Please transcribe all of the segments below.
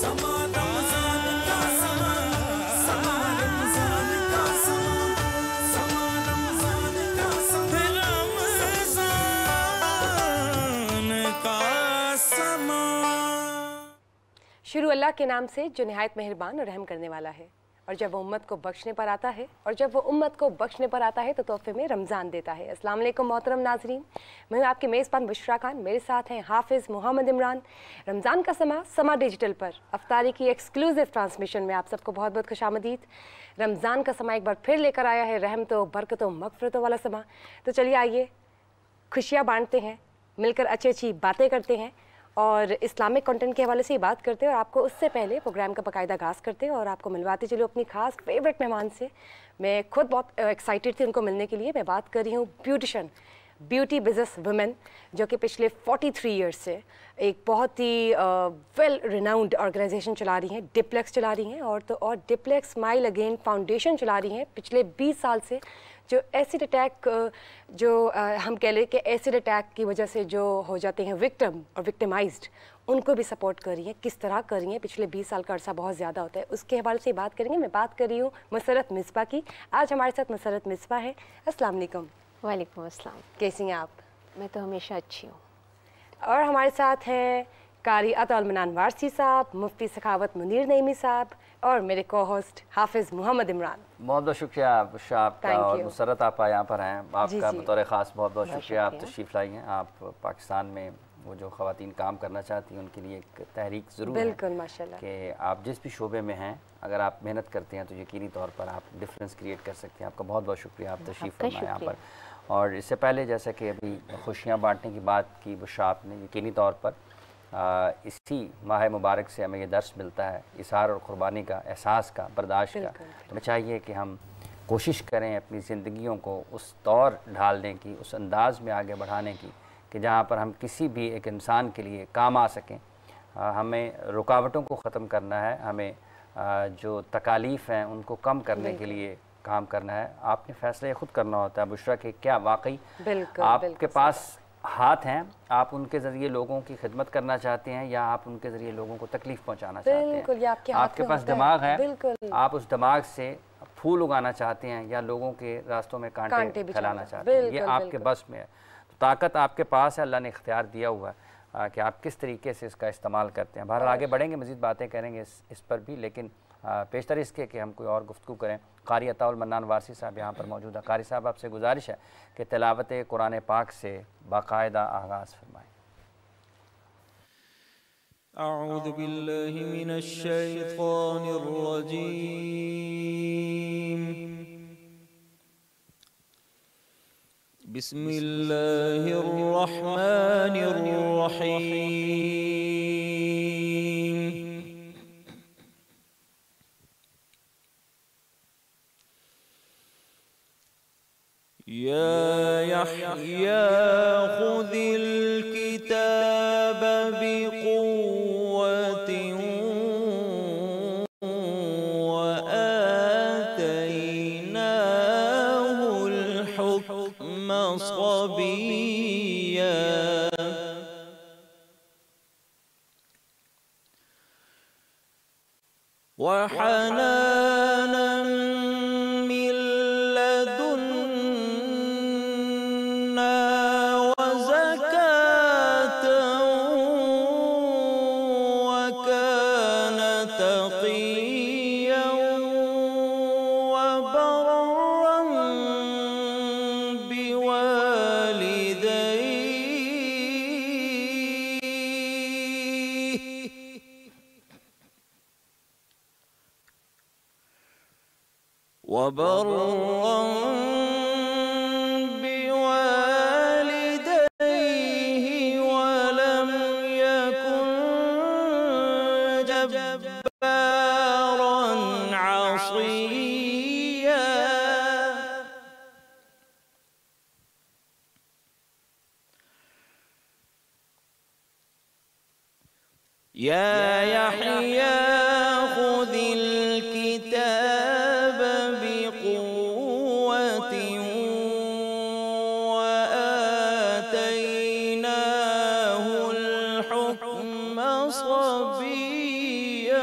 समा रमजान का समा, समा रमजान का समा, समा रमजान का समा, रमजान का समा। शुरू अल्लाह के नाम से जो निहायत मेहरबान और रहम करने वाला है। और जब वो उम्मत को बख्शने पर आता है तो तोहफे में रमज़ान देता है। अस्सलाम वालेकुम मोहतरम नाजरीन, मैं हूँ आपकी मेज़बान बुशरा खान। मेरे साथ हैं हाफिज़ मोहम्मद इमरान। रमज़ान का समा डिजिटल पर अफ्तारी की एक्सक्लूसिव ट्रांसमिशन में आप सबको बहुत बहुत खुशामदीद। रमज़ान का समा एक बार फिर लेकर आया है रहमतों बरकतों मग़फ़िरतों वाला समा। तो चलिए आइए खुशियाँ बांटते हैं, मिलकर अच्छी अच्छी बातें करते हैं और इस्लामिक कंटेंट के हवाले से ही बात करते हैं। और आपको उससे पहले प्रोग्राम का बाकायदा आगाज़ करते हैं और आपको मिलवाते चलो अपनी खास फेवरेट मेहमान से। मैं खुद बहुत एक्साइटेड थी उनको मिलने के लिए। मैं बात कर रही हूँ ब्यूटी बिजनेस वुमेन, जो कि पिछले 43 ईयर्स से एक बहुत ही वेल रिनाउंड ऑर्गेनाइजेशन चला रही हैं, डिप्लेक्स चला रही हैं। और डिप्लेक्स स्माइल अगेन फाउंडेशन चला रही हैं पिछले 20 साल से। जो एसिड अटैक हम कह लें कि एसिड अटैक की वजह से जो हो जाते हैं विक्टिम और विक्टिमाइज्ड, उनको भी सपोर्ट कर रही हैं। किस तरह कर रही हैं, पिछले 20 साल का अरसा बहुत ज़्यादा होता है, उसके हवाले से बात करेंगे। मैं बात कर रही हूँ मसरत मिसबा की। आज हमारे साथ मसरत मिसबा है। अस्सलाम वालेकुम। वालेकुम अस्सलाम। कैसी हैं आप? मैं तो हमेशा अच्छी हूँ। और हमारे साथ हैं कारी अताउल मन्नान वारसी साहब, मुफ्ती सखावत मुनीर नईमी साहब और मेरे को होस्ट हाफिज़ मोहम्मद इमरान। बहुत बहुत शुक्रिया आपका और मुसरत आप यहाँ पर हैं। आपका बतौर ख़ास बहुत बहुत शुक्रिया, आप तशरीफ़ लाई हैं। आप पाकिस्तान में वो जो ख़वातीन काम करना चाहती हैं उनके लिए एक तहरीक ज़रूर है। बिल्कुल माशाल्लाह कि आप जिस भी शोबे में हैं, अगर आप मेहनत करते हैं तो यकीनी तौर पर आप डिफरेंस क्रिएट कर सकते हैं। आपका बहुत बहुत शुक्रिया, आप तशरीफ़ फरमाएं यहाँ पर। और इससे पहले जैसा कि अभी खुशियाँ बांटने की बात की बुशरा आपने, यकीनी तौर पर इसी माह मुबारक से हमें ये दर्स मिलता है इसार और क़ुरबानी का, एहसास का, बर्दाश्त का। तो हमें चाहिए कि हम कोशिश करें अपनी ज़िंदगियों को उस तौर ढालने की, उस अंदाज़ में आगे बढ़ाने की कि जहाँ पर हम किसी भी एक इंसान के लिए काम आ सकें। हमें रुकावटों को ख़त्म करना है, हमें जो तकालीफ़ हैं उनको कम करने के लिए काम करना है। आपने फ़ैसला ख़ुद करना होता है बुशरा कि क्या वाकई आपके पास हाथ हैं, आप उनके ज़रिए लोगों की खिदमत करना चाहते हैं या आप उनके ज़रिए लोगों को तकलीफ़ पहुंचाना चाहते हैं। आपके पास दिमाग है, आप उस दिमाग से फूल उगाना चाहते हैं या लोगों के रास्तों में कांटे फैलाना चाहते हैं। ये आपके बस में है। तो ताकत आपके पास है, अल्लाह ने इख्तियार दिया हुआ है कि आप किस तरीके से इसका इस्तेमाल करते हैं। बहरहाल आगे बढ़ेंगे, मज़ीद बातें करेंगे इस पर भी, लेकिन पेशतर इसके कि हम कोई और गुफ्तगू करें। कारी अताउल मन्नान वारसी साहब यहाँ पर मौजूद है। कारी साहब, आपसे गुजारिश है कि तिलावत कुरान पाक से बाकायदा आगाज़ फरमाएँ। अऊज़ु बिल्लाहि मिनश शैतानिर रजीम, बिस्मिल्लाहिर रहमानिर रहीम। या यहया खुदिल किताब बिक़ुव्वतिन व आतैनाहुल हुक्म सबिय्या व हनानन मिन लदुन्ना व ज़कातन व कान तक़िय्यन व बर्रन बिवालिदैहि वलम यकुन जब्बारन असिय्या। या यहया खुदिल किताब बिक़ुव्वतिन व आतैनाहुल हुक्म सबिय्या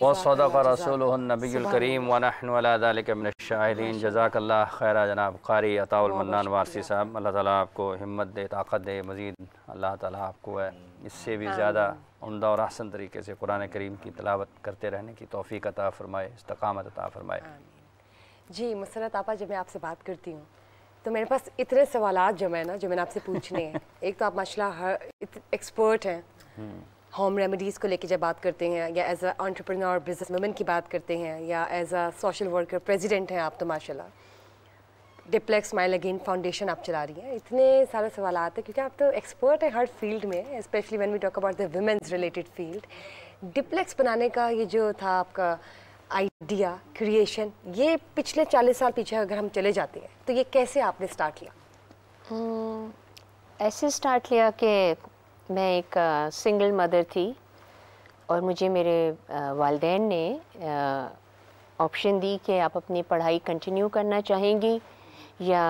वसदक़ रसूलुहुन नबियुल करीम व नहनु अला ज़ालिका मिनश शाहिदीन। जज़ाकल्लाह खैरा जनाब कारी अताउल मन्नान वारसी साहब। अल्लाह ताला आपको हिम्मत दे, ताकत दे, मज़ीद अल्लाह ताला आपको है इससे भी ज़्यादा उम्दा और अहसन तरीके से कुरान करीम की तिलावत करते रहने की तौफ़ीक़ अता फ़रमाए, इस्तिक़ामत अता फ़रमाए। जी मुसरत आपा, जब मैं आपसे बात करती हूँ तो मेरे पास इतने सवालात जमा है ना जो मैंने आपसे पूछने हैं। एक तो आप माशाल्लाह हर एक्सपर्ट हैं, होम रेमेडीज़ को लेके जब बात करते हैं या as a entrepreneur business women की बात करते हैं या as a social worker president हैं आप, तो माशाल्लाह डिप्लेक्स स्माइल अगेन फाउंडेशन आप चला रही हैं। इतने सारे सवालात हैं क्योंकि आप तो एक्सपर्ट हैं हर फील्ड में, specially when we talk about the women's related field. डिप्लेक्स बनाने का ये जो था आपका आइडिया क्रिएशन, ये पिछले 40 साल पीछे अगर हम चले जाते हैं तो ये कैसे आपने स्टार्ट किया? ऐसे स्टार्ट किया कि मैं एक सिंगल मदर थी और मुझे मेरे वालिदैन ने ऑप्शन दी कि आप अपनी पढ़ाई कंटिन्यू करना चाहेंगी या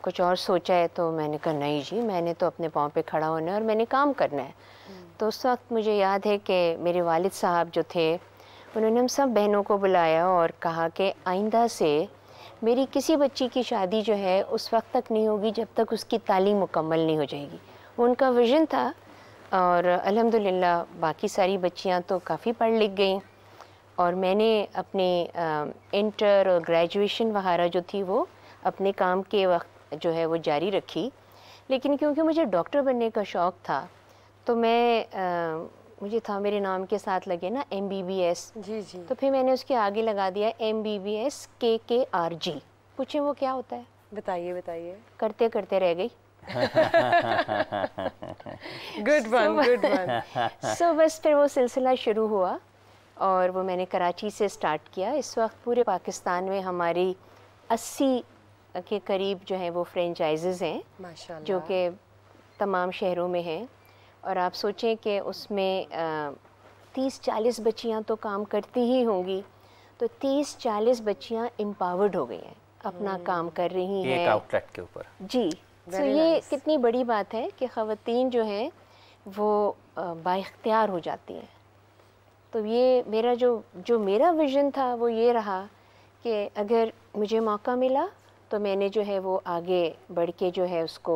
कुछ और सोचा है। तो मैंने कहा नहीं जी, मैंने तो अपने पाँव पे खड़ा होना है और मैंने काम करना है। तो उस वक्त मुझे याद है कि मेरे वालिद साहब जो थे उन्होंने हम सब बहनों को बुलाया और कहा कि आइंदा से मेरी किसी बच्ची की शादी जो है उस वक्त तक नहीं होगी जब तक उसकी तालीम मुकम्मल नहीं हो जाएगी। वो उनका विज़न था और अल्हम्दुलिल्लाह बाकी सारी बच्चियां तो काफ़ी पढ़ लिख गई और मैंने अपने इंटर और ग्रेजुएशन वगैरह जो थी वो अपने काम के वक्त जो है वो जारी रखी। लेकिन क्योंकि मुझे डॉक्टर बनने का शौक़ था तो मैं मुझे था मेरे नाम के साथ लगे ना MBBS। जी जी। तो फिर मैंने उसके आगे लगा दिया MBBS KKRG। पूछे वो क्या होता है? बताइए बताइए। करते करते रह गई। Good one good one. So बस फिर वो सिलसिला शुरू हुआ और वो मैंने कराची से स्टार्ट किया। इस वक्त पूरे पाकिस्तान में हमारी 80 के करीब जो है वो फ्रेंचाइजेज़ हैं माशाल्लाह, जो कि तमाम शहरों में हैं और आप सोचें कि उसमें 30-40 बच्चियां तो काम करती ही होंगी, तो 30-40 बच्चियां एम्पावर्ड हो गई हैं, अपना काम कर रही हैं एक आउटलेट के ऊपर। जी। तो ये कितनी बड़ी बात है कि ख़वातीन जो हैं वो बाइख्तियार हो जाती हैं। तो ये मेरा जो मेरा विज़न था वो ये रहा कि अगर मुझे मौका मिला तो मैंने जो है वो आगे बढ़ के जो है उसको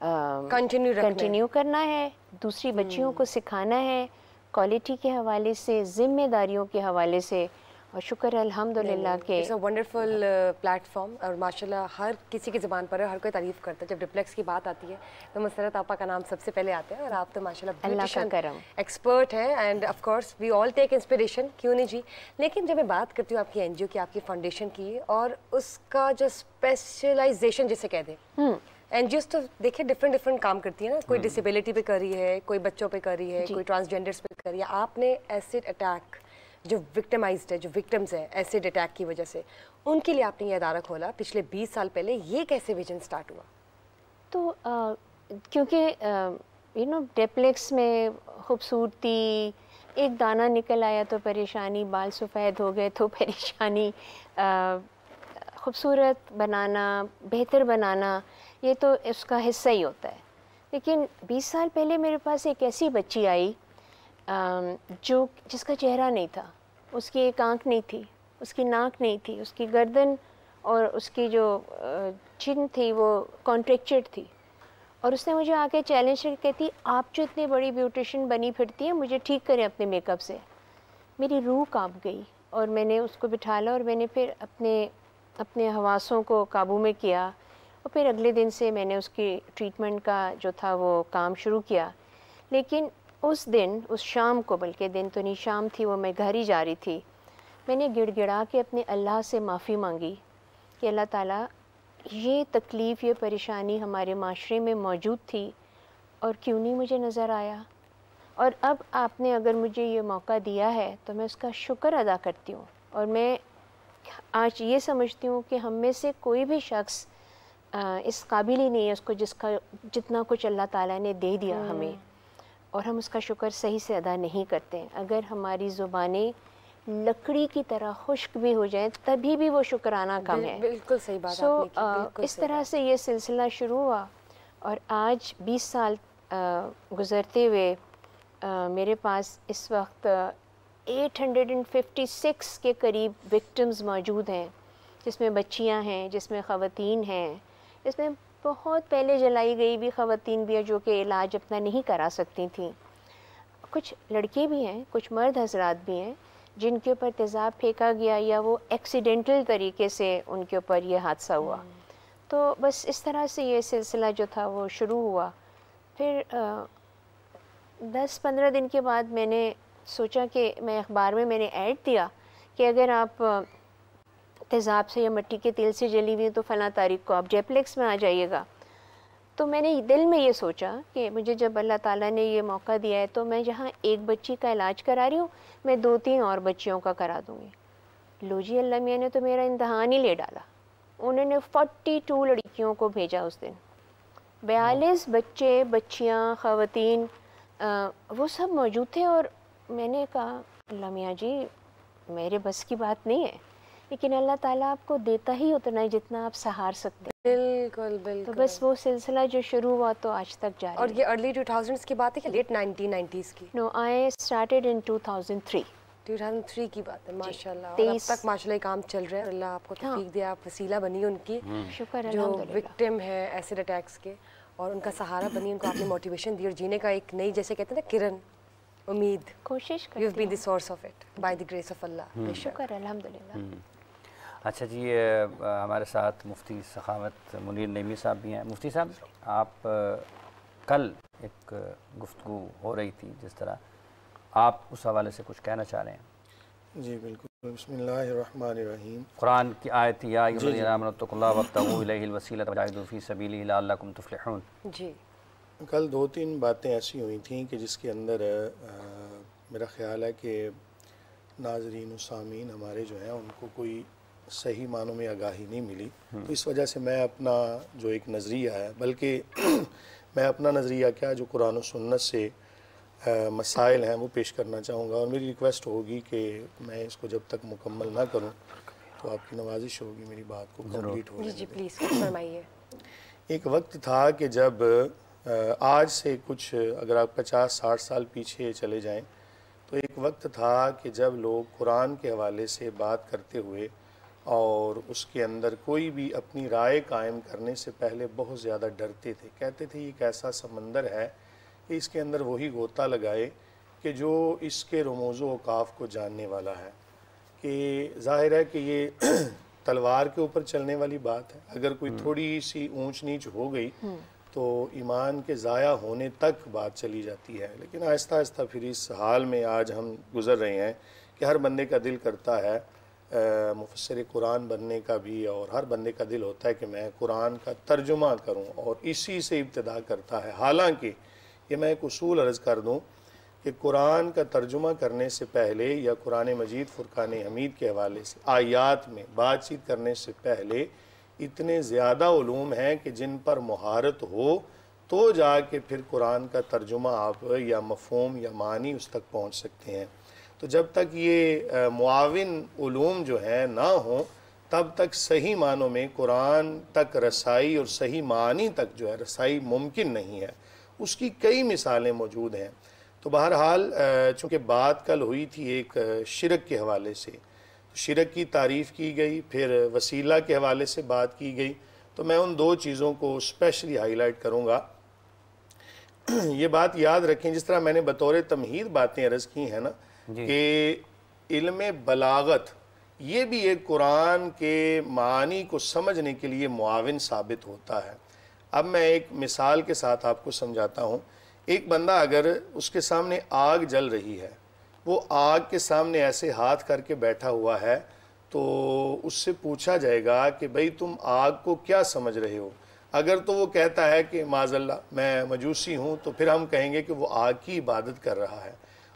कंटिन्यू करना है, दूसरी बच्चियों को सिखाना है, क्वालिटी के हवाले से, ज़िम्मेदारियों के हवाले से। और शुक्र अल्हम्दुलिल्लाह के इट्स अ वंडरफुल प्लेटफॉर्म और माशाल्लाह हर किसी की ज़बान पर है, हर कोई तारीफ़ करता है। जब डिप्लेक्स की बात आती है तो मसरत आपा का नाम सबसे पहले आता है और आप तो माशाल्लाह अल्लाह का करम एक्सपर्ट है and of course we all take inspiration, क्यों नहीं जी। लेकिन जब मैं बात करती हूँ आपकी एनजीओ की, आपकी फाउंडेशन की और उसका जो स्पेशलाइजेशन जिसे कह दें, एनजीओस तो देखिए डिफरेंट काम करती है ना, कोई डिसेबिलिटी पे कर रही है, कोई बच्चों पे कर रही है, कोई ट्रांसजेंडर्स पे कर रही है। आपने एसिड अटैक जो विक्टिमाइज्ड है, जो विक्टिम्स है एसिड अटैक की वजह से, उनके लिए आपने ये अदारा खोला पिछले 20 साल पहले। ये कैसे विजन स्टार्ट हुआ? तो क्योंकि यू नो डिप्लेक्स में खूबसूरती, एक दाना निकल आया तो परेशानी, बाल सफ़ेद हो गए तो परेशानी, खूबसूरत बनाना, बेहतर बनाना, ये तो इसका हिस्सा ही होता है। लेकिन 20 साल पहले मेरे पास एक ऐसी बच्ची आई जिसका चेहरा नहीं था, उसकी एक आँख नहीं थी, उसकी नाक नहीं थी, उसकी गर्दन और उसकी जो चिन थी वो कॉन्ट्रैक्चर्ड थी। और उसने मुझे आके चैलेंज करके कहती, आप जो इतनी बड़ी ब्यूटिशियन बनी फिरती हैं, मुझे ठीक करें अपने मेकअप से। मेरी रूह कांप गई और मैंने उसको बिठाला और मैंने फिर अपने हवासों को काबू में किया और फिर अगले दिन से मैंने उसकी ट्रीटमेंट का जो था वो काम शुरू किया। लेकिन उस दिन, उस शाम को, बल्कि दिन तो नहीं शाम थी, वो मैं घर ही जा रही थी, मैंने गिड़गिड़ा के अपने अल्लाह से माफ़ी मांगी कि अल्लाह ताला ये तकलीफ़, ये परेशानी हमारे माशरे में मौजूद थी और क्यों नहीं मुझे नज़र आया। और अब आपने अगर मुझे ये मौका दिया है तो मैं उसका शुक्र अदा करती हूँ। और मैं आज ये समझती हूँ कि हम में से कोई भी शख्स इस काबिल ही नहीं है उसको जितना कुछ अल्लाह ताला ने दे दिया हमें, और हम उसका शुक्र सही से अदा नहीं करते हैं। अगर हमारी ज़ुबानें लकड़ी की तरह खुश्क भी हो जाएं तभी भी वो शुक्राना कम है। बिल्कुल सही बात आपने की, बिल्कुल इस तरह से ये सिलसिला शुरू हुआ और आज 20 साल गुज़रते हुए मेरे पास इस वक्त 856 के करीब विक्टिम्स मौजूद हैं, जिसमें बच्चियां हैं, जिसमें ख़वातीन हैं, इसमें बहुत पहले जलाई गई भी ख़वातीन भी हैं जो कि इलाज अपना नहीं करा सकती थीं। कुछ लड़के भी हैं, कुछ मर्द हजरात भी हैं जिनके ऊपर तेज़ाब फेंका गया या वो एक्सीडेंटल तरीके से उनके ऊपर ये हादसा हुआ। तो बस इस तरह से ये सिलसिला जो था वो शुरू हुआ। फिर 10-15 दिन के बाद मैंने सोचा कि मैं अखबार में मैंने ऐड दिया कि अगर आप तेज़ाब से या मिट्टी के तेल से जली हुई तो फ़लाँ तारीख को आप जेप्लेक्स में आ जाइएगा। तो मैंने दिल में ये सोचा कि मुझे जब अल्लाह ताला ने ये मौका दिया है तो मैं जहाँ एक बच्ची का इलाज करा रही हूँ, मैं 2-3 और बच्चियों का करा दूँगी। लो जी, अल्लाह मियाँ ने तो मेरा इम्तहान ही ले डाला। उन्होंने 42 लड़कियों को भेजा उस दिन, 42 बच्चे, बच्चियाँ, ख़वातीन वो सब मौजूद थे। और मैंने कहा, अल्लाह मियाँ जी, मेरे बस की बात नहीं है, लेकिन अल्लाह ताला आपको देता ही उतना है जितना आप सहार सकते हैं। बिल्कुल बिल्कुल। तो बस वो सिलसिला जो शुरू हुआ तो आज तक जारी। और ये अर्ली 2000s की बात है कि लेट 1990s की? नो, आई स्टार्टेड इन 2003 की बात है। माशाल्लाह, और अब 23 तक माशाल्लाह काम चल रहा है। अल्लाह आपको तौफीक दे, आप वसीला बनी उनकी शुक्र जो अल्हम्दुलिल्लाह। विक्टिम है एसिड अटैक्स के, और उनका सहारा बनी, उनको आपने मोटिवेशन दी और जीने का एक नई, जैसे कहते हैं ना, किरण, उम्मीद, कोशिश यू हैव करती बीन द हूँ। Source of it by the grace of Allah. शुक्र अल्हम्दुलिल्लाह। अच्छा जी, हमारे साथ मुफ्ती सखावत मुनीर नईमी साहब भी हैं। मुफ्ती साहब, आप कल एक गुफ्तगू हो रही थी, जिस तरह आप उस हवाले से कुछ कहना चाह रहे हैं? जी बिल्कुल। बिस्मिल्लाहिर्रहमानिर्रहीम। कुरान की आयत या अय्युहल्लज़ीना आमनू इत्तक़ुल्लाह वब्तगू इलैहिल वसीलता वजाहिदू फ़ी सबीलिही लअल्लकुम तुफ़्लिहून। जी, कल 2-3 बातें ऐसी हुई थी कि जिसके अंदर मेरा ख़्याल है कि नाज़रीन व सामीन हमारे जो हैं उनको कोई सही मानों में आगाही नहीं मिली। तो इस वजह से मैं अपना जो एक नज़रिया है, बल्कि मैं अपना नज़रिया क्या जो कुरान और सुन्नत से मसाइल हैं वो पेश करना चाहूँगा, और मेरी रिक्वेस्ट होगी कि मैं इसको जब तक मुकम्मल ना करूँ तो आपकी नवाजिश होगी मेरी बात को कंप्लीट हो जी प्लीज़ फरमाइए। एक वक्त था कि जब आज से कुछ अगर आप 50-60 साल पीछे चले जाएं तो एक वक्त था कि जब लोग कुरान के हवाले से बात करते हुए और उसके अंदर कोई भी अपनी राय कायम करने से पहले बहुत ज़्यादा डरते थे। कहते थे ये एक ऐसा समंदर है कि इसके अंदर वही गोता लगाए कि जो इसके रमूज़ औकाफ को जानने वाला है, कि ज़ाहिर है कि ये तलवार के ऊपर चलने वाली बात है। अगर कोई थोड़ी सी ऊंच नीच हो गई तो ईमान के ज़ाया होने तक बात चली जाती है। लेकिन आहिस्ता आहिस्ता फिर इस हाल में आज हम गुज़र रहे हैं कि हर बंदे का दिल करता है मुफस्सिर कुरान बनने का भी, और हर बंदे का दिल होता है कि मैं कुरान का तर्जुमा करूं, और इसी से इब्तिदा करता है। हालांकि ये मैं एक उसूल अर्ज़ कर दूं कि कुरान का तर्जुमा करने से पहले या कुरान मजीद फुरकान हमीद के हवाले से आयात में बातचीत करने से पहले इतने ज़्यादा उलूम हैं कि जिन पर मुहारत हो तो जाके फिर कुरान का तर्जुमा आप या मफ़हूम या मानी उस तक पहुँच सकते हैं। तो जब तक ये मुआविन उलूम जो हैं ना हो तब तक सही मानों में कुरान तक रसाई और सही मानी तक जो है रसाई मुमकिन नहीं है। उसकी कई मिसालें मौजूद हैं। तो बहरहाल चूँकि बात कल हुई थी एक शिरक के हवाले से, तो शिरक की तारीफ़ की गई, फिर वसीला के हवाले से बात की गई, तो मैं उन दो चीज़ों को स्पेशली हाईलाइट करूँगा। ये बात याद रखें, जिस तरह मैंने बतौर तमहीद बातें अर्ज़ की हैं ना कि इल्म बलागत ये भी एक कुरान के मानी को समझने के लिए मुआविन साबित होता है। अब मैं एक मिसाल के साथ आपको समझाता हूँ। एक बंदा अगर उसके सामने आग जल रही है, वो आग के सामने ऐसे हाथ करके बैठा हुआ है, तो उससे पूछा जाएगा कि भाई तुम आग को क्या समझ रहे हो। अगर तो वो कहता है कि माज़ल्ला मैं मजूसी हूँ, तो फिर हम कहेंगे कि वो आग की इबादत कर रहा है।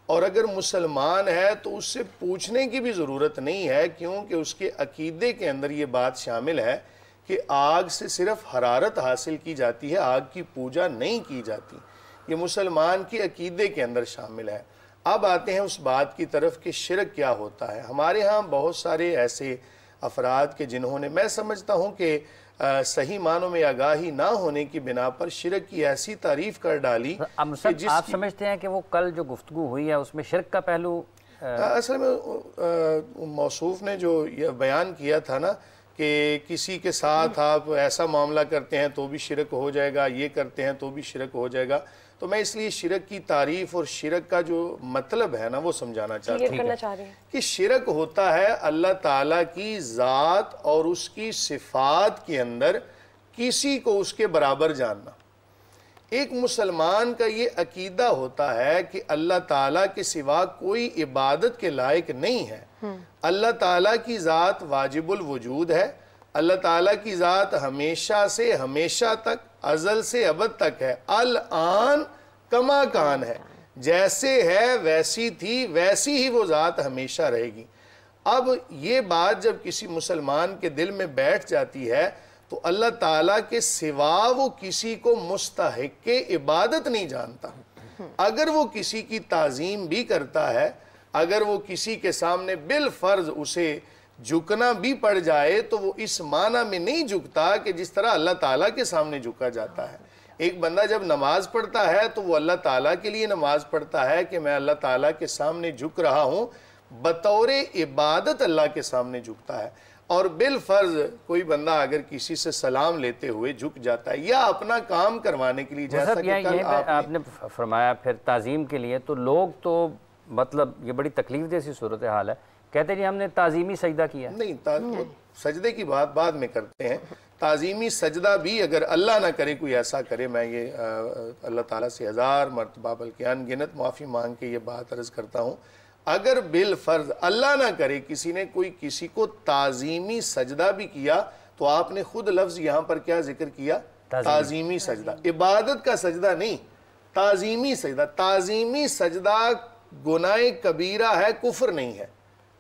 और अगर मुसलमान है तो उससे पूछने की भी ज़रूरत नहीं है, क्योंकि उसके अकीदे के अंदर ये बात शामिल है कि आग से सिर्फ हरारत हासिल की जाती है, आग की पूजा नहीं की जाती। ये मुसलमान के अकीदे के अंदर शामिल है। अब आते हैं उस बात की तरफ कि शिरक क्या होता है। हमारे यहाँ बहुत सारे ऐसे अफराद के जिन्होंने, मैं समझता हूँ कि सही मानों में आगाही ना होने की बिना पर शिरक की ऐसी तारीफ कर डाली। आप समझते हैं कि वो कल जो गुफ्तगू हुई है उसमें शिरक का पहलू असल में मौसूफ ने जो ये बयान किया था ना कि किसी के साथ आप ऐसा मामला करते हैं तो भी शिरक हो जाएगा, ये करते हैं तो भी शिरक हो जाएगा, तो मैं इसलिए शिरक की तारीफ और शिरक का जो मतलब है ना वो समझाना चाहता हूँ कि शिरक होता है अल्लाह ताला की ज़ात और उसकी सिफ़ात के अंदर किसी को उसके बराबर जानना। एक मुसलमान का ये अकीदा होता है कि अल्लाह ताला के सिवा कोई इबादत के लायक नहीं है। अल्लाह ताला की ज़ात वाजिबुल वजूद है, अल्लाह ताला की ज़ात हमेशा से हमेशा तक, अज़ल से अबद तक है। अल आन कमा कान है, जैसे है वैसी थी वैसी ही वो ज़ात हमेशा रहेगी। अब ये बात जब किसी मुसलमान के दिल में बैठ जाती है तो अल्लाह ताला के सिवा वो किसी को मुस्तहिक के इबादत नहीं जानता। अगर वो किसी की ताज़ीम भी करता है, अगर वो किसी के सामने बिल फ़र्ज उसे झुकना भी पड़ जाए, तो वो इस माना में नहीं झुकता कि जिस तरह अल्लाह ताला के सामने झुका जाता है। एक बंदा जब नमाज पढ़ता है तो वो अल्लाह ताला के लिए नमाज पढ़ता है कि मैं अल्लाह ताला के सामने झुक रहा हूँ, बतौर इबादत अल्लाह के सामने झुकता है। और बिल फ़र्ज कोई बंदा अगर किसी से सलाम लेते हुए झुक जाता है या अपना काम करवाने के लिए, जैसा कि कल आपने फरमाया फिर ताज़ीम के लिए, तो लोग तो मतलब ये बड़ी तकलीफ जैसी सूरत हाल है, कहते हैं हमने ताज़ीमी सजदा किया। नहीं, सजदे की बात बाद में करते हैं। ताज़ीमी सजदा भी अगर अल्लाह ना करे कोई ऐसा करे, मैं ये अल्लाह ताला से 1000 मरतबा बल्कि अनगिनत माफ़ी मांग के ये बात अर्ज़ करता हूँ, अगर बिल फ़र्ज अल्लाह ना करे किसी ने कोई किसी को ताज़ीमी सजदा भी किया, तो आपने खुद लफ्ज़ यहाँ पर क्या जिक्र किया, ताज़ीमी सजदा, इबादत का सजदा नहीं, ताज़ीमी सजदा। ताज़ीमी सजदा गुनाह कबीरा है, कुफ्र नहीं है,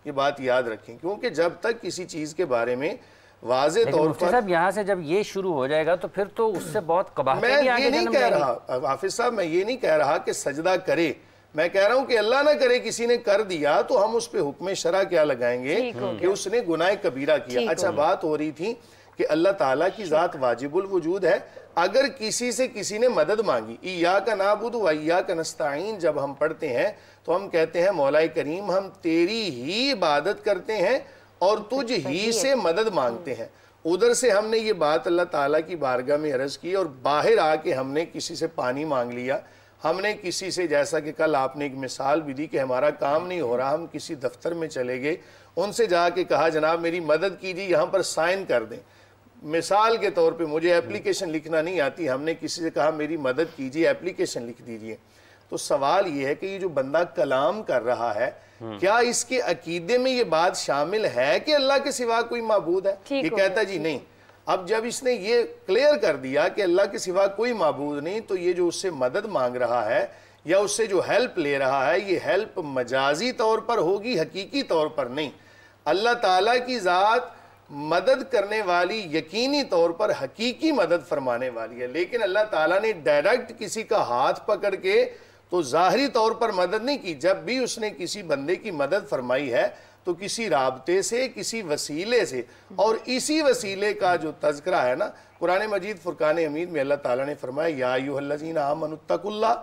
ये बात याद रखें। क्योंकि जब तक किसी चीज़ के बारे में वाज़े तौर मुफ्ती पर। साहब यहाँ से जब ये शुरू हो जाएगा तो फिर तो उससे बहुत कबाहतें मैं भी आगे ये नहीं जन्म कह लेंगी। रहा हाफिज साहब, मैं ये नहीं कह रहा कि सजदा करे, मैं कह रहा हूं कि अल्लाह ना करे किसी ने कर दिया तो हम उस पे हुक्म शरा क्या लगाएंगे कि उसने गुनाह कबीरा किया। अच्छा, बात हो रही थी कि अल्लाह ताला की ज़ात वाजिबुल वजूद है। अगर किसी से किसी ने मदद मांगी, इय्याका नाबुदु व इय्याका नस्तईन जब हम पढ़ते हैं तो हम कहते हैं मौलाए करीम हम तेरी ही इबादत करते हैं और तुझ ही से मदद मांगते हैं। उधर से हमने ये बात अल्लाह ताला की बारगाह में अर्ज़ की और बाहर आके हमने किसी से पानी मांग लिया, हमने किसी से, जैसा कि कल आपने एक मिसाल भी दी कि हमारा काम नहीं हो रहा, हम किसी दफ्तर में चले गए, उनसे जाके कहा जनाब मेरी मदद कीजिए, यहाँ पर साइन कर दें। मिसाल के तौर पे मुझे एप्लीकेशन लिखना नहीं आती, हमने किसी से कहा मेरी मदद कीजिए, एप्लीकेशन लिख दीजिए। तो सवाल ये है कि ये जो बंदा कलाम कर रहा है, क्या इसके अकीदे में ये बात शामिल है कि अल्लाह के सिवा कोई माबूद है? ये कहता है जी नहीं। अब जब इसने ये क्लियर कर दिया कि अल्लाह के सिवा कोई माबूद नहीं, तो ये जो उससे मदद मांग रहा है या उससे जो हेल्प ले रहा है, ये हेल्प मजाजी तौर पर होगी, हकीकी तौर पर नहीं। अल्लाह ताला की ज़ात मदद करने वाली, यकीनी तौर पर हकीकी मदद फरमाने वाली है। लेकिन अल्लाह ताला ने डायरेक्ट किसी का हाथ पकड़ के तो ज़ाहरी तौर पर मदद नहीं की। जब भी उसने किसी बंदे की मदद फरमाई है तो किसी राबते से, किसी वसीले से, और इसी वसीले का जो तज़किरा है ना, कुरान मजीद फुरकान हमीद में अल्लाह ताला ने फरमाया या अय्युहल्लज़ीना आमनुत्तकुल्लाह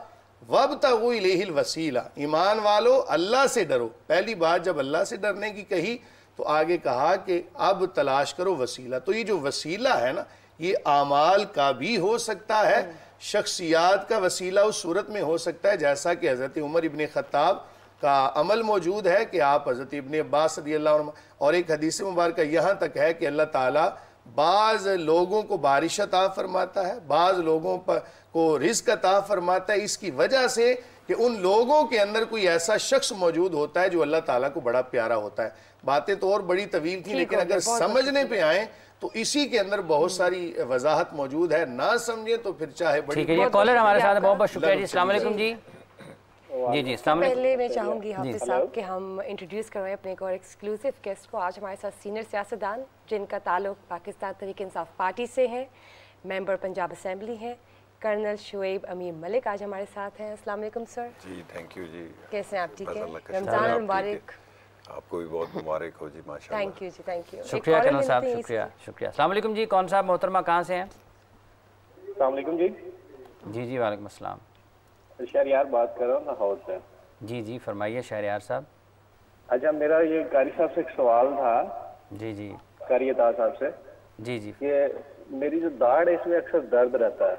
वब्तगू इलैहिल वसीला, ईमान वालो अल्लाह से डरो। पहली बात जब अल्लाह से डरने की कही तो आगे कहा कि अब तलाश करो वसीला। तो ये जो वसीला है ना, ये आमाल का भी हो सकता है, शख्सियात का वसीला उस सूरत में हो सकता है जैसा कि हज़रत उमर इब्न ख़त्ताब का अमल मौजूद है कि आप हज़रत इब्न अब्बास रज़ियल्लाहु अन्हु, और एक हदीस मुबारक यहाँ तक है कि अल्लाह ताला बाज़ लोगों को बारिश अता फरमाता है, बाज़ लोगों पर को रिज़्क़ अता फरमाता है, इसकी वजह से कि उन लोगों के अंदर कोई ऐसा शख्स मौजूद होता है जो अल्लाह ताला को बड़ा प्यारा होता है। बातें तो और बड़ी तवील थी, लेकिन अगर समझने पे आए तो इसी के अंदर बहुत सारी वजाहत मौजूद है, ना समझे तो फिर चाहे बड़ी। ठीक है, ये कॉलर हमारे साथ है, बहुत बहुत शुक्रिया जी। अस्सलाम वालेकुम जी। जी जी, अस्सलाम वालेकुम। पहले मैं चाहूँगी हाफिज़ साहब कि हम इंट्रोड्यूस करवाएं अपने एक और एक्सक्लूसिव गेस्ट को। आज हमारे साथ सीनियर सियासतदान जिनका ताल्लुक पाकिस्तान तहरीक इंसाफ पार्टी से है, मेंबर पंजाब असेंबली हैं, कर्नल शुएब अमीन मलिक आज हमारे साथ हैं। अस्सलाम वालेकुम सर। जी थैंक यू जी। कैसे हैं आप? ठीक है, रमज़ान रमज़ान मुबारक। आपको भी बहुत मुबारक हो जी, माशाल्लाह। थैंक यू जी, थैंक यू। शुक्रिया कर्नल साहब, शुक्रिया शुक्रिया। अस्सलाम वालेकुम जी, कौन साहब मोहतरमा कहाँ से हैं? अस्सलाम वालेकुम जी। जी जी वालेकुम अस्सलाम। शहरयार बात कर रहा हूँ लाहौर से। जी जी फरमाइए शहरयार साहब। अच्छा, मेरा ये कारी साहब से एक सवाल था। जी जी कारी अता साहब से। जी जी। ये मेरी जो दाढ़ है इसमें अक्सर दर्द रहता है।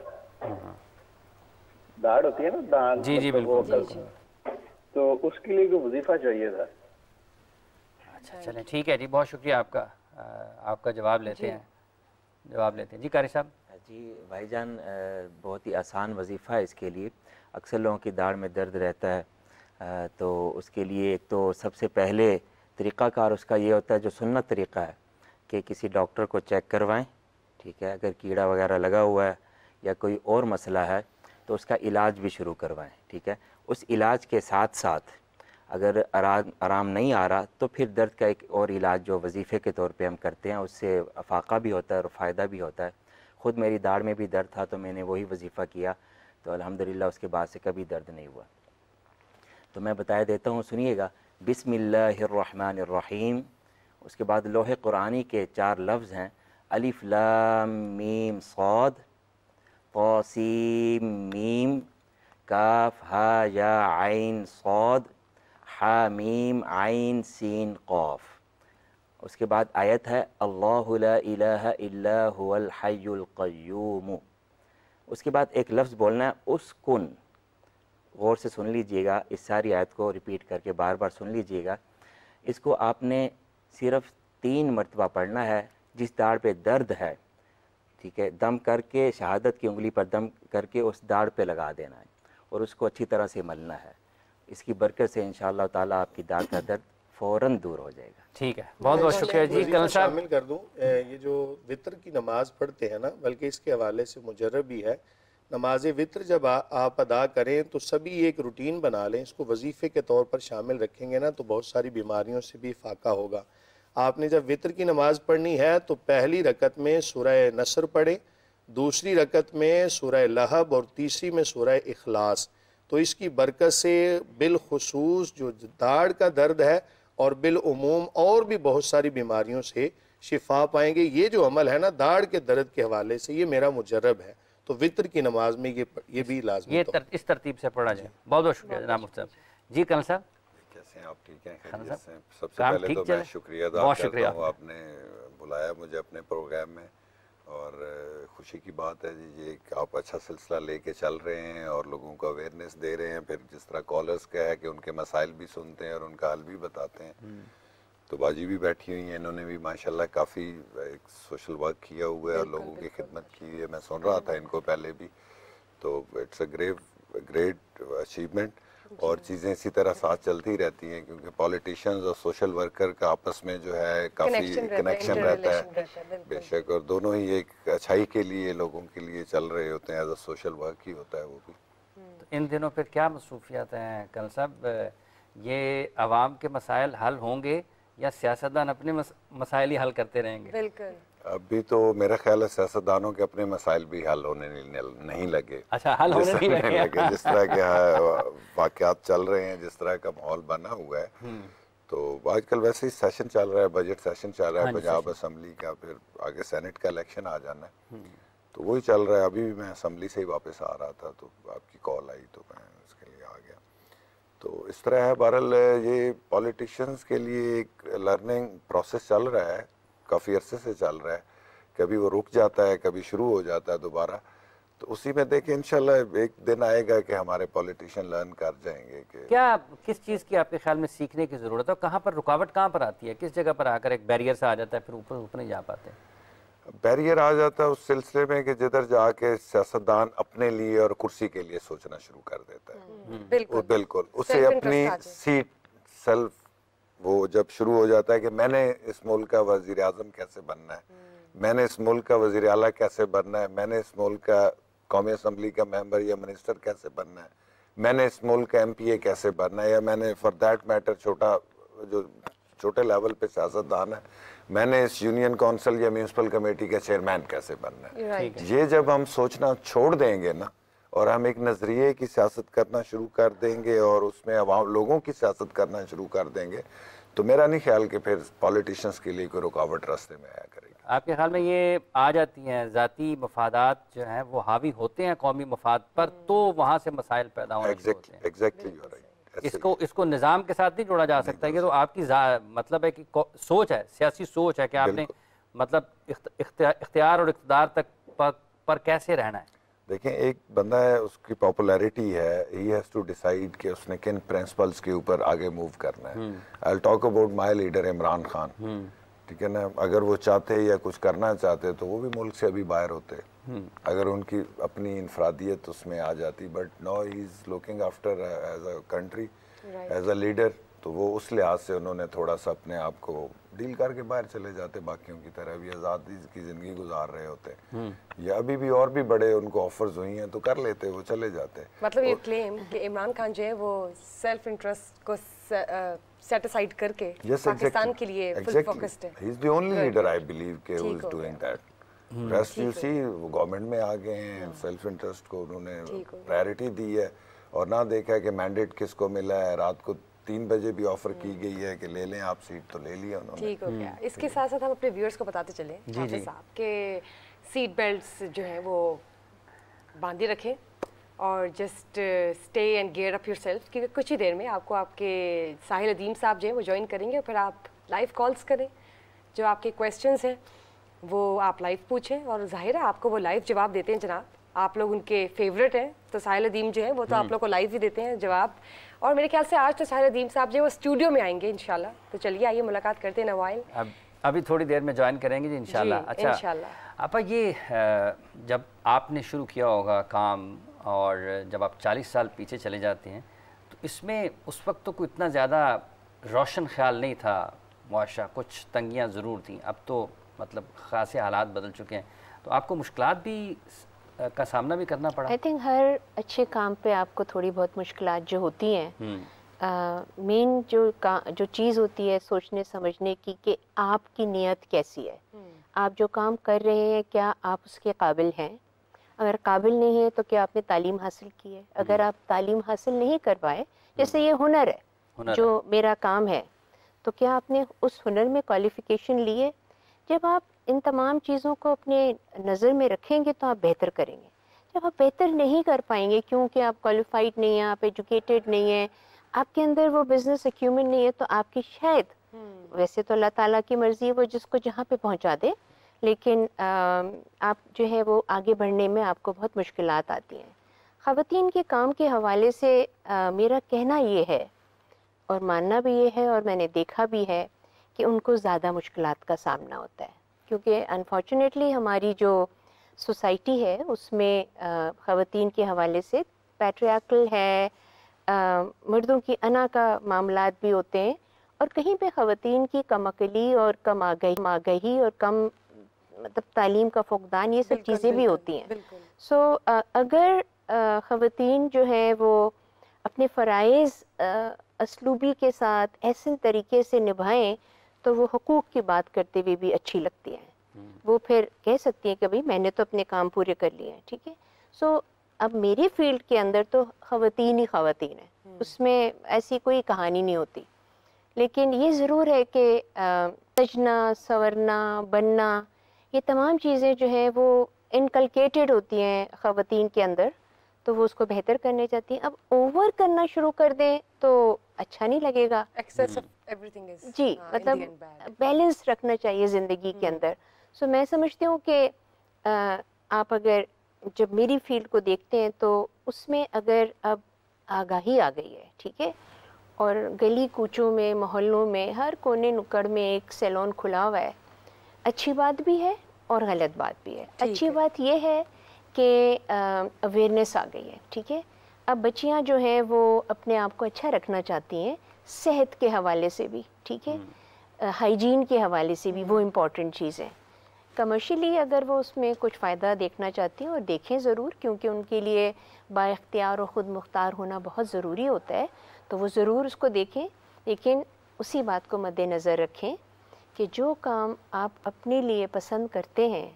दाढ़ होती है ना, दाढ़। जी जी बिल्कुल। तो उसके लिए कोई वजीफा चाहिए था। अच्छा चलें, ठीक है जी, बहुत शुक्रिया आपका। आपका जवाब लेते हैं जी कारी साहब। जी भाईजान, बहुत ही आसान वजीफ़ा है इसके लिए। अक्सर लोगों की दाढ़ में दर्द रहता है, तो उसके लिए एक तो सबसे पहले तरीक़ाकार उसका ये होता है, जो सुन्नत तरीक़ा है कि किसी डॉक्टर को चेक करवाएं, ठीक है। अगर कीड़ा वगैरह लगा हुआ है या कोई और मसला है तो उसका इलाज भी शुरू करवाएं, ठीक है। उस इलाज के साथ साथ अगर आराम नहीं आ रहा तो फिर दर्द का एक और इलाज जो वजीफ़े के तौर पे हम करते हैं, उससे अफाका भी होता है और फ़ायदा भी होता है। ख़ुद मेरी दाढ़ में भी दर्द था तो मैंने वही वजीफ़ा किया, तो अल्हम्दुलिल्लाह उसके बाद से कभी दर्द नहीं हुआ। तो मैं बता देता हूँ, सुनिएगा। बिस्मिल्लाहिर्रहमानिर्रहीम, उसके बाद लोहे कुरानी के 4 लफ्ज़ हैं, अलिफ लाम मीम सॉद ता सीम मीम काफ हा या आइन सॉद हा मीम आइन सीन क़ाफ। उसके बाद आयत है अल्लाहु ला इलाहा इल्ला हुवल हय्युल क़य्यूम। उसके बाद एक लफ्ज़ बोलना है उसकुन। गौर से सुन लीजिएगा, इस सारी आयत को रिपीट करके बार बार सुन लीजिएगा। इसको आपने सिर्फ़ 3 मरतबा पढ़ना है। जिस दाढ़ पे दर्द है, ठीक है, दम करके शहादत की उंगली पर दम करके उस दाढ़ पे लगा देना है और उसको अच्छी तरह से मलना है। इसकी बरकत से इंशाअल्लाह ताला आपकी दाढ़ का दर्द फ़ौरन दूर हो जाएगा। ठीक है, बहुत बहुत शुक्रिया जी। कर्नल साहब शामिल कर दूं, ये जो वितर की नमाज पढ़ते हैं ना, बल्कि इसके हवाले से मुजर्रब भी है। नमाज वितर जब आप अदा करें तो सभी एक रूटीन बना लें, इसको वजीफ़े के तौर पर शामिल रखेंगे ना तो बहुत सारी बीमारियों से भी फाका होगा। आपने जब वितर की नमाज़ पढ़नी है तो पहली रकत में सूरह नसर पढ़े, दूसरी रकत में सूरह लहब और तीसरी में सूरह इखलास। तो इसकी बरकत से बिलखुसूस जो दाढ़ का दर्द है और बिलउमूम और भी बहुत सारी बीमारियों से शिफा पाएंगे। ये जो अमल है ना दाढ़ के दर्द के हवाले से, ये मेरा मुजर्रब है। तो वितर की नमाज में ये भी लाजमी इस तरतीब से पढ़ा जाए। बहुत बहुत शुक्रिया जनाब मुफ्ती साहब। जी कल साहब कैसे हैं आप? ठीक हैं? खान खैरियत साहब, से? सबसे काम पहले ठीक तो चले? मैं शुक्रिया अदा बहुत करता शुक्रिया। हूँ, आपने बुलाया मुझे अपने प्रोग्राम में और खुशी की बात है जी ये कि आप अच्छा सिलसिला लेके चल रहे हैं और लोगों को अवेयरनेस दे रहे हैं। फिर जिस तरह कॉलर्स का है कि उनके मसाइल भी सुनते हैं और उनका हल भी बताते हैं। तो बाजी भी बैठी हुई हैं, इन्होंने भी माशाल्लाह काफ़ी एक सोशल वर्क किया हुआ है और लोगों की खिदमत की है। मैं सुन रहा था इनको पहले भी, तो इट्स अ ग्रेट अचीवमेंट और चीज़ें इसी तरह साथ चलती रहती हैं क्योंकि पॉलिटिशियंस और सोशल वर्कर का आपस में जो है काफ़ी कनेक्शन रहता है बेशक, और दोनों ही एक अच्छाई के लिए लोगों के लिए चल रहे होते हैं। एज अ सोशल वर्क ही होता है वो भी। तो इन दिनों फिर क्या मसरूफियात हैं कल साहब? ये आवाम के मसाइल हल होंगे या सियासतदान अपने मसाइल ही हल करते रहेंगे? बिल्कुल। अभी तो मेरा ख्याल है सियासतदानों के अपने मसाइल भी हल होने नहीं लगे। अच्छा, हल होने नहीं लगे। जिस तरह के वाक़यात चल रहे हैं, जिस तरह का माहौल बना हुआ है, तो आजकल वैसे ही सेशन चल रहा है, बजट सेशन चल रहा है पंजाब असेंबली का, फिर आगे सेनेट का इलेक्शन आ जाना है, तो वही चल रहा है। अभी भी मैं असेंबली से ही वापस आ रहा था तो आपकी कॉल आई तो मैं उसके लिए आ गया। तो इस तरह है। बहरहाल ये पॉलिटिशियंस के लिए एक लर्निंग प्रोसेस चल रहा है, काफ़ी अरसे से चल रहा है। कभी वो रुक जाता है, कभी शुरू हो जाता है दोबारा। तो उसी में देखें इंशाल्लाह एक दिन आएगा कि हमारे पॉलिटिशियन लर्न कर जाएंगे कि क्या किस चीज़ की आपके ख्याल में सीखने की ज़रूरत है? कहाँ पर रुकावट कहाँ पर आती है? किस जगह पर आकर एक बैरियर सा आ जाता है फिर ऊपर नहीं जा पाते? बैरियर आ जाता है उस सिलसिले में कि जिधर जाके सियासतदान अपने लिए और कुर्सी के लिए सोचना शुरू कर देता है। बिल्कुल उसे अपनी सीट सेल्फ वो जब शुरू हो जाता है कि मैंने इस मुल्क का वज़ीर आज़म कैसे बनना है, मैंने इस मुल्क का वज़ीर आला कैसे बनना है, मैंने इस मुल्क का कौमी असम्बली का मेंबर या मिनिस्टर कैसे बनना है, मैंने इस मुल्क का MPA कैसे बनना है, या मैंने फॉर दैट मैटर छोटे लेवल पे सियासतदान है, मैंने इस यूनियन काउंसिल या म्यूनसिपल कमेटी का चेयरमैन कैसे बनना है। ये जब हम सोचना छोड़ देंगे ना और हम एक नज़रिए की सियासत करना शुरू कर देंगे और उसमें अवाम लोगों की सियासत करना शुरू कर देंगे, तो मेरा नहीं ख्याल कि फिर पॉलिटिशियंस के लिए कोई रुकावट रास्ते में आया करेगी। आपके ख्याल में ये आ जाती हैं ज़ाती मफादात जो हैं वो हावी होते हैं कौमी मफाद पर, तो वहाँ से मसाइल पैदा होने शुरू होते हैं? एग्जैक्टली इसको निज़ाम के साथ नहीं जोड़ा जा सकता। ये तो आपकी मतलब है कि सोच है, सियासी सोच है कि आपने मतलब इख्तियार और इक़्तिदार तक पर कैसे रहना है। देखें एक बंदा है, उसकी पॉपुलैरिटी है, ही हैज़ टू डिसाइड कि उसने किन प्रिंसिपल्स के ऊपर आगे मूव करना है। I will talk about my leader Imran Khan, ठीक है ना। अगर वो चाहते या कुछ करना चाहते तो वो भी मुल्क से अभी बाहर होते अगर उनकी अपनी इनफरादियत उसमें आ जाती, but now he is looking after as a country, as a leader. तो वो उस लिहाज से उन्होंने थोड़ा सा अपने आप को डील करके बाहर चले जाते, बाकियों की तरह भी आज़ादी की ज़िंदगी गुजार रहे होते, या अभी भी और भी बड़े उनको ऑफर्स हुई हैं तो कर लेते, वो चले जाते। मतलब ये क्लेम कि इमरान खान जो है वो सेल्फ इंटरेस्ट को सेट असाइड करके पाकिस्तान के लिए फुल फोकस्ड है। He is the only leader I believe के who is doing that. Rest you see वो गवर्नमेंट में आ गए हैं, सेल्फ इंटरेस्ट को उन्होंने प्रायोरिटी दी है और ना देखा है कि मैंडेट किसको मिला है। रात को 3 बजे भी ऑफर की गई है कि ले लें आप सीट, तो ले लिया उन्होंने। ठीक हो गया। इसके साथ साथ हम अपने व्यूअर्स को बताते चले हाफिज साहब के सीट बेल्ट्स जो है वो बांधे रखें और just stay and gear up yourself, क्योंकि कुछ ही देर में आपको आपके साहिल अदीम साहब जो हैं वो ज्वाइन करेंगे और फिर आप लाइव कॉल्स करें, जो आपके क्वेश्चंस हैं वो आप लाइव पूछें और जाहिर है आपको वो लाइव जवाब देते हैं जनाब। आप लोग उनके फेवरेट हैं, तो साहिल अदीम जो है वो तो आप लोग को लाइव ही देते हैं जवाब। और मेरे ख्याल से आज तो साहिल अदीम साहब जो है वो स्टूडियो में आएंगे इंशाल्लाह। तो चलिए आइए मुलाकात करते हैं नवाइल। अभी थोड़ी देर में ज्वाइन करेंगे जी इंशाल्लाह। अच्छा इंशाल्लाह। आपा ये जब आपने शुरू किया होगा काम और जब आप 40 साल पीछे चले जाते हैं तो इसमें उस वक्त तो कोई इतना ज़्यादा रोशन ख्याल नहीं था मुआशरा, कुछ तंगियाँ ज़रूर थी। अब तो मतलब ख़ासे हालात बदल चुके हैं, तो आपको मुश्किलात भी का सामना भी करना पड़ा? आई थिंक हर अच्छे काम पे आपको थोड़ी बहुत मुश्किलात जो होती हैं, मेन जो चीज़ होती है सोचने समझने की कि आपकी नीयत कैसी है, आप जो काम कर रहे हैं क्या आप उसके काबिल हैं। अगर काबिल नहीं है तो क्या आपने तालीम हासिल की है। अगर आप तालीम हासिल नहीं कर पाए, जैसे ये हुनर है जो मेरा काम है, तो क्या आपने उस हुनर में क्वालिफ़िकेशन ली है। जब आप इन तमाम चीज़ों को अपने नज़र में रखेंगे तो आप बेहतर करेंगे। जब आप बेहतर नहीं कर पाएंगे क्योंकि आप क्वालिफाइड नहीं हैं, आप एजुकेटेड नहीं हैं, आपके अंदर वो बिज़नेस एक्यूमेंट नहीं है, तो आपकी शायद, वैसे तो अल्लाह ताला की मर्ज़ी है वो जिसको जहाँ पे पहुँचा दे, लेकिन आप जो है वो आगे बढ़ने में आपको बहुत मुश्किलात आती हैं। ख़वातीन के काम के हवाले से मेरा कहना ये है और मानना भी ये है और मैंने देखा भी है कि उनको ज़्यादा मुश्किलात का सामना होता है, क्योंकि अनफॉर्चुनेटली हमारी जो सोसाइटी है उसमें ख़वातीन के हवाले से पैट्रियार्कल है, मर्दों की अना का मामलात भी होते हैं और कहीं पे ख़वातीन की कम अकली और कम आगही और कम मतलब तालीम का फुकदान, ये सब चीज़ें भी होती हैं। सो अगर ख़वातीन जो है वो अपने फ़राइज़ असलूबी के साथ ऐसे तरीके से निभाएं तो वो हुकूक की बात करते हुए भी अच्छी लगती हैं। वो फिर कह सकती हैं कि भाई मैंने तो अपने काम पूरे कर लिए हैं, ठीक है। सो अब मेरी फील्ड के अंदर तो ख़वातीन ही ख़वातीन है, उसमें ऐसी कोई कहानी नहीं होती। लेकिन ये ज़रूर है कि सजना, संवरना, बनना, ये तमाम चीज़ें जो हैं वो इनकलकेटेड होती हैं ख़वातीन के अंदर, तो वो उसको बेहतर करने चाहती हैं। अब ओवर करना शुरू कर दें तो अच्छा नहीं लगेगा। एक्सेस ऑफ एवरीथिंग इज जी, मतलब बैलेंस रखना चाहिए ज़िंदगी के अंदर। सो मैं समझती हूँ कि आप अगर जब मेरी फील्ड को देखते हैं तो उसमें अगर अब आगाही आ गई है, ठीक है, और गली कूचों में, मोहल्लों में, हर कोने नुक्कड़ में एक सैलून खुला हुआ है, अच्छी बात भी है और गलत बात भी है। अच्छी बात यह है कि अवेयरनेस आ गई है, ठीक है। अब बच्चियां जो हैं वो अपने आप को अच्छा रखना चाहती हैं, सेहत के हवाले से भी, ठीक है, हाइजीन के हवाले से भी, वो इम्पॉर्टेंट चीज़ है। कमर्शियली अगर वो उसमें कुछ फ़ायदा देखना चाहती हैं और देखें ज़रूर, क्योंकि उनके लिए बाइख्तियार और ख़ुद मुख्तार होना बहुत ज़रूरी होता है, तो वो ज़रूर उसको देखें। लेकिन उसी बात को मद्देनज़र रखें कि जो काम आप अपने लिए पसंद करते हैं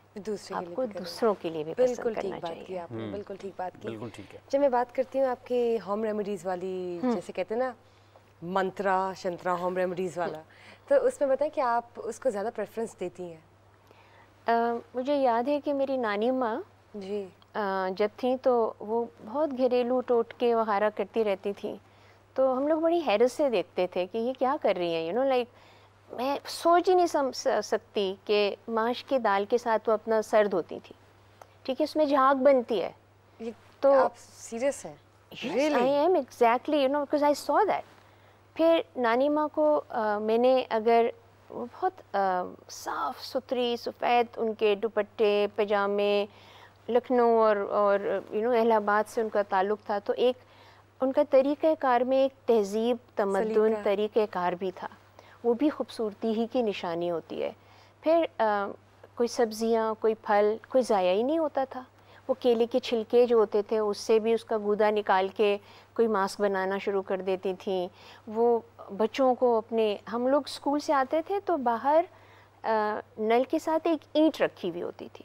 आपको दूसरों के लिए भी पसंद करना चाहिए। आपने बिल्कुल ठीक बात की। बिल्कुल ठीक है। जब मैं बात करती हूँ आपके होम रेमेडीज़ वाली, जैसे कहते हैं ना मंत्रा शंत्रा होम रेमेडीज़ वाला, तो उसमें बताएं कि आप उसको ज़्यादा प्रेफरेंस देती हैं? मुझे याद है कि मेरी नानी माँ जी जब थी तो वो बहुत घरेलू टोटके वगैरह करती रहती थी, तो हम लोग बड़ी हैरत से देखते थे कि ये क्या कर रही हैं, यू नो, लाइक मैं सोच ही नहीं समझ सकती कि माश की दाल के साथ वो अपना सर धोती थी, ठीक है, उसमें झाग बनती है। तो आप सीरियस हैं? I am exactly, you know, because I saw that. फिर नानी माँ को मैंने, अगर वो बहुत साफ़ सुथरी सफ़ेद उनके दुपट्टे पजामे, लखनऊ और यू नो इलाहाबाद से उनका ताल्लुक़ था, तो एक उनका तरीक़ाकार में एक तहज़ीब, तमद्दुन, तरीक़ाकार भी था, वो भी खूबसूरती ही की निशानी होती है। फिर कोई सब्ज़ियाँ, कोई फल, कोई ज़ाया ही नहीं होता था। वो केले के छिलके जो होते थे उससे भी उसका गूदा निकाल के कोई मास्क बनाना शुरू कर देती थी। वो बच्चों को अपने, हम लोग स्कूल से आते थे तो बाहर नल के साथ एक ईंट रखी हुई होती थी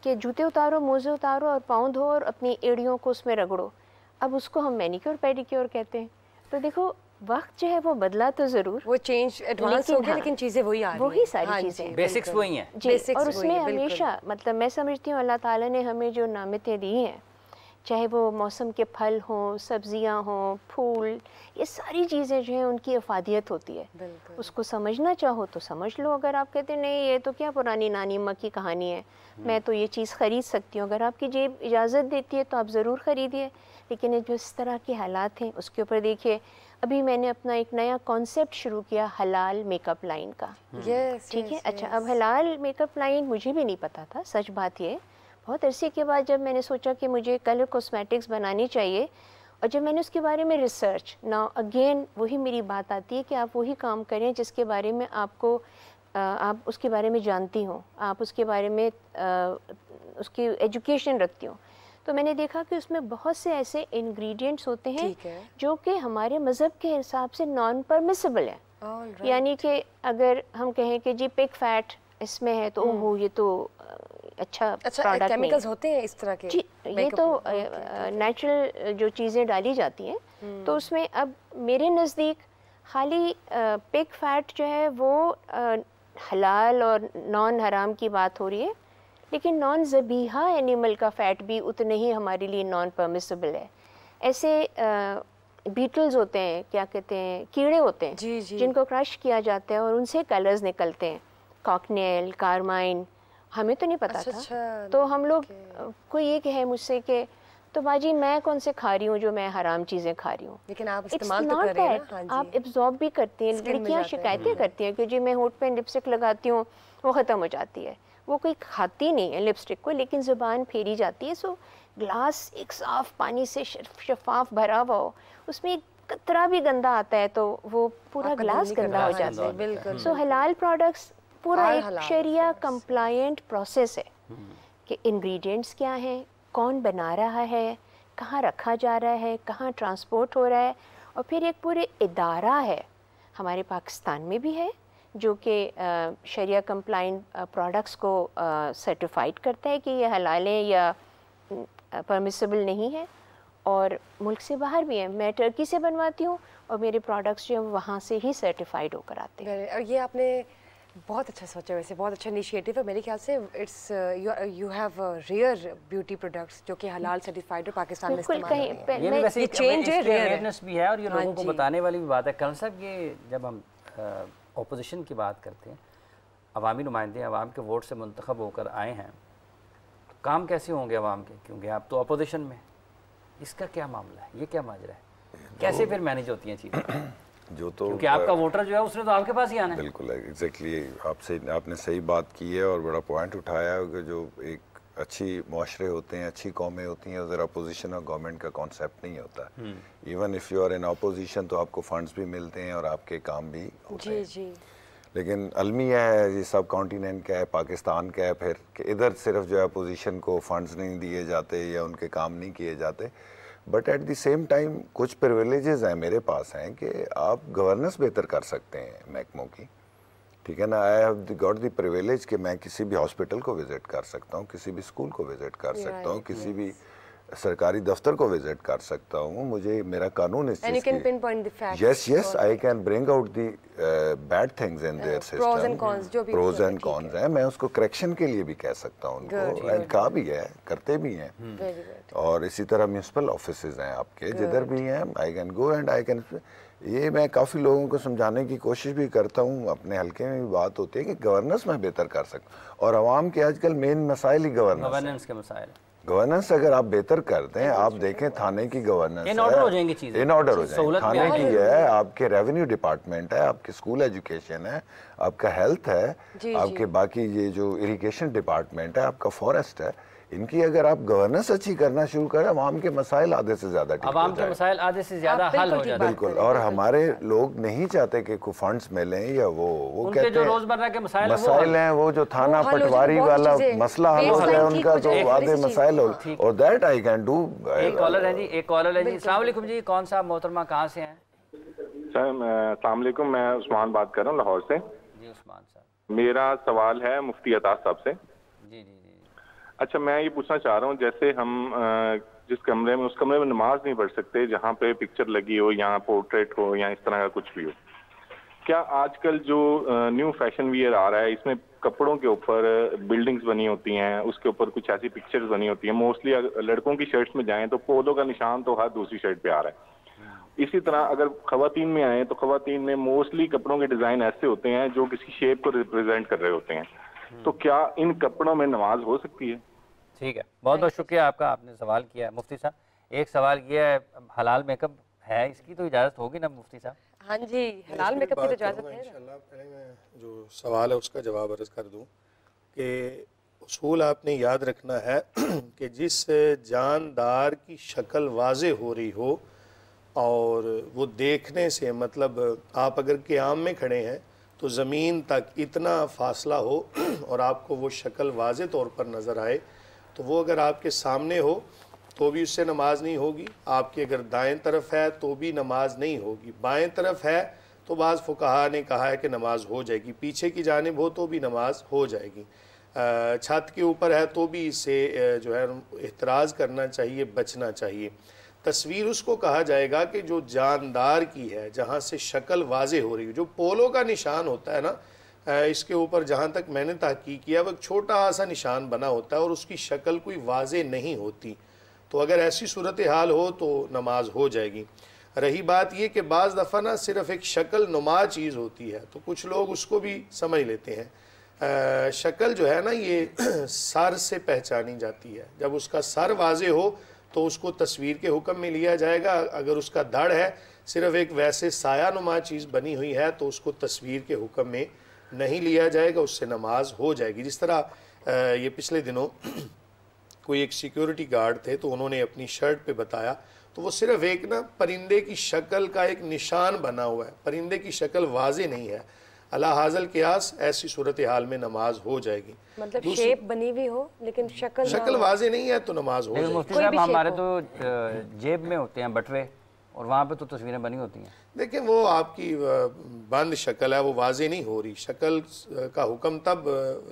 कि जूते उतारो, मोज़े उतारो और पाँव धो और अपनी एड़ियों को उसमें रगड़ो। अब उसको हम मैनिक्योर पेडिक्योर कहते हैं। तो देखो वक्त जो है वो बदला तो ज़रूर, वो चेंज एडवांस हो गया, लेकिन चीज़ें वही आ रही हैं, वही सारी चीज़ें, बेसिक्स वही हैं जी। और उसमें हमेशा, मतलब मैं समझती हूँ अल्लाह ताला ने हमें जो नामतें दी हैं, चाहे वो मौसम के फल हों, सब्जियां हों, फूल, ये सारी चीज़ें जो हैं उनकी अफादियत होती है। उसको समझना चाहो तो समझ लो। अगर आप कहते नहीं ये तो क्या पुरानी नानी माँ की कहानी है, मैं तो ये चीज़ ख़रीद सकती हूँ, अगर आपकी जेब इजाज़त देती है तो आप ज़रूर ख़रीदिए। लेकिन जो इस तरह के हालात हैं उसके ऊपर देखिए, अभी मैंने अपना एक नया कॉन्सेप्ट शुरू किया हलाल मेकअप लाइन का, ठीक है। अच्छा, अब हलाल मेकअप लाइन मुझे भी नहीं पता था, सच बात ये। बहुत अरसे के बाद जब मैंने सोचा कि मुझे कलर कॉस्मेटिक्स बनानी चाहिए, और जब मैंने उसके बारे में रिसर्च, नाउ अगेन वही मेरी बात आती है कि आप वही काम करें जिसके बारे में आपको आप उसके बारे में जानती हो, आप उसके बारे में उसकी एजुकेशन रखती हो। तो मैंने देखा कि उसमें बहुत से ऐसे इंग्रेडिएंट्स होते हैं ठीक है। जो कि हमारे मज़हब के हिसाब से नॉन परमिसिबल है। Alright. यानी कि अगर हम कहें कि जी पिग फैट इसमें है तो ओहो ये तो अच्छा प्रोडक्ट नहीं केमिकल्स है। होते हैं इस तरह के जी ये makeup तो में? नेचुरल जो चीज़ें डाली जाती हैं तो उसमें अब मेरे नज़दीक खाली पिग फैट जो है वो हलाल और नॉन हराम की बात हो रही है, लेकिन नॉन ज़बीहा एनिमल का फ़ैट भी उतने ही हमारे लिए नॉन परमिसिबल है। ऐसे बीटल्स होते हैं, क्या कहते हैं, कीड़े होते हैं जी, जी। जिनको क्रश किया जाता है और उनसे कलर्स निकलते हैं, कॉकनेल, कारमाइन, हमें तो नहीं पता था। अच्छा, तो हम लोग कोई ये कहे मुझसे कि तो बाजी मैं कौन से खा रही हूँ जो मैं हराम चीज़ें खा रही हूँ। लेकिन आप It's इस्तेमाल तो not कर रहे हैं that. ना। हाँ जी। आप एब्जॉर्ब भी करती हैं। Skin में लड़कियाँ जाता है। शिकायतें करती हैं कि जी मैं होठ पे लिपस्टिक लगाती हूँ वो ख़त्म हो जाती है। वो कोई खाती नहीं है लिपस्टिक को, लेकिन ज़ुबान फेरी जाती है। सो ग्लास एक साफ़ पानी से शफाफ भरा हुआ हो, उसमें एक कतरा भी गंदा आता है तो वो पूरा आपका दिल ग्लास नहीं गंदा करता। हो हाँ जाता जी, है। बिल्कुल, सो हलाल प्रोडक्ट्स पूरा Are एक halal शरिया products, कंप्लायंट प्रोसेस है कि इंग्रेडिएंट्स क्या हैं, कौन बना रहा है, कहाँ रखा जा रहा है, कहाँ ट्रांसपोर्ट हो रहा है, और फिर एक पूरे इदारा है हमारे पाकिस्तान में भी है जो कि शरिया कंप्लाइंट प्रोडक्ट्स को सर्टिफाइड करता है कि ये हलाल है या परमिसिबल नहीं है, और मुल्क से बाहर भी है। मैं टर्की से बनवाती हूँ और मेरे प्रोडक्ट्स जो हैं वहाँ से ही सर्टिफाइड होकर आते हैं। और ये आपने बहुत अच्छा सोचा, वैसे बहुत अच्छा इनिशिएटिव है। मेरे ख्याल से it's you have rare beauty products जो कि हलाल सर्टिफाइड और पाकिस्तान में बिल्कुल इस्तेमाल कहीं हो रहे हैं। ये भी वैसे ये change है, rare है। अवेयरनेस भी है और ये हाँ लोगों को जी। बताने वाली भी बात है। कल साहब ये जब हम ओपोजिशन की बात करते हैं, अवामी नुमाइंदे अवाम के वोट से मुंतखब होकर आए हैं, तो काम कैसे होंगे अवाम के, क्योंकि आप तो अपोजिशन में, इसका क्या मामला है, ये क्या माजरा है, कैसे फिर मैनेज होती हैं चीज़ें? जो तो क्योंकि आपका वोटर जो है उसने तो आपके पास ही आना है। बिल्कुल एग्जैक्टली आपने सही बात की है और बड़ा पॉइंट उठाया है कि जो एक अच्छी मुआशरे होते हैं, अच्छी कौमें होती हैं, उधर अपोजिशन और गवर्नमेंट का कॉन्सेप्ट नहीं होता। Even if you are in opposition तो आपको फंड्स भी मिलते हैं और आपके काम भी होते हैं। जी। लेकिन अलमिया है, ये सब कॉन्टिनेंट का है, पाकिस्तान का है फिर कि इधर सिर्फ जो है अपोजिशन को फंड्स नहीं दिए जाते या उनके काम नहीं किए जाते। But at the same time कुछ प्रिविलेजेस हैं मेरे पास हैं कि आप गवर्नेंस बेहतर कर सकते हैं महकमों की, ठीक है ना। I have got the privilege कि मैं किसी भी हॉस्पिटल को विज़िट कर सकता हूँ, किसी भी स्कूल को विज़िट कर सकता हूँ, किसी भी सरकारी दफ्तर को विजिट कर सकता हूँ। मुझे मेरा कानून इस चीज़ की yes I can bring out the bad things in their system, pros and cons हैं, मैं उसको करेक्शन के लिए भी कह सकता हूँ उनको, एंड कहा भी है, करते भी हैं। और इसी तरह म्यूनसिपल ऑफिसेज हैं आपके जिधर भी हैं, I can go and I can, ये मैं काफ़ी लोगों को समझाने की कोशिश भी करता हूँ, अपने हल्के में भी बात होती है कि गवर्नेंस मैं बेहतर कर सकता, और आवाम के आजकल मेन मसाइल ही गवर्नेंस के मसाइल। गवर्नेंस अगर आप बेहतर कर दें, आप देखें थाने की गवर्नेंस इन ऑर्डर हो जाएंगी चीजें, इन ऑर्डर हो जाएंगी, थाने की है, आपके रेवेन्यू डिपार्टमेंट है, आपके स्कूल एजुकेशन है, आपका हेल्थ है, आपके बाकी ये जो इरिगेशन डिपार्टमेंट है, आपका फॉरेस्ट है, इनकी अगर आप गवर्नेंस अच्छी करना शुरू करें, आवाम के मसाइल आधे से ज्यादा आवाम के मसाइल आधे से ज्यादा हल हो जाते हैं। बिल्कुल, और हमारे लोग नहीं चाहते कि कोई फंड्स मिलें या वो कहते जो रोजमर्रा के मसाइल हैं, वो जो थाना पटवारी वाला मसला हल हो जाए उनका, तो आधे मसाइल हो, और दैट आई कैन डू। एक कॉलर है जी, एक कॉलर है जी। अस्सलाम वालेकुम जी, कौन सा मोहतरमा, कहाँ से हैं? सर अस्सलाम वालेकुम, मैं उस्मान बात कर रहा हूँ लाहौर से। जी उस्मान साहब, मेरा सवाल है मुफ्ती अताज साहब से। जी जी। अच्छा, मैं ये पूछना चाह रहा हूँ, जैसे हम जिस कमरे में, उस कमरे में नमाज नहीं पढ़ सकते जहाँ पे पिक्चर लगी हो या पोर्ट्रेट हो या इस तरह का कुछ भी हो, क्या आजकल जो न्यू फैशन वियर आ रहा है, इसमें कपड़ों के ऊपर बिल्डिंग्स बनी होती हैं, उसके ऊपर कुछ ऐसी पिक्चर्स बनी होती हैं, मोस्टली लड़कों की शर्ट्स में जाएं तो पोलो का निशान तो हर दूसरी शर्ट पे आ रहा है। इसी तरह अगर खवातीन में आए तो खवातीन में मोस्टली कपड़ों के डिजाइन ऐसे होते हैं जो किसी शेप को रिप्रेजेंट कर रहे होते हैं, तो क्या इन कपड़ों में नमाज हो सकती है? ठीक है, बहुत बहुत शुक्रिया आपका, आपने सवाल किया है। मुफ्ती साहब, एक सवाल किया है, हलाल मेकअप है, इसकी तो इजाज़त होगी ना मुफ्ती साहब? हाँ जी, हलाल मेकअप की तो इजाज़त है। इंशाल्लाह पहले मैं जो सवाल है उसका जवाब अर्ज़ कर दूं कि उसूल आपने याद रखना है कि जिस जानदार की शक्ल वाज़े हो रही हो और वो देखने से, मतलब आप अगर क़याम में खड़े हैं तो ज़मीन तक इतना फासला हो और आपको वो शक्ल वाज़े तौर पर नज़र आए, तो वो अगर आपके सामने हो तो भी उससे नमाज नहीं होगी, आपकी अगर दाएं तरफ है तो भी नमाज नहीं होगी, बाएं तरफ है तो बाज़ फुक़हा ने कहा है कि नमाज हो जाएगी, पीछे की जानिब हो तो भी नमाज हो जाएगी, छत के ऊपर है तो भी इससे जो है एहतराज़ करना चाहिए, बचना चाहिए। तस्वीर उसको कहा जाएगा कि जो जानदार की है, जहाँ से शक्ल वाज़े हो रही है, जो पोलो का निशान होता है ना, इसके ऊपर जहाँ तक मैंने तहकीक किया वह छोटा सा निशान बना होता है और उसकी शक्ल कोई वाज़े नहीं होती, तो अगर ऐसी सूरत हाल हो तो नमाज हो जाएगी। रही बात ये कि बाज़ दफ़ा ना सिर्फ़ एक शक्ल नुमा चीज़ होती है, तो कुछ लोग उसको भी समझ लेते हैं। शक्ल जो है ना ये सर से पहचानी जाती है, जब उसका सर वाज़े हो तो उसको तस्वीर के हुक्म में लिया जाएगा, अगर उसका धड़ है सिर्फ़ एक वैसे साया नुमा चीज़ बनी हुई है तो उसको तस्वीर के हुक्म में नहीं लिया जाएगा, उससे नमाज हो जाएगी। जिस तरह ये पिछले दिनों कोई एक सिक्योरिटी गार्ड थे तो उन्होंने अपनी शर्ट पे बताया, तो वो सिर्फ एक ना परिंदे की शक्ल का एक निशान बना हुआ है, परिंदे की शक्ल वाज़े नहीं है। अला हाज़ल क़ियास ऐसी सूरत हाल में नमाज हो जाएगी। मतलब शेप बनी हुई हो लेकिन शक्ल वाज़े नहीं है तो नमाज हो जाएगी। मुफ्ती साहब हमारे तो जेब में होते हैं बटवे और वहाँ पे तो तस्वीरें बनी होती हैं। देखिए वो आपकी बंद शक्ल है, वो वाज़े नहीं हो रही। शक्ल का हुक्म तब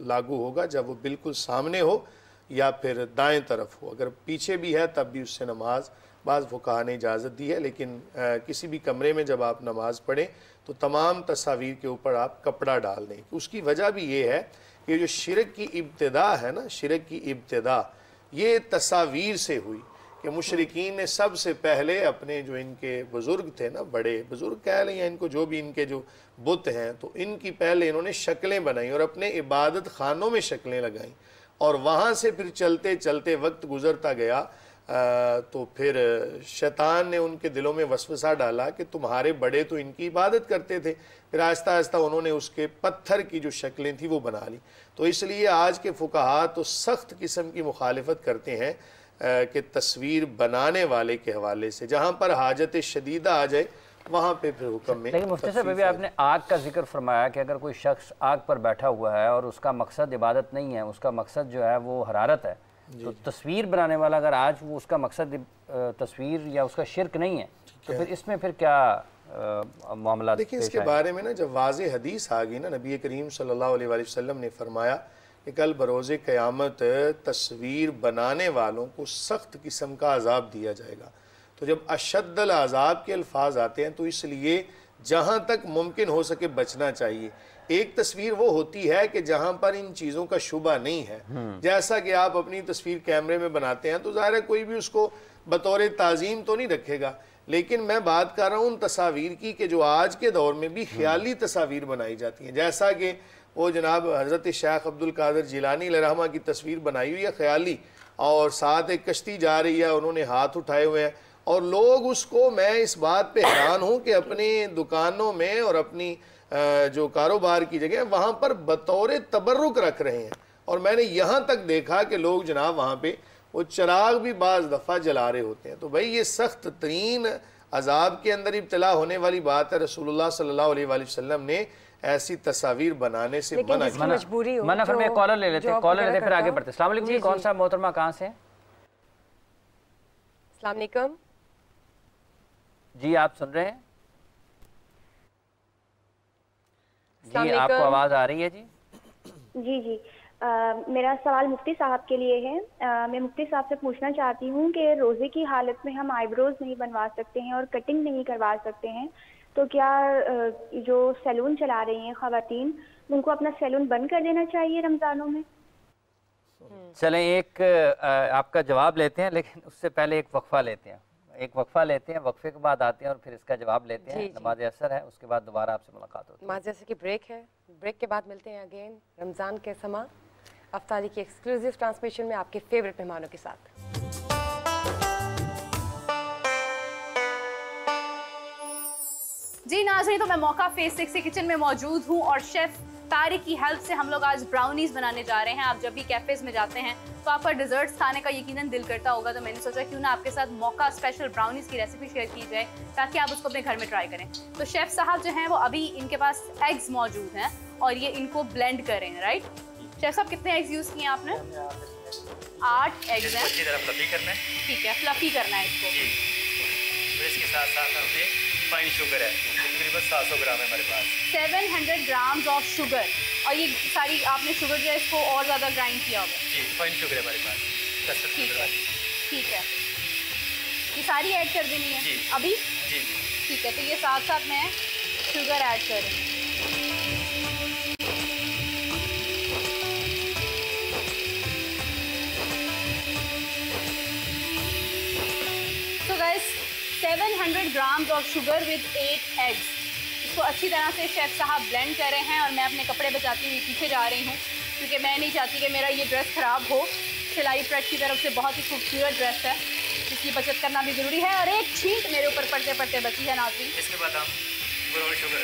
लागू होगा जब वो बिल्कुल सामने हो या फिर दाएं तरफ हो, अगर पीछे भी है तब भी उससे नमाज बाज़ फुक़हा ने इजाज़त दी है। लेकिन किसी भी कमरे में जब आप नमाज पढ़ें तो तमाम तस्वीर के ऊपर आप कपड़ा डाल दें। उसकी वजह भी ये है कि जो शिरक की इब्तिदा है ना, शिरक की इब्तिदा ये तस्वीर से हुई कि मुशरिकीन ने सबसे पहले अपने जो इनके बुज़ुर्ग थे ना, बड़े बुज़ुर्ग कह लें या इनको जो भी इनके जो बुत हैं, तो इनकी पहले इन्होंने शक्लें बनाई और अपने इबादत खानों में शक्लें लगाईं और वहाँ से फिर चलते चलते वक्त गुज़रता गया तो फिर शैतान ने उनके दिलों में वसवसा डाला कि तुम्हारे बड़े तो इनकी इबादत करते थे, फिर आहिस्ता आहिस्ता उन्होंने उसके पत्थर की जो शक्लें थी वो बना ली। तो इसलिए आज के फुक़हा तो सख्त किस्म की मुखालिफत करते हैं कि तस्वीर बनाने वाले के हवाले से जहाँ पर हाजत शदीदा आ जाए वहाँ पे फिर हुक्म में। लेकिन मुफ्ती साहब अभी आपने आग का जिक्र फरमाया कि अगर कोई शख्स आग पर बैठा हुआ है और उसका मकसद इबादत नहीं है, उसका मकसद जो है वो हरारत है, तो तस्वीर बनाने वाला अगर आज वो उसका मकसद तस्वीर या उसका शिरक नहीं है तो फिर इसमें फिर क्या मामला? देखिए इसके बारे में ना जब वाज़े हदीस आ गई ना, नबी करीम सल्लल्लाहु अलैहि वसल्लम ने फरमाया कि कल बरोज़े क़यामत तस्वीर बनाने वालों को सख्त किस्म का अजाब दिया जाएगा। तो जब अशद्दल अजाब के अल्फाज आते हैं तो इसलिए जहाँ तक मुमकिन हो सके बचना चाहिए। एक तस्वीर वो होती है कि जहाँ पर इन चीज़ों का शुबा नहीं है, जैसा कि आप अपनी तस्वीर कैमरे में बनाते हैं तो ज़ाहिर है कोई भी उसको बतौर ताज़ीम तो नहीं रखेगा, लेकिन मैं बात कर रहा हूँ उन तस्वीर की कि जो आज के दौर में भी ख्याली तस्वीर बनाई जाती हैं, जैसा कि वो जनाब हज़रत शेख अब्दुल कादिर जिलानी रहमा की तस्वीर बनाई हुई है ख्याली, और साथ एक कश्ती जा रही है, उन्होंने हाथ उठाए हुए हैं और लोग उसको, मैं इस बात पे हैरान हूँ कि अपनी दुकानों में और अपनी जो कारोबार की जगह वहाँ पर बतौर तबर्रुक रख रहे हैं। और मैंने यहाँ तक देखा कि लोग जनाब वहाँ पे वो चिराग भी बाज़ दफ़ा जला रहे होते हैं। तो भाई ये सख्त तरीन अजाब के अंदर इब्तला होने वाली बात है। रसूलुल्लाह सल्लल्लाहु अलैहि वसल्लम ने ऐसी तस्वीर बनाने से मना किया। मना फरमाया। कॉलर ले लेते हैं, कॉलर लेते फिर आगे बढ़ते। अस्सलाम वालेकुम जी, कौन सा मोहतरमा कहाँ से? अस्सलाम वालेकुम जी, आप सुन रहे हैं जी, आपको आवाज आ रही है जी? जी जी, मेरा सवाल मुफ्ती साहब के लिए है। मैं मुफ्ती साहब से पूछना चाहती हूँ कि रोज़े की हालत में हम आईब्रोज नहीं बनवा सकते हैं और कटिंग नहीं करवा सकते हैं, तो क्या जो सैलून चला रही हैं ख़वातीन उनको अपना सैलून बंद कर देना चाहिए रमज़ानों में? चलें एक आपका जवाब लेते हैं, लेकिन उससे पहले एक वक्फा लेते हैं। वक्फे के बाद आते हैं और फिर इसका जवाब लेते हैं। नमाज असर है, उसके बाद दोबारा आपसे मुलाकात होती है। नमाज असर की ब्रेक है, ब्रेक के बाद मिलते हैं अगेन रमज़ान के समा अफ्तारी की एक्सक्लूसिव ट्रांसमिशन में आपके फेवरेट मेहमानों के साथ। जी नाज़रीन, तो मैं मौका फेस 6 किचन में मौजूद हूँ और शेफ तारिक की हेल्प से हम लोग आज ब्राउनीज बनाने जा रहे हैं। आप जब भी कैफेज में जाते हैं तो आपका डिजर्ट्स खाने का यकीनन दिल करता होगा, तो मैंने सोचा क्यों ना आपके साथ मौका स्पेशल ब्राउनीज की रेसिपी शेयर की जाए ताकि आप उसको अपने घर में ट्राई करें। तो शेफ साहब जो हैं वो अभी इनके पास एग्स मौजूद हैं और ये इनको ब्लेंड कर रहे हैं, राइट? शेफ साहब कितने एग्स यूज़ किए आपने? 8 एग्स हैं। अच्छी तरह फ्लफी करना है। ठीक है, फ्लफी करना है इसको जी। फिर इसके साथ साथ हमें फाइन शुगर है, तकरीबन 700 ग्राम है हमारे पास। 700 ग्राम्स ऑफ शुगर, और ये सारी आपने शुगर जो है इसको और ज़्यादा ग्राइंड किया होगा। जी, फाइन शुगर है हमारे पास। ठीक है, ठीक है, ये सारी ऐड कर देनी है जी। अभी। जी जी ठीक है, तो ये साथ साथ मैं शुगर ऐड कर रही हूँ। तो guys 700 grams of sugar with 8 eggs, इसको अच्छी तरह से शेफ साहब ब्लेंड कर रहे हैं। और मैं अपने कपड़े बचाती हुई पीछे जा रही हूँ, क्योंकि मैं नहीं चाहती कि मेरा ये ड्रेस ख़राब हो। सिलाई प्रेस की तरफ से बहुत ही खूबसूरत ड्रेस है, इसकी बचत करना भी ज़रूरी है। और एक छींट मेरे ऊपर पड़ते पड़ते बची है नाज़रीन। इसके बाद हम ब्राउन शुगर,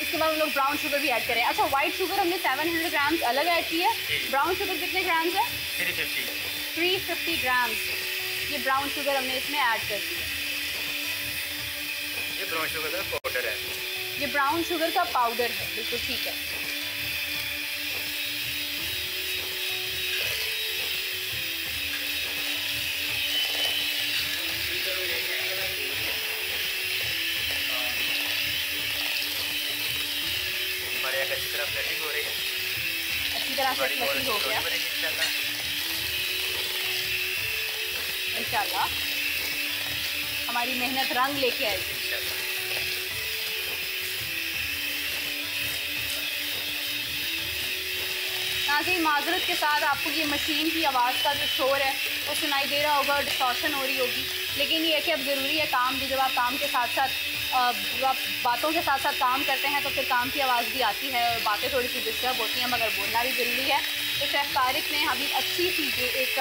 इसके बाद हम लोग ब्राउन शुगर भी ऐड करें। अच्छा, वाइट शुगर हमने 700 ग्राम्स अलग ऐड की है। ब्राउन शुगर कितने ग्राम्स है? 350 ग्राम्स ये ब्राउन शुगर हमने इसमें ऐड कर दी है। ये ब्राउन शुगर का पाउडर है। ये ब्राउन शुगर का पाउडर है, बिल्कुल ठीक है। हमारे यहाँ अच्छी तरह ब्लेंडिंग हो रही है। अच्छी तरह से ब्लेंडिंग हो गया इंशाल्लाह। हमारी मेहनत रंग लेके आएगी। नाज़रीन, माजरत के साथ आपको ये मशीन की आवाज़ का जो शोर है वो सुनाई दे रहा होगा और डिस्टॉर्शन हो रही होगी, लेकिन ये है कि अब ज़रूरी है काम भी। जब आप काम के साथ साथ जब आप बातों के साथ साथ काम करते हैं तो फिर काम की आवाज़ भी आती है और बातें थोड़ी सी डिस्टर्ब होती हैं, मगर बोलना भी ज़रूरी है। तो शेफ़ तारिक ने अभी अच्छी सी एक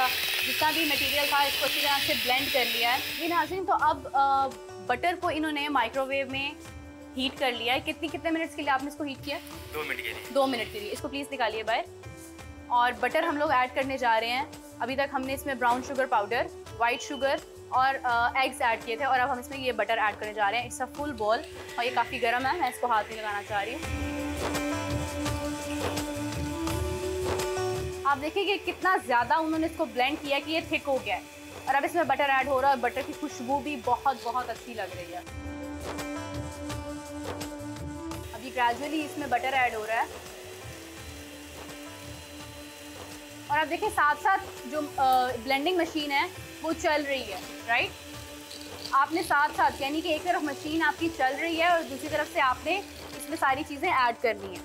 जितना भी मटीरियल था इसको अच्छी तरह से ब्लेंड कर लिया है। जी नाज़रीन, तो अब बटर को इन्होंने माइक्रोवेव में हीट कर लिया है। कितने मिनट्स के लिए आपने इसको हीट किया? 2 मिनट के लिए। 2 मिनट के लिए। इसको प्लीज़ निकालिए बाहर। और बटर हम लोग ऐड करने जा रहे हैं। अभी तक हमने इसमें brown sugar powder, white sugar और एग्स ऐड किए थे, और अब हम इसमें ये बटर ऐड करने जा रहे हैं। इट्स अ फुल बॉल, और ये काफ़ी गर्म है, मैं इसको हाथ में लगाना चाह रही हूँ। आप देखिए कि कितना ज़्यादा उन्होंने इसको ब्लेंड किया कि ये थिक हो गया है। और अब इसमें बटर ऐड हो रहा है, बटर की खुशबू भी बहुत बहुत अच्छी लग रही है। अभी ग्रेजुअली इसमें बटर ऐड हो रहा है। और अब देखिए साथ साथ जो ब्लेंडिंग मशीन है वो चल रही है, राइट। आपने साथ साथ यानी कि एक तरफ मशीन आपकी चल रही है और दूसरी तरफ से आपने इसमें सारी चीज़ें ऐड करनी है।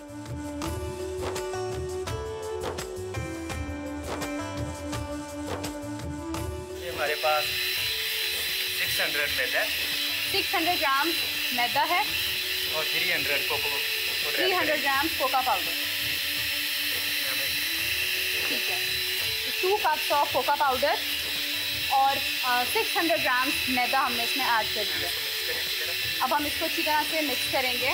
ये हमारे पास 600 मैदा, 600 ग्राम मैदा है और 300 ग्राम कोका पाउडर। ठीक है, 2 कप्स ऑफ कोका पाउडर और 600 ग्राम मैदा हमने इसमें ऐड कर दिया। अब हम इसको अच्छी तरह से मिक्स करेंगे।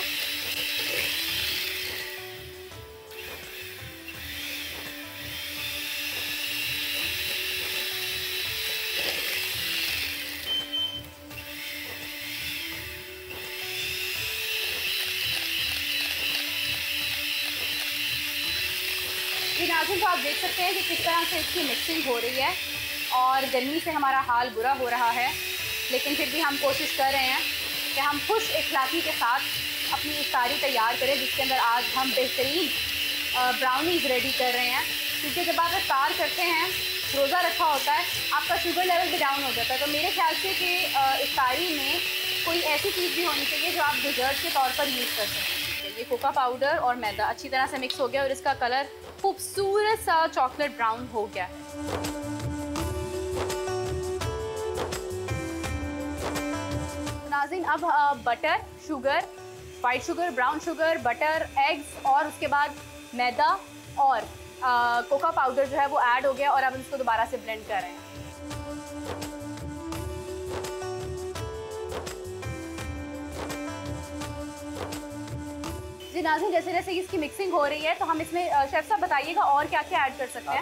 नाज़रीन, तो आप देख सकते हैं कि किस तरह से इसकी मिक्सिंग हो रही है, और गर्मी से हमारा हाल बुरा हो रहा है, लेकिन फिर भी हम कोशिश कर रहे हैं कि हम खुश इखलाकी के साथ अपनी इफ्तारी तैयार करें, जिसके अंदर आज हम बेहतरीन ब्राउनीज़ रेडी कर रहे हैं। क्योंकि जब आप इफ्तार करते हैं, रोज़ा रखा होता है, आपका शुगर लेवल भी डाउन हो जाता है। तो मेरे ख्याल से कि इफ्तारी में कोई ऐसी चीज़ भी होनी चाहिए जो आप डिज़र्ट के तौर पर यूज़ कर सकें। ये कोका पाउडर और मैदा अच्छी तरह से मिक्स हो गया और इसका कलर खूबसूरत सा चॉकलेट ब्राउन हो गया है। नाज़रीन, अब butter, sugar, white sugar, brown sugar, butter, eggs और उसके बाद मैदा और कोका पाउडर जो है वो ऐड हो गया, और अब हम इसको दोबारा से ब्लेंड कर रहे हैं। जी नाज़रीन, जैसे जैसे इसकी मिक्सिंग हो रही है तो हम इसमें शेफ साहब बताइएगा और क्या क्या ऐड कर सकते हैं।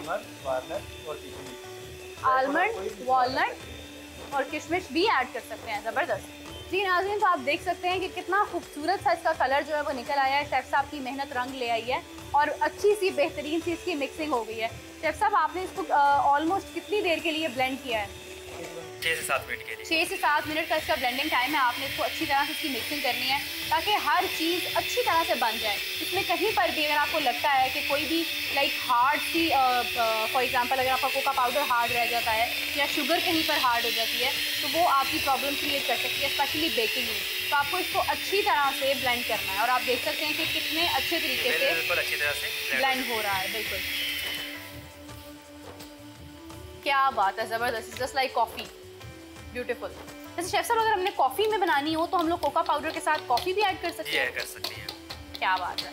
आलमंड, वॉलनट और किशमिश भी ऐड कर सकते हैं। ज़बरदस्त। जी नाज़रीन, तो आप देख सकते हैं कि कितना खूबसूरत सा इसका कलर जो है वो निकल आया है। शेफ साहब की मेहनत रंग ले आई है और अच्छी सी बेहतरीन सी इसकी मिक्सिंग हो गई है। शेफ साहब आपने इसको ऑलमोस्ट कितनी देर के लिए ब्लेंड किया है? 6 से 7 मिनट के लिए। 6 से 7 मिनट का इसका ब्लेंडिंग टाइम है। आपने इसको अच्छी तरह से इसकी मिक्सिंग करनी है ताकि हर चीज़ अच्छी तरह से बन जाए। इसमें कहीं पर भी अगर आपको लगता है कि कोई भी like hard see for example अगर आपका कोका पाउडर हार्ड रह जाता है या शुगर कहीं पर हार्ड हो जाती है तो वो आपकी प्रॉब्लम क्रिएट कर सकती है, स्पेशली बेकिंग में। तो आपको इसको अच्छी तरह से ब्लेंड करना है और आप देख सकते हैं कि कितने अच्छे तरीके से अच्छी तरह से ब्लेंड हो रहा है। बिल्कुल, क्या बात है, ज़बरदस्त, जस्ट लाइक कॉफ़ी, ब्यूटीफुल। जैसे शेफ साहब अगर हमने कॉफ़ी में बनानी हो तो हम लोग कोका पाउडर के साथ कॉफ़ी भी ऐड कर सकते हैं? कर सकती हैं। क्या बात है,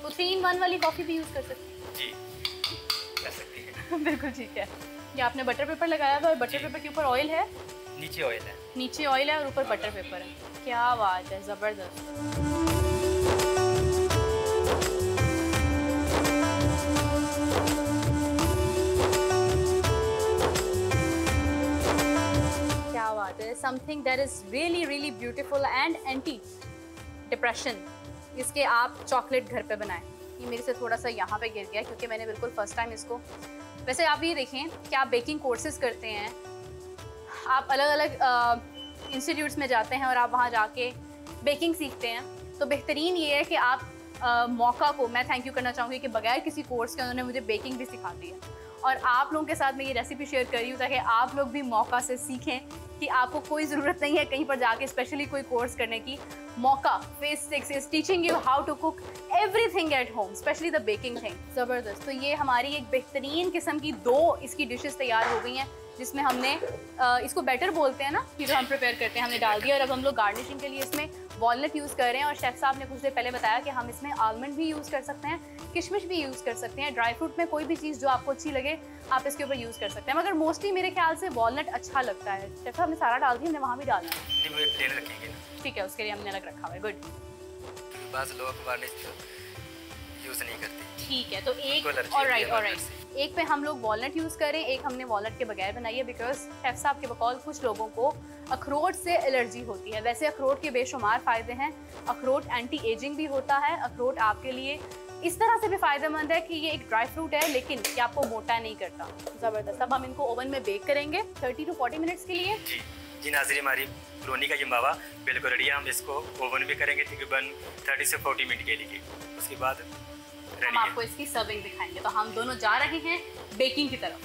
तो 3 in 1 वाली कॉफ़ी भी यूज़ कर सकते हैं? जी कर सकती हैं। बिल्कुल ठीक है। ये आपने बटर पेपर लगाया था और बटर पेपर के ऊपर ऑयल है, नीचे ऑयल है, नीचे ऑयल है और ऊपर बटर पेपर है। क्या बात है, ज़बरदस्त। Something that is really really beautiful and anti depression. इसके आप चॉकलेट घर पे बनाएं। ये मेरे से थोड़ा सा यहाँ पे गिर गया क्योंकि मैंने बिल्कुल फर्स्ट टाइम इसको, वैसे आप ये देखें कि आप बेकिंग कोर्सेज करते हैं, आप अलग अलग इंस्टीट्यूट्स में जाते हैं और आप वहाँ जाके बेकिंग सीखते हैं, तो बेहतरीन ये है कि आप मौका को, मैं थैंक यू करना चाहूँगी कि बगैर किसी कोर्स के उन्होंने मुझे बेकिंग भी सिखा दी है और आप लोगों के साथ मैं ये रेसिपी शेयर कर रही हूँ ताकि आप लोग भी मौका से सीखें कि आपको कोई ज़रूरत नहीं है कहीं पर जाके स्पेशली कोई कोर्स करने की। मौका face 6 is teaching you how to cook everything at home, specially the baking thing. ज़बरदस्त। तो ये हमारी एक बेहतरीन किस्म की 2 इसकी डिशेस तैयार हो गई हैं जिसमें हमने इसको बैटर बोलते हैं ना, कि जो हम प्रिपेयर करते हैं, हमने डाल दिया और अब हम लोग गार्निशिंग के लिए इसमें वॉलनट यूज़ कर रहे हैं और शेफ़ साहब ने कुछ देर पहले बताया कि हम इसमें आलमंड भी यूज़ कर सकते हैं, किशमिश भी यूज़ कर सकते हैं, ड्राई फ्रूट में कोई भी चीज़ जो आपको अच्छी लगे आप इसके ऊपर यूज़ कर सकते हैं, मगर मोस्टली मेरे ख्याल से वॉलनट अच्छा लगता है। शेफ़ साहब ने सारा डाल दिया, हमने वहाँ भी डालना है, ठीक है, उसके लिए हमने अलग रखा हुआ है। गुड, बाज़ लोग वार्निश यूज़ नहीं करते, ठीक है। तो एक ऑलराइट, एक पे हम लोग वॉलनट यूज़ करें, एक हमने वॉलनट के बगैर बनाई है बिकॉज शेफ़ साहब के बकौल कुछ लोगों को अखरोट से एलर्जी होती है। वैसे अखरोट के बेशुमार फ़ायदे हैं, अखरोट एंटी एजिंग भी होता है, अखरोट आपके लिए इस तरह से भी फ़ायदेमंद है कि ये एक ड्राई फ्रूट है लेकिन ये आपको मोटा नहीं करता। ज़बरदस्त। अब हम इनको ओवन में बेक करेंगे 30 to 40 मिनट्स के लिए। जी नाज़रीन, हमारी ब्रोनी का ये मावा बिल्कुल रेडी है। हम इसको ओवन में करेंगे तकरीबन 30 से 40 मिनट के लिए, उसके बाद हम आपको इसकी सर्विंग दिखाएंगे। तो हम दोनों जा रहे हैं बेकिंग की तरफ।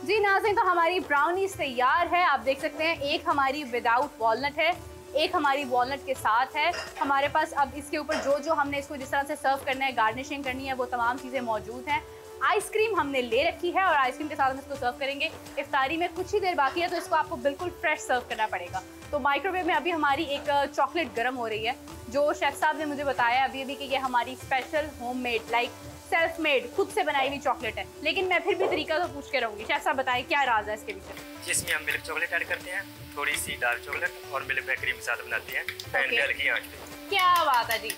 जी नाज़रीन, तो हमारी ब्राउनीज तैयार है। आप देख सकते हैं एक हमारी विदाउट वॉलनट है, एक हमारी वॉलनट के साथ है। हमारे पास अब इसके ऊपर जो जो हमने इसको जिस तरह से सर्व करना है, गार्निशिंग करनी है, वो तमाम चीज़ें मौजूद हैं। आइसक्रीम हमने ले रखी है और आइसक्रीम के साथ हम इसको सर्व करेंगे। इफ्तारी में कुछ ही देर बाकी है तो इसको आपको बिल्कुल फ्रेश सर्व करना पड़ेगा। तो माइक्रोवेव में अभी हमारी एक चॉकलेट गर्म हो रही है, जो शेफ़ साहब ने मुझे बताया अभी अभी कि ये हमारी special homemade, like self made, खुद से बनाई हुई चॉकलेट है। लेकिन मैं फिर भी तरीका तो पूछ के रहूँगी। शेफ़ साहब बताएं क्या राज है इसके पीछे? जिसमें हम मिल्क चॉकलेट ऐड करते हैं, थोड़ी सी डार्क चॉकलेट और मिल्क क्रीम के साथ बनाते हैं पैन पे हल्की आंच पे। क्या बात है जी।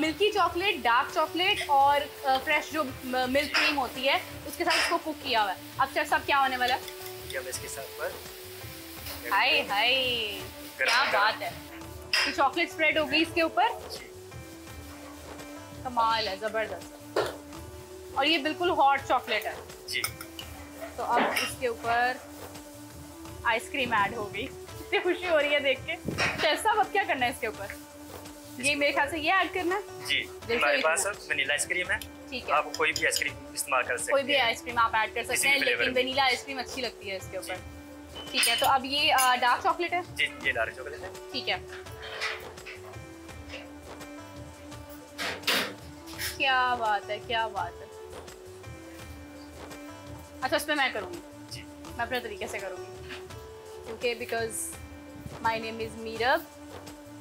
मिल्की चॉकलेट, डार्क चॉकलेट और फ्रेश जो मिल्क क्रीम होती है उसके साथ इसको कुक किया हुआ है। अब शेफ़ साहब क्या होने वाला है? हम इसके साथ पर हाय हाय, क्या बात है, ये चॉकलेट स्प्रेड हो गई इसके ऊपर, कमाल है, ज़बरदस्त। और ये बिल्कुल हॉट चॉकलेट है जी। तो अब इसके ऊपर आइसक्रीम ऐड हो गई, इतनी खुशी हो रही है देख के। शेफ़ साहब अब क्या करना है इसके ऊपर? ये मेरे ख्याल से ये ऐड करना है जी। हमारे पास वनीला आइसक्रीम है, ठीक है, आप कोई भी आइसक्रीम इस्तेमाल कर सकते हैं, कोई भी आइसक्रीम आप ऐड कर सकते हैं, लेकिन वनीला आइसक्रीम अच्छी लगती है इसके ऊपर। ठीक है, तो अब ये डार्क चॉकलेट है जी, ये डार्क चॉकलेट है, ठीक है। क्या बात है, क्या बात है। अच्छा, उस पर मैं करूँगी जी, मैं अपने तरीके से करूँगी क्योंकि because my name is Meerab,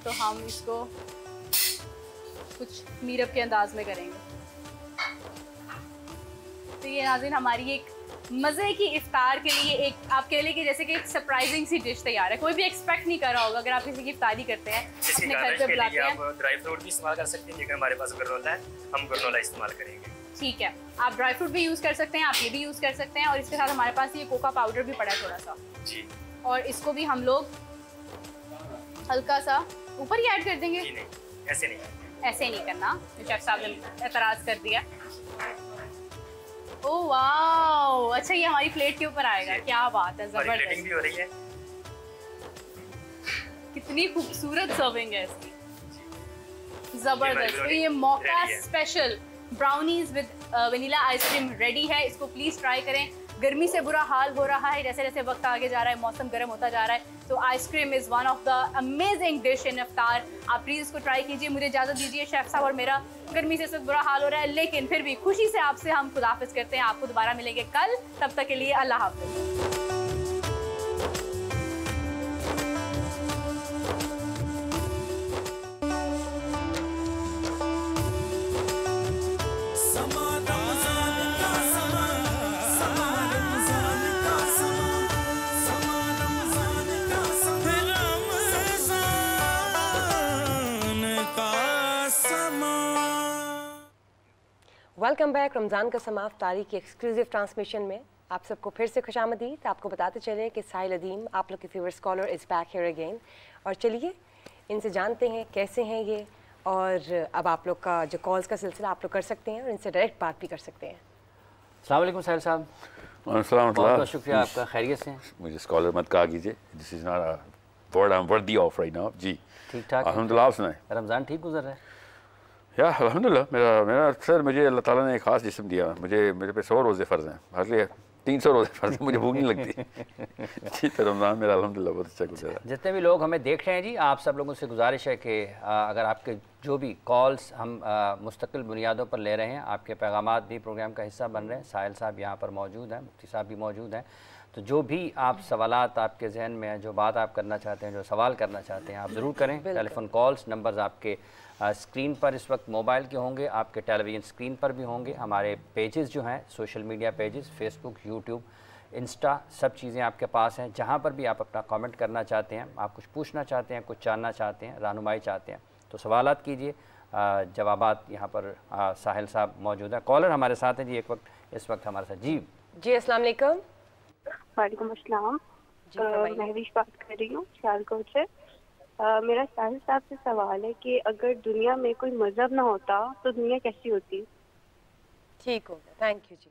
तो हम इसको कुछ मीरब के अंदाज में करेंगे। तो ये नाज़रीन हमारी एक मज़े की इफ्तार के लिए एक आपके लिए कि जैसे कि एक सरप्राइजिंग सी डिश तैयार है। कोई भी एक्सपेक्ट नहीं कर रहा होगा अगर आप किसी की इफ्तारी करते हैं, अपने घर पे बुलाते हैं। आप ड्राई फ्रूट भी इस्तेमाल कर सकते हैं, लेकिन हमारे पास ग्रेनोला है, हम ग्रेनोला इस्तेमाल करेंगे। ठीक है, आप ड्राई फ्रूट भी यूज़ कर सकते हैं, आप ये भी यूज़ कर सकते हैं, और इसके साथ हमारे पास ये कोका पाउडर भी पड़ा है थोड़ा सा जी, और इसको भी हम लोग हल्का सा ऊपर ही ऐड कर देंगे? जी नहीं, ऐसे नहीं, ऐसे नहीं करना, शेफ साहब ने एतराज कर दिया। ओह वाओ, अच्छा ये हमारी प्लेट के ऊपर आएगा, क्या बात है, जबरदस्त भी हो रही है। कितनी खूबसूरत सर्विंग है इसकी, जबरदस्त। तो ये मौका special brownies with vanilla ice cream ready है, इसको प्लीज ट्राई करें। गर्मी से बुरा हाल हो रहा है, जैसे जैसे वक्त आगे जा रहा है मौसम गर्म होता जा रहा है, तो ice cream is one of the amazing dish in इफ्तार। आप प्लीज़ इसको ट्राई कीजिए। मुझे इजाज़त दीजिए शेफ साहब, और मेरा गर्मी से इस वक्त बुरा हाल हो रहा है, लेकिन फिर भी खुशी से आपसे हम खुदाफिज करते हैं। आपको दोबारा मिलेंगे कल, तब तक के लिए अल्लाह हाफ़िज़। Welcome back. रमज़ान का समा इफ्तारी की एक्सक्लूसिव ट्रांसमिशन में आप सबको फिर से खुशामदीद। आपको बताते चले कि साहिल अदीम, आप लोग के favourite scholar, is back here again. और चलिए इनसे जानते हैं कैसे हैं ये, और अब आप लोग का जो कॉल्स का सिलसिला आप लोग कर सकते हैं और इनसे डायरेक्ट बात भी कर सकते हैं। अस्सलाम वालेकुम साहिल साहब। बहुत बहुत शुक्रिया आपका, खैरियत से? मुझे स्कॉलर मत कहा कीजिए, this is not a word I am worthy of right now. जी ठीक ठाक, अल्हम्दुलिल्लाह। आप सुनाएं, रमज़ान ठीक गुजर रहा है? या अल्हम्दुलिल्लाह। मेरा सर, मुझे अल्लाह ताला ने एक ख़ास जिस्म दिया। मेरे पे 100 रोज़े फ़र्ज़ हैं, हार्डली 300 रोज़े फ़र्ज़ हैं, मुझे भूख नहीं लगती। जी, तो रमज़ान मेरा अल्हम्दुलिल्लाह बहुत अच्छा गुजरा। जितने भी लोग हमें देख रहे हैं जी, आप सब लोगों से गुजारिश है कि अगर आपके जो भी कॉल्स हम मुस्तकिल बुनियादों पर ले रहे हैं, आपके पैगामात भी प्रोग्राम का हिस्सा बन रहे हैं। साहिल साहब यहाँ पर मौजूद हैं, मुफ्ती साहब भी मौजूद हैं, तो जो भी आप सवालात आपके जहन में हैं, जो बात आप करना चाहते हैं, जो सवाल करना चाहते हैं, आप ज़रूर करें। टेलीफोन कॉल्स नंबर्स आपके स्क्रीन पर इस वक्त मोबाइल के होंगे, आपके टेलीविज़न स्क्रीन पर भी होंगे। हमारे पेजेस जो हैं, social media pages, Facebook, YouTube, Insta, सब चीज़ें आपके पास हैं। जहाँ पर भी आप अपना कमेंट करना चाहते हैं, आप कुछ पूछना चाहते हैं, कुछ जानना चाहते हैं, रहनुमाई चाहते हैं, तो सवालात कीजिए। जवाबात यहाँ पर साहिल साहब मौजूद हैं। कॉलर हमारे साथ हैं जी इस वक्त हमारे साथ। जी जी, अस्सलाम वालेकुम। वालेकुम अस्सलाम। मैं भी बात कर रही हूँ सियालकोट से। मेरा साहिल साहब से सवाल है कि अगर दुनिया में कोई मजहब ना होता तो दुनिया कैसी होती? ठीक हो गया, थैंक यू जी।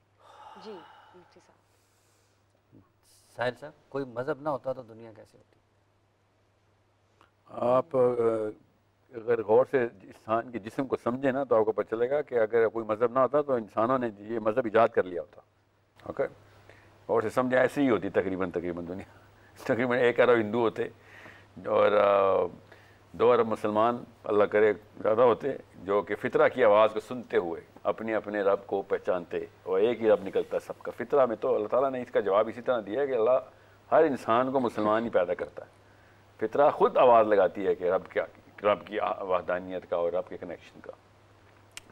जी मुफ्ती साहब। साहिल साहब, कोई मजहब ना होता तो दुनिया कैसी होती? आप अगर गौर से इंसान के जिस्म को समझे ना, तो आपको पता चलेगा कि अगर कोई मजहब ना होता तो इंसानों ने ये मजहब ईजाद कर लिया होता। ओके, और से समझे ऐसे ही होती तकरीबन दुनिया। तकरीबन 1 अरब हिंदू होते और 2 अरब मुसलमान, अल्लाह करे ज़्यादा होते, जो कि फ़ितरा की आवाज़ को सुनते हुए अपने अपने रब को पहचानते, और एक ही रब निकलता सबका। फ़ितरा में तो अल्लाह ताला ने इसका जवाब इसी तरह दिया है कि अल्लाह हर इंसान को मुसलमान ही पैदा करता है। फ़ितरा ख़ुद आवाज़ लगाती है कि रब की वहदानियत का और रब के कनेक्शन का,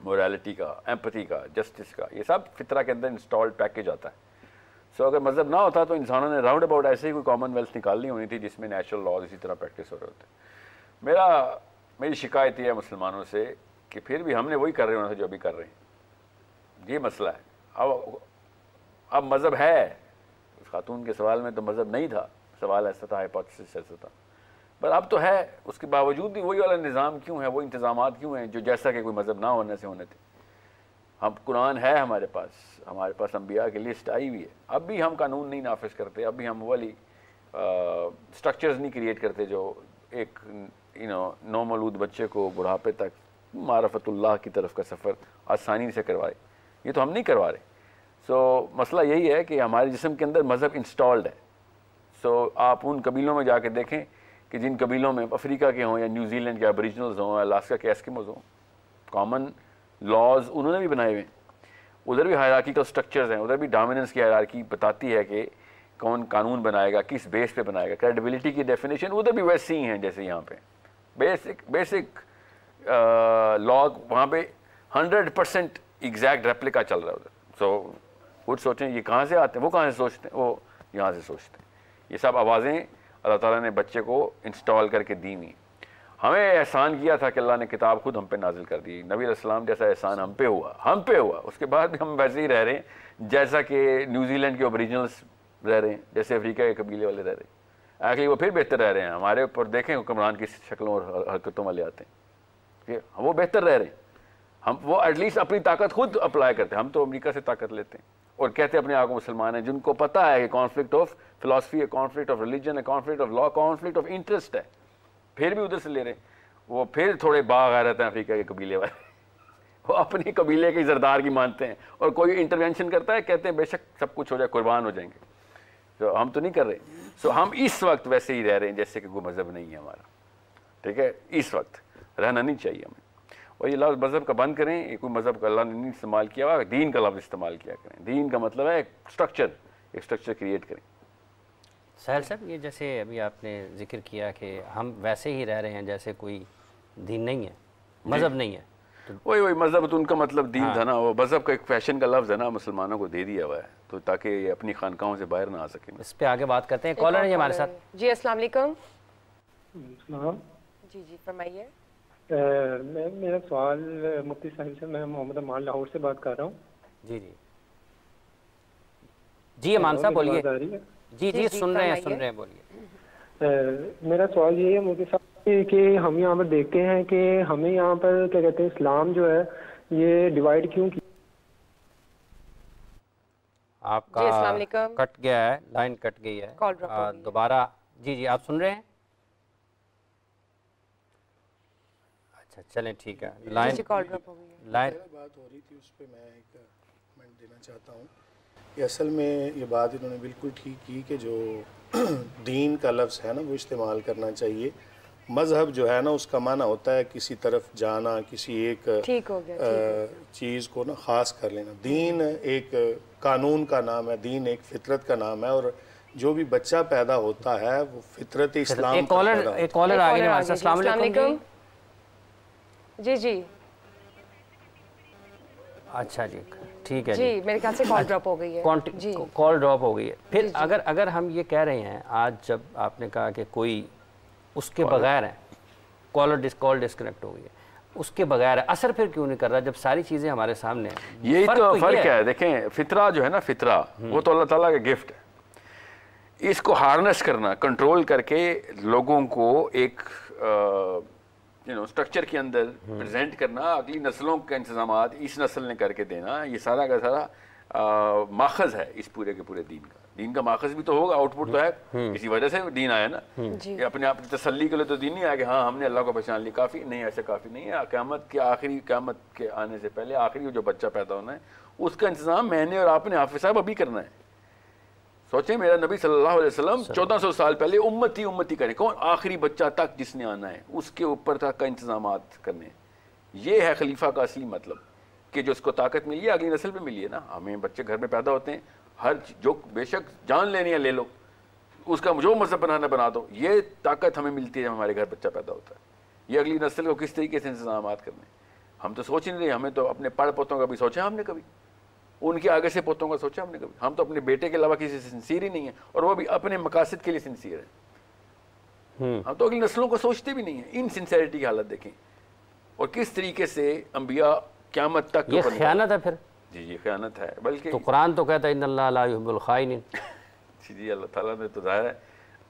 मोरालिटी का, एम्पैथी का, जस्टिस का, ये सब फ़ितरा के अंदर इंस्टॉल्ड पैकेज आता है। सो अगर मज़हब ना होता तो इंसानों ने राउंड अबाउट ऐसे ही कोई कॉमनवेल्थ निकालनी होनी थी जिसमें नेचुरल लॉज इसी तरह प्रैक्टिस हो रहे होते। मेरी शिकायत ये है मुसलमानों से कि फिर भी हमने वही कर रहे होना था जो अभी कर रहे हैं। ये मसला है। अब मज़हब है, उस खातून के सवाल में तो मज़हब नहीं था, सवाल ऐसा था, हाइपोथेसिस ऐसा था, पर अब तो है। उसके बावजूद भी वही वाला निज़ाम क्यों है, वो इंतज़ामात क्यों हैं जो जैसा कि कोई मज़हब ना होने से होने थे। हम कुरान है हमारे पास अंबिया की लिस्ट आई हुई है। अब भी हम कानून नहीं नाफिज करते, अब भी हम वाली स्ट्रक्चर्स नहीं क्रिएट करते जो एक नौमौलूद बच्चे को बुढ़ापे तक मारफतुल्लाह की तरफ का सफ़र आसानी से करवाए। ये तो हम नहीं करवा रहे। सो मसला यही है कि हमारे जिस्म के अंदर मज़हब इंस्टॉल्ड है। सो आप उन कबीलों में जाके देखें कि जिन कबीलों में अफ्रीका के हों या न्यूजीलैंड के एबरिजिनल्स हों, अलास्का के एस्किमोज हों, कॉमन लॉज उन्होंने भी बनाए हुए। उधर भी हायरार्किकल स्ट्रक्चर्स हैं, उधर भी डोमिनेंस की हायरार्की बताती है कि कौन कानून बनाएगा, किस बेस पे बनाएगा। क्रेडिबिलिटी की डेफिनेशन उधर भी वैसी ही हैं जैसे यहाँ पे। बेसिक लॉ वहाँ पे 100% एग्जैक्ट रेप्लिका चल रहा है उधर। सो खुद सोचें ये कहाँ से आते हैं, वो कहाँ से सोचते हैं, वो यहाँ से सोचते हैं। ये सब आवाज़ें अल्लाह ताला ने बच्चे को इंस्टॉल करके दी हुई। हमें एहसान किया था कि अल्लाह ने किताब खुद हम पे नाजिल कर दी। नबी अलैहिस्सलाम जैसा एहसान हम पे हुआ। उसके बाद भी हम वैसे ही रह रहे हैं जैसा कि न्यूजीलैंड के ओरिजिनल्स रह रहे हैं, जैसे अफ्रीका के कबीले वाले रह रहे हैं। एक्चुअली वो फिर बेहतर रह रहे हैं। हमारे ऊपर देखें हुक्मरान की शक्लों और हरकतों वाले आते हैं कि वो बेहतर रह रहे हैं, हम वो एटलीस्ट अपनी ताकत खुद अप्लाई करते हैं। हम तो अमेरिका से ताकत लेते हैं और कहते हैं अपने आप को मुसलमान हैं, जिनको पता है कि कॉन्फ्लिक्ट ऑफ फिलॉसफी है, कॉन्फ्लिक्ट ऑफ रिलीजन है, conflict of law, conflict of interest है, फिर भी उधर से ले रहे हैं। वो फिर थोड़े बाग आ रहते हैं अफ्रीका के कबीले वाले, वो अपने कबीले के जरदार की मानते हैं और कोई इंटरवेंशन करता है कहते हैं बेशक सब कुछ हो जाए, कुर्बान हो जाएंगे। तो हम तो नहीं कर रहे। सो हम इस वक्त वैसे ही रह रहे हैं जैसे कि कोई मज़हब नहीं है हमारा, ठीक है। इस वक्त रहना नहीं चाहिए हमें। और ये लफ्ज़ मज़हब का बंद करें, ये कोई मज़हब का अल्लाह ने नहीं इस्तेमाल किया हुआ, दीन का लफ्ज़ इस्तेमाल किया करें। दीन का मतलब है एक स्ट्रक्चर क्रिएट करें। साहिल साहब, ये जैसे अभी आपने जिक्र किया कि हम वैसे ही रह रहे हैं जैसे कोई दीन नहीं है, मज़हब नहीं है, तो वही मज़हब तो उनका मतलब दीन था ना। वो मज़हब का एक फैशन का लफ्ज़ है ना, मुसलमानों को दे दिया हुआ है तो ताकि ये अपनी खानकाहों से बाहर ना आ सकें। इस पे आगे बात करते हैं। कॉलर है हमारे साथ। जी अस्सलाम वालेकुम। जी जी फरमाइए। मेरा सवाल मुफ्ती साहिब से, मैं मोहम्मद अमान लाहौर से बात कर रहा हूँ। जी जी जी अमान साहब बोलिए। जी सुन रहे हैं बोलिए। मेरा सवाल ये है मुफ्ती साहब कि हम यहाँ पर देखते हैं कि हमें यहाँ पर क्या कहते हैं, इस्लाम जो है ये डिवाइड क्यों किया। आपका कट गया है, लाइन कट गई है, दोबारा। जी आप सुन रहे हैं? अच्छा चलें ठीक है। लाइन बात हो रही थी उस पर मैं एक कमेंट देना चाहता हूँ कि असल में ये बात इन्होंने बिल्कुल ठीक की कि जो दीन का लफ्ज़ है ना वो इस्तेमाल करना चाहिए। मज़हब जो है ना उसका माना होता है किसी तरफ जाना, किसी एक चीज़ को ना ख़ास कर लेना। दीन एक कानून का नाम है, दीन एक फितरत का नाम है और जो भी बच्चा पैदा होता है वो फितरत इस्लाम। एक कॉलर आ गए हमारे साथ। अस्सलाम वालेकुम। जी अच्छा जी ठीक है जी, मेरे ख्याल से कॉल ड्रॉप हो गई है। कॉल ड्रॉप हो गई है। फिर अगर हम ये कह रहे हैं, आज जब आपने कहा कि कोई उसके बगैर है, कॉल डिस्कनेक्ट हो गई है, उसके बगैर है, असर फिर क्यों नहीं कर रहा जब सारी चीज़ें हमारे सामने हैं? यही तो फर्क है। देखें फितरा जो है ना, फितरा वो तो अल्लाह ताला का गिफ्ट है। इसको हार्नेस करना, कंट्रोल करके लोगों को एक स्ट्रक्चर के अंदर प्रेजेंट करना, अगली नस्लों का इंतजाम इस नस्ल ने करके देना, ये सारा का सारा माखज़ है इस पूरे के पूरे दीन का। दीन का माखज़ भी तो होगा, आउटपुट तो है, इसी वजह से दीन आया ना। ये अपने आप की तसल्ली के लिए तो दीन नहीं आया कि हाँ हमने अल्लाह को पहचान ली, काफ़ी नहीं, ऐसे काफ़ी नहीं है। क़यामत के आने से पहले आखिरी जो बच्चा पैदा होना है उसका इंतज़ाम मैंने और आपने हाफिज़ साहब अभी करना है। सोचें, मेरा नबी सल्लल्लाहु अलैहि वसल्लम 1400 साल पहले उम्मती करें, कौन आखिरी बच्चा तक जिसने आना है उसके ऊपर तक का इंतजाम करने। ये है खलीफा का असली मतलब कि जो उसको ताकत मिली है अगली नस्ल पे मिली है ना। हमें बच्चे घर में पैदा होते हैं, हर जो बेशक जान लेनी है ले लो, उसका जो मज़हब बनाना बना दो, ये ताकत हमें मिलती है जब हमारे घर बच्चा पैदा होता है। ये अगली नस्ल को किस तरीके से इंतजाम करने, हम तो सोच ही नहीं रहे। हमें तो अपने पढ़ पोतों का भी सोचा हमने कभी, उनके आगे से पोतों का सोचा हमने कभी। हम तो अपने बेटे के अलावा किसी से सिंसियर ही नहीं है, और वो भी अपने मकासद के लिए सिंसियर है। हम तो अगली नस्लों को सोचते भी नहीं है। इन सिंसियरिटी की हालत देखें और किस तरीके से अंबिया क़यामत तक। ये ख़यानत है फिर। जी ख़यानत है। बल्कि तो कुरान तो कहता है इन्नल्लाह ला युहिब्बुल ख़ाइनीन। जी अल्लाह ताला ने तो ज़ाहिर है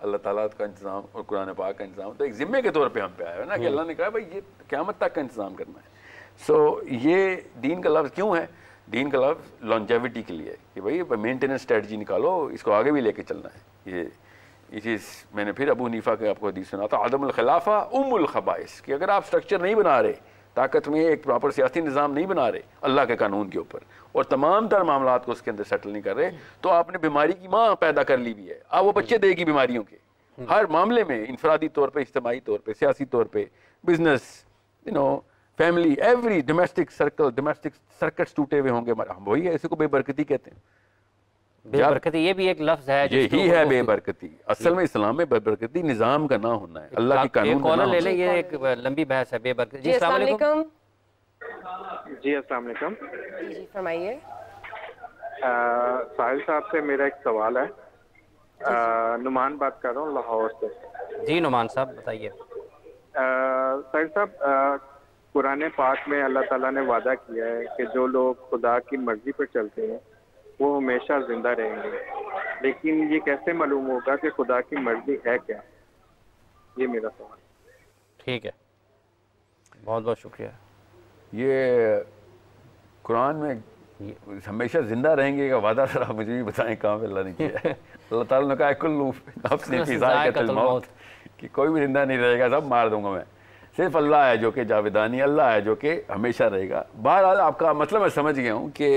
अल्लाह ताला का इंतज़ाम और कुरान पाक का इंतज़ाम तो एक ज़िम्मे के तौर पे हम पे आया है ना कि अल्लाह ने कहा भाई ये क़यामत तक का इंतज़ाम करना है। सो ये दीन का लफ्ज़ क्यों है? दीन का लफ्ज़ लॉन्जेविटी के लिए कि भाई मेंटेनेंस स्ट्रेटजी निकालो, इसको आगे भी लेके चलना है। ये चीज़ मैंने फिर अबू हनीफा के आपको हदीस सुना था, आदमुल खिलाफा उम्मुल खबाइस, कि अगर आप स्ट्रक्चर नहीं बना रहे, ताकत में एक प्रॉपर सियासी निज़ाम नहीं बना रहे अल्लाह के कानून के ऊपर, और तमाम तर मामला को उसके अंदर सेटल नहीं कर रहे, तो आपने बीमारी की माँ पैदा कर ली भी है। अब वो बच्चे देगी बीमारियों के हर मामले में, इंफरादी तौर पर, इज्तिमाई तौर पर, सियासी तौर पर, बिजनेस, फैमिली, एवरी डोमेस्टिक सर्कट्स टूटे हुए होंगे। वही है, इसी को बेबरकती कहते हैं। बेबरकती ये भी एक लफ्ज़ है, यही है बेबरकती। असल में इस्लाम में बेबरकती निज़ाम का ना होना है, अल्लाह के कानून। कॉलर ले लें, ये एक लंबी बहस है बेबरकती। जी अस्सलाम वालेकुम। जी अस्सलाम वालेकुम। जी फरमाइए। साहिल साहब से मेरा एक सवाल है। नुमान बात कर रहा हूँ लाहौर से। जी नुमान साहब बताइए। साहिल साहब, कुरान पाक में अल्लाह ताला ने वादा किया है कि जो लोग खुदा की मर्जी पर चलते हैं वो हमेशा जिंदा रहेंगे, लेकिन ये कैसे मालूम होगा कि खुदा की मर्जी है क्या? ये मेरा सवाल। ठीक है, बहुत बहुत शुक्रिया। ये कुरान में हमेशा जिंदा रहेंगे का वादा सर आप मुझे भी बताएं कहाँ पे अल्लाह ने किया है? अल्लाह ताला ने कहा कुल्लू नफ्सिन फी ज़ाइक़तुल मौत, कि कोई भी जिंदा नहीं रहेगा, सब मार दूंगा मैं। सिर्फ अल्लाह है जो कि जावेदानी, अल्लाह है जो कि हमेशा रहेगा। बहरहाल आपका मतलब मैं समझ गया हूँ कि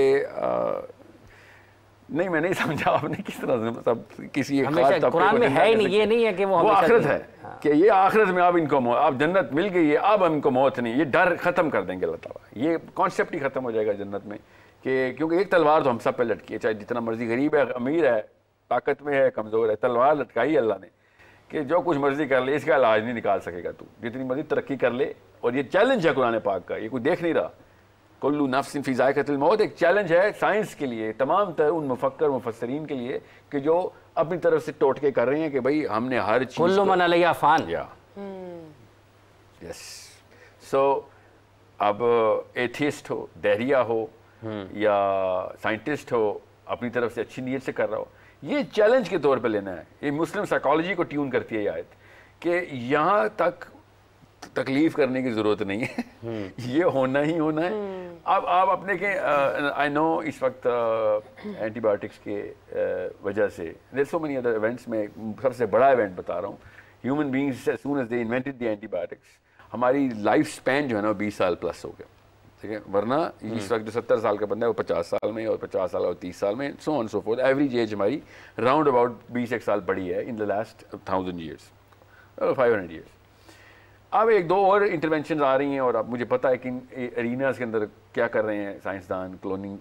नहीं, मैं नहीं समझा आपने किस तरह से, मतलब किसी कुरान में है ही नहीं, ये नहीं है कि वो आखिरत है कि ये आखिरत में अब इनको अब जन्नत मिल गई है, अब हमको मौत नहीं, ये डर खत्म कर देंगे अल्लाह ताला। ये कॉन्सेप्ट ही खत्म हो जाएगा जन्नत में कि क्योंकि एक तलवार तो हम सब पे लटकी है, चाहे जितना मर्जी गरीब है, अमीर है, ताकत में है, कमज़ोर है, तलवार लटकाई अल्लाह ने कि जो कुछ मर्जी कर ले इसका इलाज नहीं निकाल सकेगा तू, जितनी मर्जी तरक्की कर ले। और ये चैलेंज है कुरान पाक का, ये कोई देख नहीं रहा। कुल्लू नफ्सिन फी ज़ाइक़तुल मौत एक चैलेंज है साइंस के लिए, तमाम तर उन मुफक्कर मुफस्सरीन के लिए कि जो अपनी तरफ से टोटके कर रहे हैं कि भाई हमने हर चीज़ कुल्लू मन अलैहा फ़ान। यस, सो अब एथिस्ट हो, दहरिया हो या साइंटिस्ट हो, अपनी तरफ से अच्छी नीयत से कर रहा हो, ये चैलेंज के तौर पे लेना है। ये मुस्लिम साइकोलॉजी को ट्यून करती है ये आयत कि यहाँ तक तकलीफ करने की ज़रूरत नहीं है, ये होना ही होना है। अब आप अपने के आई नो इस वक्त एंटीबायोटिक्स के वजह से there so many other events में सबसे बड़ा इवेंट बता रहा हूँ, human beings as soon as they invented the antibiotics हमारी लाइफ स्पैन जो है ना 20 साल प्लस हो गया, ठीक है। वरना इस वक्त जो 70 साल का बंदा है वो 50 साल में, और 50 साल और 30 साल में, so on so fourth. Average age हमारी राउंड अबाउट 20 साल बढ़ी है in the last 1000 years, 500 years. अब एक दो और इंटरवेंशन आ रही हैं और अब मुझे पता है कि इन एरिनाज के अंदर क्या कर रहे हैं साइंसदान, क्लोनिंग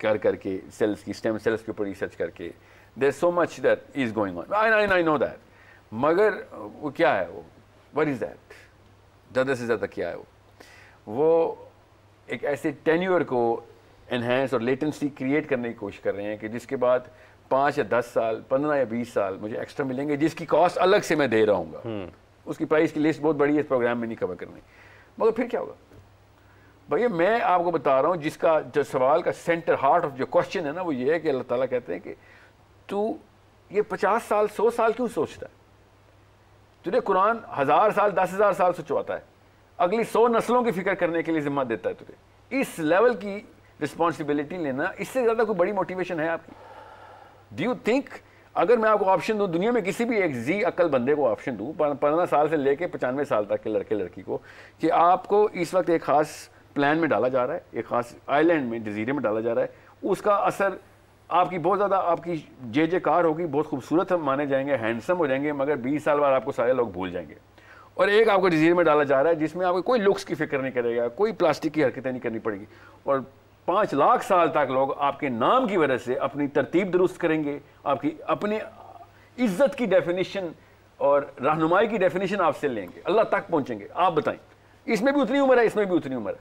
कर करके सेल्स की, स्टेम सेल्स के ऊपर रिसर्च करके, there so much that is going on, I know that. मगर वो क्या है, वो व्हाट इज दैट, ज़्यादा से ज़्यादा क्या है वो एक ऐसे टेन्योर को एनहेंस और लेटेंसी क्रिएट करने की कोशिश कर रहे हैं कि जिसके बाद 5 या 10 साल, 15 या 20 साल मुझे एक्स्ट्रा मिलेंगे, जिसकी कॉस्ट अलग से मैं दे रहा हूँ। उसकी प्राइस की लिस्ट बहुत बड़ी है, इस प्रोग्राम में नहीं कवर करनी। मगर फिर क्या होगा भैया, मैं आपको बता रहा हूँ जिसका जो सवाल का सेंटर हार्ट ऑफ जो क्वेश्चन है ना, वो ये है कि अल्लाह ताला कहते हैं कि तू ये 50 साल 100 साल क्यों सोचता है? तुझे कुरान 1000 साल 10,000 साल सोचवाता है, अगली 100 नस्लों की फिक्र करने के लिए जिम्मा देता है तुझे। इस लेवल की रिस्पॉन्सिबिलिटी लेना, इससे ज़्यादा कोई बड़ी मोटिवेशन है आपकी? डू यू थिंक अगर मैं आपको ऑप्शन दूं, दुनिया में किसी भी एक जी अक्ल बंदे को ऑप्शन दूं 15 साल से लेके 95 साल तक के लड़के लड़की को, कि आपको इस वक्त एक ख़ास प्लान में डाला जा रहा है, एक ख़ास आइलैंड में, जजीरे में डाला जा रहा है, उसका असर आपकी बहुत ज़्यादा आपकी जे कार होगी, बहुत खूबसूरत माने जाएंगे, हैंडसम हो जाएंगे, मगर 20 साल बाद आपको सारे लोग भूल जाएंगे। और एक आपको जजीरे में डाला जा रहा है जिसमें आपको कोई लुक्स की फिक्र नहीं करेगा, कोई प्लास्टिक की हरकतें नहीं करनी पड़ेगी, और 5 लाख साल तक लोग आपके नाम की वजह से अपनी तरतीब दुरुस्त करेंगे, आपकी अपनी इज्जत की डेफिनेशन और रहनुमाई की डेफिनेशन आपसे लेंगे, अल्लाह तक पहुंचेंगे। आप बताएं, इसमें भी उतनी उम्र है, इसमें भी उतनी उम्र है,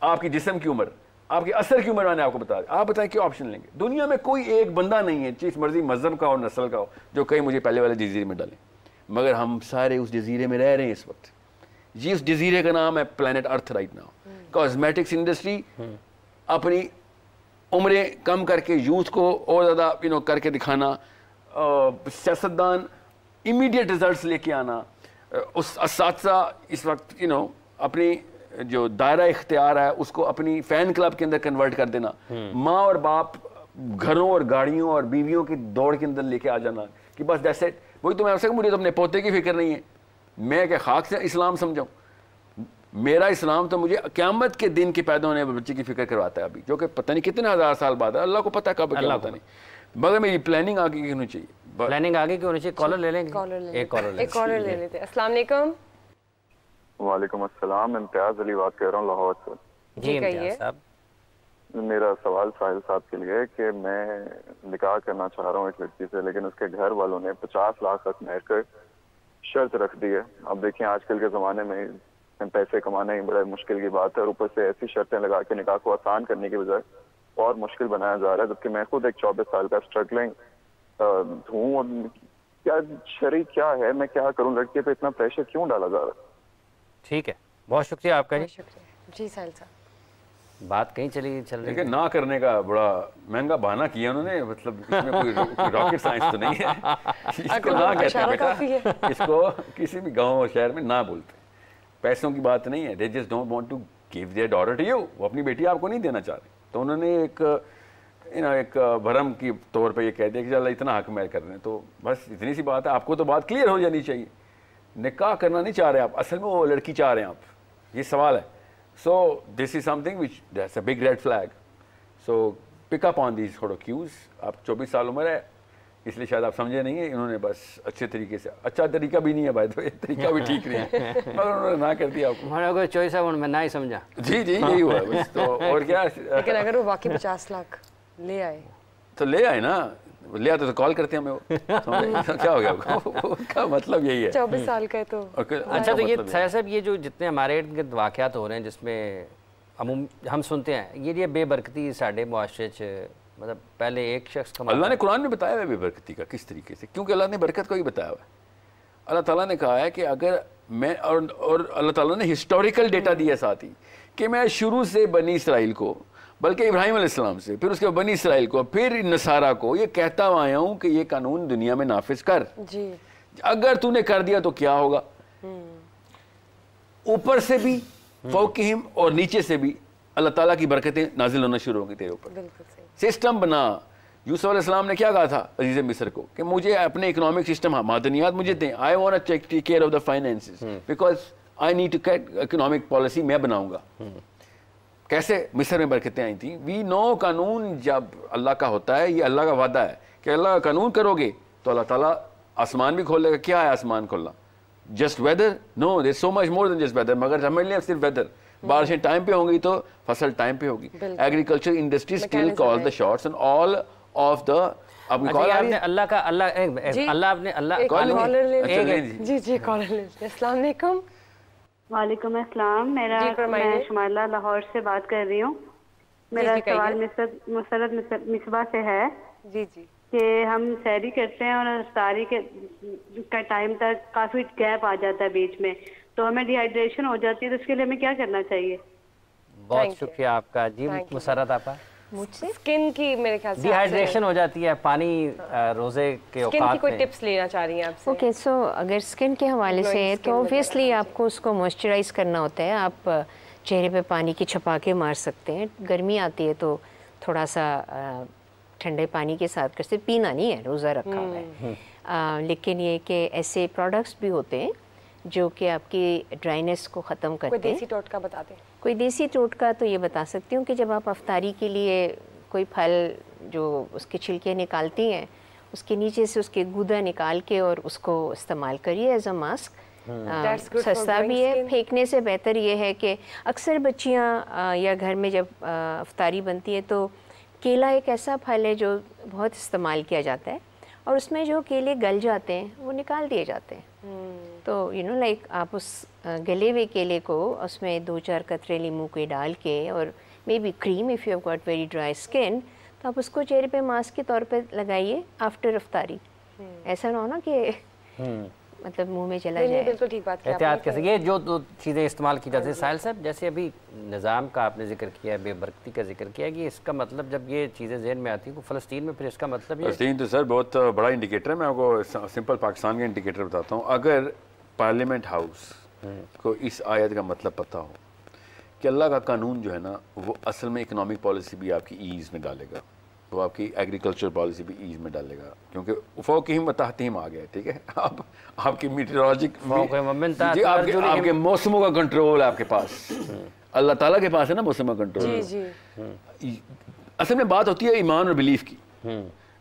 आपकी जिस्म की उम्र, आपके असर की उम्र मैंने आपको बता दी। आप बताएं क्यों ऑप्शन लेंगे? दुनिया में कोई एक बंदा नहीं है, जिस मर्जी मजहब का और नस्ल का हो, जो कहीं मुझे पहले वाले जजीरे में डालें। मगर हम सारे उस जजीरे में रह रहे हैं इस वक्त। जी उस जजीरे का नाम है planet earth right now. Cosmetics industry अपनी उम्रें कम करके यूथ को और ज़्यादा करके दिखाना, सियासतदान इमीडिएट रिजल्ट्स लेके आना, उस असातिज़ा इस वक्त अपनी जो दायरा इख्तियार है उसको अपनी फ़ैन क्लब के अंदर कन्वर्ट कर देना, माँ और बाप घरों और गाड़ियों और बीवियों की दौड़ के अंदर लेके आ जाना कि बस दैट्स इट। वही तो मैं आपसे, मुझे तो अपने पोते की फिक्र नहीं है, मैं क्या खाक से इस्लाम समझाऊँ? मेरा इस्लाम तो मुझे क़यामत के दिन के पैदा होने वाले बच्चे की फिक्र करवाता है, अभी जो कि पता नहीं कितने 1000 साल बाद है, अल्लाह को पता कब क्या होता नहीं। मगर मेरी प्लानिंग आगे की होनी चाहिए, प्लानिंग आगे की होनी चाहिए। कॉलर ले लेंगे, एक कॉलर ले लेते हैं। अस्सलाम वालेकुम। वालेकुम अस्सलाम, इम्तियाज अली बात कर रहा हूँ लाहौर से। जी इम्तियाज साहब, मेरा सवाल साहिल साहब के लिए है कि मैं निकाह करना चाह रहा हूँ एक लड़की से, लेकिन उसके घर वालों ने 50 लाख तक मेहर कर शर्त रख दी है। अब देखिए आजकल के ज़माने में पैसे कमाना ही बड़ा मुश्किल की बात है, और ऊपर से ऐसी शर्तें लगा के निकाह को आसान करने की बजाय और मुश्किल बनाया जा रहा है, जबकि मैं खुद एक 24 साल का स्ट्रगलिंग हूँ। और क्या शरी क्या है, मैं क्या करूँ, लड़के पे इतना प्रेशर क्यों डाला जा रहा है? ठीक है, बहुत शुक्रिया आपका जी। जी साहिल साहब, बात कहीं चल रही है। ना करने का बड़ा महंगा बहाना किया उन्होंने, मतलब इसमें कोई रॉकेट साइंस तो नहीं है। इसको ना कहते हैं बेटा, इसको किसी भी गांव और शहर में ना बोलते। पैसों की बात नहीं है, they just don't want to give their daughter to you. वो अपनी बेटी आपको नहीं देना चाह रहे, तो उन्होंने एक भरम की तौर पे ये कह दिया कि चल इतना हक महल कर रहे हैं, तो बस इतनी सी बात है। आपको तो बात क्लियर हो जानी चाहिए, निकाह करना नहीं चाह रहे आप, असल में वो लड़की चाह रहे हैं आप, ये सवाल है। So this is something which that's a big red flag. So pick up on these sort of cues. आप 24 साल उम्र है, इसलिए शायद आप समझे नहीं है। इन्होंने बस अच्छे तरीके से, अच्छा तरीका भी नहीं है भाई, तो ये तरीका भी ठीक नहीं है, मगर उन्होंने ना कर दिया आपको। हमारा कोई चॉइस है, मैं ना ही समझा। जी जी यही हुआ बस। तो और क्या, लेकिन अगर वो वाकई 50 लाख ले आए तो ले आए ना, ले आते तो कॉल करते हैं हमें, वो क्या हो गया उसका मतलब यही है। 24 साल का है तो अच्छा। तो ये साहब, ये जो जितने हमारे इर्द गिर्द वाक़यात हो रहे हैं जिसमें हम सुनते हैं ये बेबरकती साढ़े मुआशरे च, मतलब पहले एक शख्स का, अल्लाह ने कुरान में बताया है बेबरकती का किस तरीके से, क्योंकि अल्लाह ने बरकत को ही बताया हुआ है। अल्लाह ताला ने कहा है कि अगर मैं और अल्लाह ताला ने हिस्टोरिकल डेटा दिया साथ ही कि मैं शुरू से बनी इसराइल को, बल्कि इब्राहिम अलैहिस्सलाम से, फिर उसके बाद बनी इसराइल को, फिर नसारा को ये कहता हुआ आया हूँ कि ये कानून दुनिया में नाफिज कर जी। अगर तूने कर दिया तो क्या होगा, ऊपर से भी फौकिहिम और नीचे से भी अल्लाह ताला की बरकतें नाजिल होना शुरू होंगी तेरे ऊपर। सिस्टम बना। यूसुफ अलैहिस्सलाम ने क्या कहा था अजीज़ मिस्र को कि मुझे अपने इकोनॉमिक सिस्टम, मादनियात मुझे दें, I want to take care of the finances because I need to get economic policy मैं बनाऊंगा। कैसे मिस्र में बरकतें आई थी। वी नो कानून जब अल्लाह का होता है, ये अल्लाह का वादा है कि अल्लाह का कानून करोगे तो अल्लाह ताला आसमान भी खोलेगा। क्या है आसमान खोलना, just weather? No, there so much more than just weather. मगर समझ लें सिर्फ वेदर, बारिशें टाइम पे होंगी तो फसल टाइम पे होगी। Agriculture industry still call the shots and all of the. अब आपने अल्लाह का अल्लाह आपने अल्लाह जी जी कॉलर ले। अस्सलाम वालेकुम। वालेकुम अस्सलाम। मैं शुमाइला लाहौर से बात कर रही हूँ। मेरा सवाल मुसरत मिसबा से है जी जी कि हम सैरी करते हैं और इफ्तारी का टाइम तक काफ़ी गैप आ जाता है बीच में, तो हमें डिहाइड्रेशन हो जाती है, तो उसके लिए हमें क्या करना चाहिए? बहुत शुक्रिया आपका जी मुसरत आपा। मुझसे स्किन की मेरे ख्याल से डिहाइड्रेशन हो जाती है, पानी रोजे के औकात स्किन की कोई टिप्स लेना चाह रही हैं आपसे? ओके, सो अगर स्किन के हवाले से है तो ऑब्वियसली आपको उसको मॉइस्चराइज करना होता है। आप चेहरे पे पानी की छपाके मार सकते हैं। गर्मी आती है तो थोड़ा सा ठंडे पानी के साथ करते, पीना नहीं है, रोज़ा रखा हुआ है। लेकिन ये कि ऐसे प्रोडक्ट्स भी होते हैं जो कि आपकी ड्राइनेस को ख़त्म करते हैं। कोई देसी टोटका बता दें? कोई देसी टोटका तो ये बता सकती हूँ कि जब आप अफ्तारी के लिए कोई फल जो उसके छिलके निकालती हैं, उसके नीचे से उसके गूदा निकाल के और उसको इस्तेमाल करिए एज अ मास्क। सस्ता भी है, फेंकने से बेहतर ये है कि अक्सर बच्चियाँ या घर में जब अफ्तारी बनती है तो केला एक ऐसा फल है जो बहुत इस्तेमाल किया जाता है, और उसमें जो केले गल जाते हैं वो निकाल दिए जाते हैं। तो यू नो लाइक आप उस गले हुए केले को उसमें 2-4 कतरे नींबू के डाल के और may be cream if you have got very dry skin, तो आप उसको चेहरे पे मास्क के तौर पे लगाइए आफ्टर अफ्तारी। ऐसा ना हो ना कि मतलब मुंह में चला जाए। बिल्कुल ठीक बात है। एहतियात कैसे ये जो दो चीज़ें इस्तेमाल की जाती हैं। साहिल साहब, जैसे अभी निज़ाम का आपने जिक्र किया, बेबरकती का जिक्र किया, कि इसका मतलब जब ये चीज़ें ज़हन में आती हैं फ़लस्तीन में, फिर इसका मतलब ये फ़लस्तीन तो सर बहुत बड़ा इंडिकेटर है। मैं आपको सिंपल पाकिस्तान का इंडिकेटर बताता हूँ। अगर पार्लियामेंट हाउस को इस आयत का मतलब पता हो कि अल्लाह का कानून जो है ना वो असल में इकनॉमिक पॉलिसी भी आपकी ईज़ में डालेगा, वो आपकी एग्रीकल्चर पॉलिसी भी ईज में डालेगा, क्योंकि फ़ौक़िहिम व तहतीम आ गया। ठीक है, आप आपकी मीटरोलॉजिक आपके मौसमों का कंट्रोल है आपके पास, अल्लाह ताला के पास है ना मौसम का कंट्रोल। असल में बात होती है ईमान और बिलीफ की।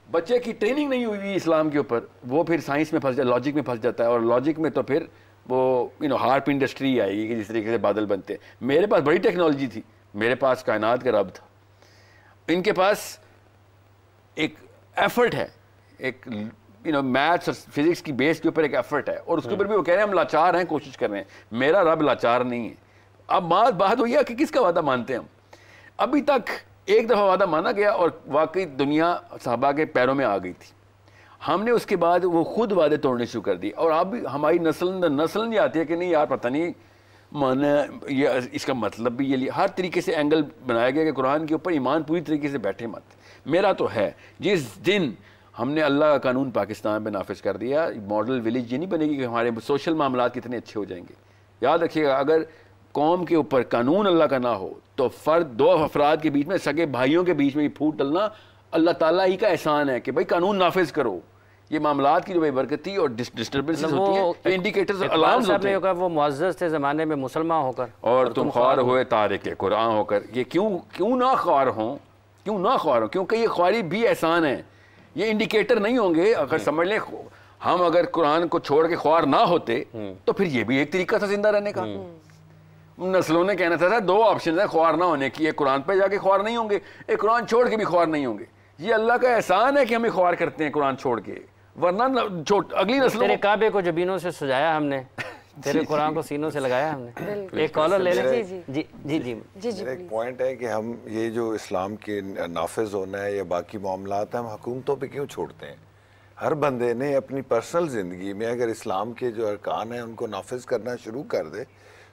बच्चे की ट्रेनिंग नहीं हुई इस्लाम के ऊपर, वो फिर साइंस में फंस जाता, लॉजिक में फंस जाता है, और लॉजिक में तो फिर वो हार्प इंडस्ट्री आएगी कि जिस तरीके से बादल बनते हैं। मेरे पास बड़ी टेक्नोलॉजी थी, मेरे पास कायनात का रब था, इनके पास एक एफर्ट है, एक मैथ्स और फिजिक्स की बेस के ऊपर एक एफर्ट है, और उसके ऊपर भी वो कह रहे हैं हम लाचार हैं, कोशिश कर रहे हैं। मेरा रब लाचार नहीं है। अब बात हुई है कि किसका वादा मानते हैं हम। अभी तक एक दफ़ा वादा माना गया और वाकई दुनिया सहाबा के पैरों में आ गई थी। हमने उसके बाद वो खुद वादे तोड़ने शुरू कर दिए, और अब हमारी नस्ल नहीं आती है कि नहीं यार पता नहीं माना ये इसका मतलब भी ये हर तरीके से एंगल बनाया गया कि कुरान के ऊपर ईमान पूरी तरीके से बैठे मत। मेरा तो है जिस दिन हमने अल्लाह का कानून पाकिस्तान में नाफिज कर दिया, मॉडल विलेज ये नहीं बनेगी कि हमारे सोशल मामला कितने अच्छे हो जाएंगे। याद रखिएगा, अगर कौम के ऊपर कानून अल्लाह का ना हो तो फ़र्द दो अफराद के बीच में, सगे भाइयों के बीच में फूट डलना अल्लाह ताला ही का एहसान है कि भाई कानून नाफिज करो। ये मामलात की जो बेबरकती और डिस्टर्बेंसेस होती हैं, इंडिकेटर्स अलार्म्स होते हैं। वो मुअज़्ज़ज़ थे ज़माने में मुसलमान होकर और तुम ख्वार हुए तारिक कुरान होकर। ये क्यों ना ख्वार हों, क्यों ना ख्वार हों? क्योंकि ये ख्वारी भी एहसान है, ये इंडिकेटर नहीं होंगे। अगर समझ लें हम अगर कुरान को छोड़ के ख्वार ना होते तो फिर ये भी एक तरीका था जिंदा रहने का। नस्लों ने कहना था दो ऑप्शन है ख्वार ना होने की, एक कुरान पे जाके ख्वार नहीं होंगे, एक कुरान छोड़ के भी ख्वार नहीं होंगे। ये अल्लाह का एहसान है कि हमें ख्वार करते हैं कुरान छोड़ के, वरना अगली नस्लों तेरे काबे को जबीनों से सजाया हमने, तेरे कुरान को सीनों से लगाया हमने। एक कॉलर ले लें। जी जी जी जी जी। एक पॉइंट है कि हम ये जो इस्लाम के नाफिज होना है या बाकी मामलात हम हुकूमतों पे क्यों छोड़ते हैं? हर बंदे ने अपनी पर्सनल ज़िंदगी में अगर इस्लाम के जो अरकान हैं उनको नाफिज करना शुरू कर दे